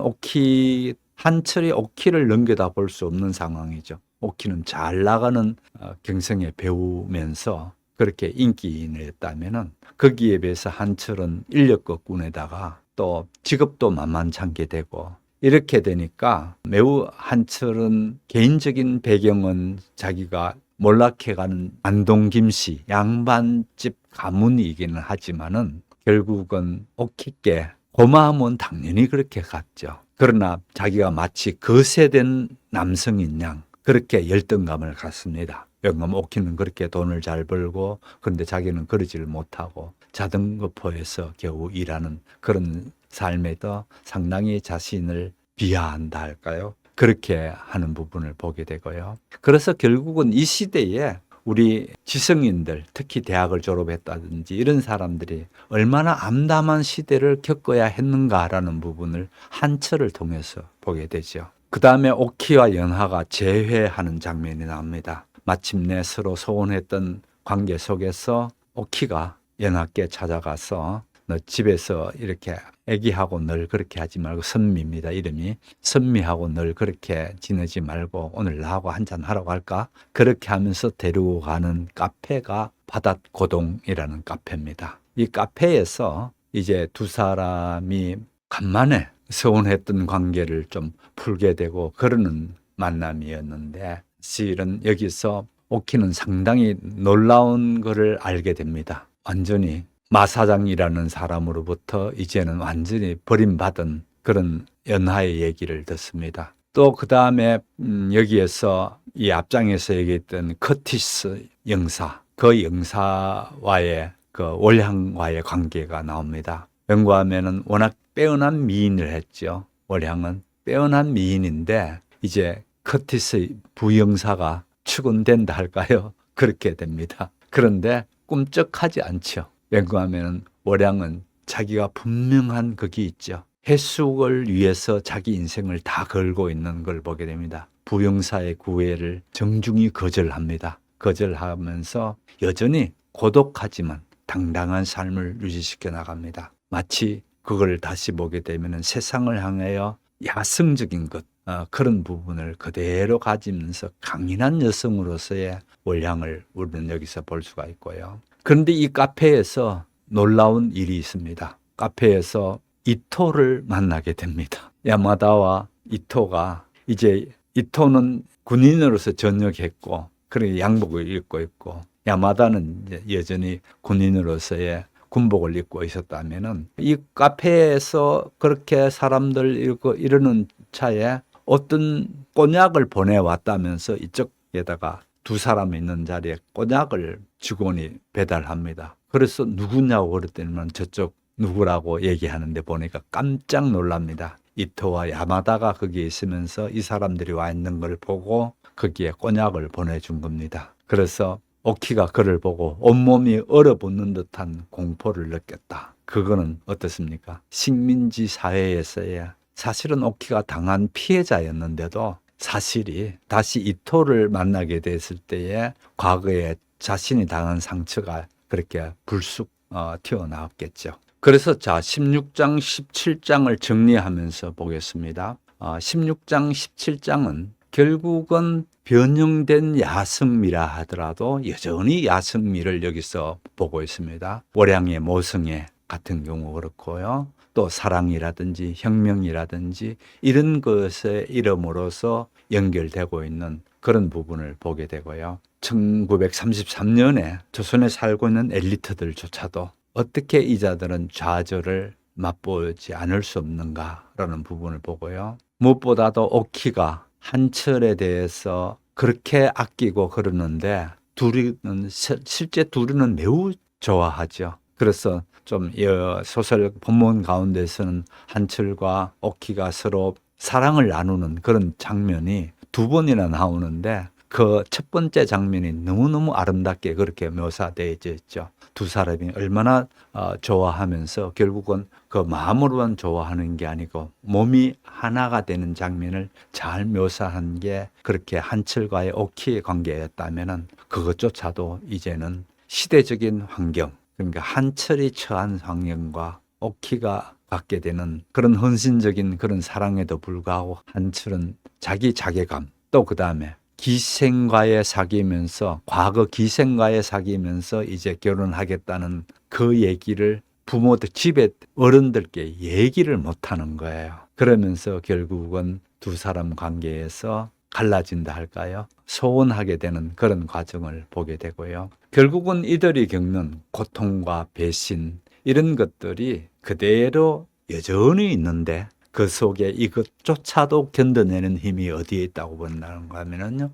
한철이 오키를 넘겨다 볼 수 없는 상황이죠. 오키는 잘 나가는 경성의 배우면서 그렇게 인기인이었다면은 거기에 비해서 한철은 인력거꾼에다가 또 직업도 만만찮게 되고, 이렇게 되니까 매우 한철은 개인적인 배경은 자기가 몰락해가는 안동김씨 양반집 가문이기는 하지만은 결국은 오키께 고마움은 당연히 그렇게 갔죠. 그러나 자기가 마치 거세된 남성인 양 그렇게 열등감을 갖습니다. 영감 오키는 그렇게 돈을 잘 벌고 그런데 자기는 그러지를 못하고 자전거포에서 겨우 일하는 그런 삶에도 상당히 자신을 비하한다 할까요? 그렇게 하는 부분을 보게 되고요. 그래서 결국은 이 시대에 우리 지성인들, 특히 대학을 졸업했다든지 이런 사람들이 얼마나 암담한 시대를 겪어야 했는가라는 부분을 한철을 통해서 보게 되죠. 그 다음에 오키와 연하가 재회하는 장면이 나옵니다. 마침내 서로 소원했던 관계 속에서 오키가 연하께 찾아가서 너 집에서 이렇게 애기하고 늘 그렇게 하지 말고, 선미입니다 이름이, 선미하고 늘 그렇게 지내지 말고 오늘 나하고 한잔 하라고 할까? 그렇게 하면서 데리고 가는 카페가 바닷고동이라는 카페입니다. 이 카페에서 이제 두 사람이 간만에 서운했던 관계를 좀 풀게 되고 그러는 만남이었는데, 실은 여기서 오키는 상당히 놀라운 것을 알게 됩니다. 완전히 마사장이라는 사람으로부터 이제는 완전히 버림받은 그런 연하의 얘기를 듣습니다. 또 그 다음에 여기에서 이 앞장에서 얘기했던 커티스 영사, 그 영사와의 그 월향과의 관계가 나옵니다. 연구하면은 워낙 빼어난 미인을 했죠. 월향은 빼어난 미인인데 이제 커티스 부영사가 추근된다 할까요? 그렇게 됩니다. 그런데 꿈쩍하지 않죠. 연구하면은 월향은 자기가 분명한 그게 있죠. 해숙을 위해서 자기 인생을 다 걸고 있는 걸 보게 됩니다. 부영사의 구애를 정중히 거절합니다. 거절하면서 여전히 고독하지만 당당한 삶을 유지시켜 나갑니다. 마치 그걸 다시 보게 되면 세상을 향하여 야성적인 것, 그런 부분을 그대로 가지면서 강인한 여성으로서의 월향을 우리는 여기서 볼 수가 있고요. 그런데 이 카페에서 놀라운 일이 있습니다. 카페에서 이토를 만나게 됩니다. 야마다와 이토가, 이제 이토는 군인으로서 전역했고 그렇게 양복을 입고 있고, 야마다는 이제 여전히 군인으로서의 군복을 입고 있었다면은, 이 카페에서 그렇게 사람들 이러는 차에 어떤 꼬냑을 보내왔다면서 이쪽에다가 두 사람 있는 자리에 꼬냑을 직원이 배달합니다. 그래서 누구냐고 그랬더니 저쪽 누구라고 얘기하는데 보니까 깜짝 놀랍니다. 이토와 야마다가 거기에 있으면서 이 사람들이 와 있는 걸 보고 거기에 꼬냑을 보내준 겁니다. 그래서 오키가 그를 보고 온몸이 얼어붙는 듯한 공포를 느꼈다. 그거는 어떻습니까? 식민지 사회에서의, 사실은 오키가 당한 피해자였는데도 사실이 다시 이토를 만나게 됐을 때에 과거에 자신이 당한 상처가 그렇게 불쑥 튀어나왔겠죠. 그래서 자, 16장, 17장을 정리하면서 보겠습니다. 16장, 17장은 결국은 변형된 야성미라 하더라도 여전히 야성미를 여기서 보고 있습니다. 월향의 모성애 같은 경우 그렇고요. 또 사랑이라든지 혁명이라든지 이런 것의 이름으로서 연결되고 있는 그런 부분을 보게 되고요. 1933년에 조선에 살고 있는 엘리트들조차도 어떻게 이 자들은 좌절을 맛보지 않을 수 없는가라는 부분을 보고요. 무엇보다도 오키가 한철에 대해서 그렇게 아끼고 그러는데 실제 둘이는 매우 좋아하죠. 그래서 좀 소설 본문 가운데서는 한철과 오키가 서로 사랑을 나누는 그런 장면이 두 번이나 나오는데 그 첫 번째 장면이 너무너무 아름답게 그렇게 묘사되어 있죠. 두 사람이 얼마나 좋아하면서 결국은 그 마음으로만 좋아하는 게 아니고 몸이 하나가 되는 장면을 잘 묘사한 게 그렇게 한철과의 오키의 관계였다면은 그것조차도 이제는 시대적인 환경, 그러니까 한철이 처한 환경과 오키가 갖게 되는 그런 헌신적인 그런 사랑에도 불구하고 한철은 자기 자괴감, 또 그 다음에 기생과의 사귀면서, 과거 기생과의 사귀면서 이제 결혼하겠다는 그 얘기를 부모들, 집에 어른들께 얘기를 못하는 거예요. 그러면서 결국은 두 사람 관계에서 갈라진다 할까요? 소원하게 되는 그런 과정을 보게 되고요. 결국은 이들이 겪는 고통과 배신, 이런 것들이 그대로 여전히 있는데 그 속에 이것조차도 견뎌내는 힘이 어디에 있다고 본다는가 하면은요,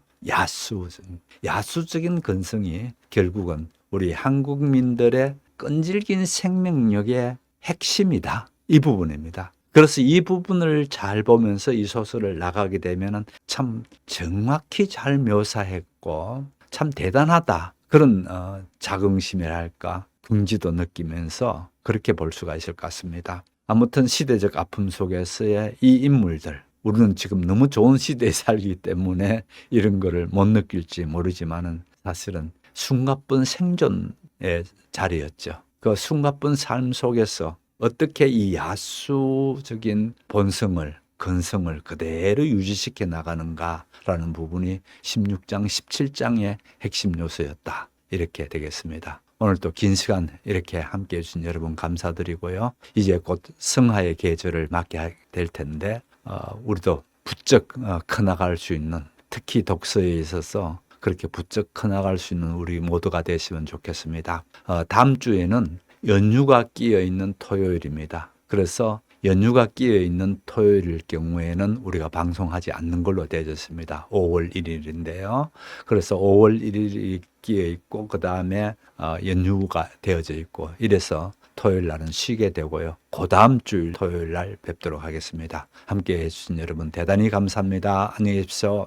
야수적인 근성이 결국은 우리 한국민들의 끈질긴 생명력의 핵심이다. 이 부분입니다. 그래서 이 부분을 잘 보면서 이 소설을 나가게 되면은 참 정확히 잘 묘사했고 참 대단하다. 그런 자긍심이랄까 긍지도 느끼면서 그렇게 볼 수가 있을 것 같습니다. 아무튼 시대적 아픔 속에서의 이 인물들, 우리는 지금 너무 좋은 시대에 살기 때문에 이런 거를 못 느낄지 모르지만은 사실은 숨가쁜 생존의 자리였죠. 그 숨가쁜 삶 속에서 어떻게 이 야수적인 본성을, 근성을 그대로 유지시켜 나가는가라는 부분이 16장, 17장의 핵심 요소였다. 이렇게 되겠습니다. 오늘 또 긴 시간 이렇게 함께 해주신 여러분 감사드리고요. 이제 곧 성화의 계절을 맞게 될 텐데 우리도 부쩍 커나갈 수 있는, 특히 독서에 있어서 그렇게 부쩍 커나갈 수 있는 우리 모두가 되시면 좋겠습니다. 다음 주에는 연휴가 끼어 있는 토요일입니다. 그래서 연휴가 끼어 있는 토요일일 경우에는 우리가 방송하지 않는 걸로 되어졌습니다. 5월 1일인데요. 그래서 5월 1일이 끼어 있고 그 다음에 연휴가 되어져 있고 이래서 토요일 날은 쉬게 되고요. 그 다음 주일 토요일 날 뵙도록 하겠습니다. 함께 해주신 여러분 대단히 감사합니다. 안녕히 계십시오.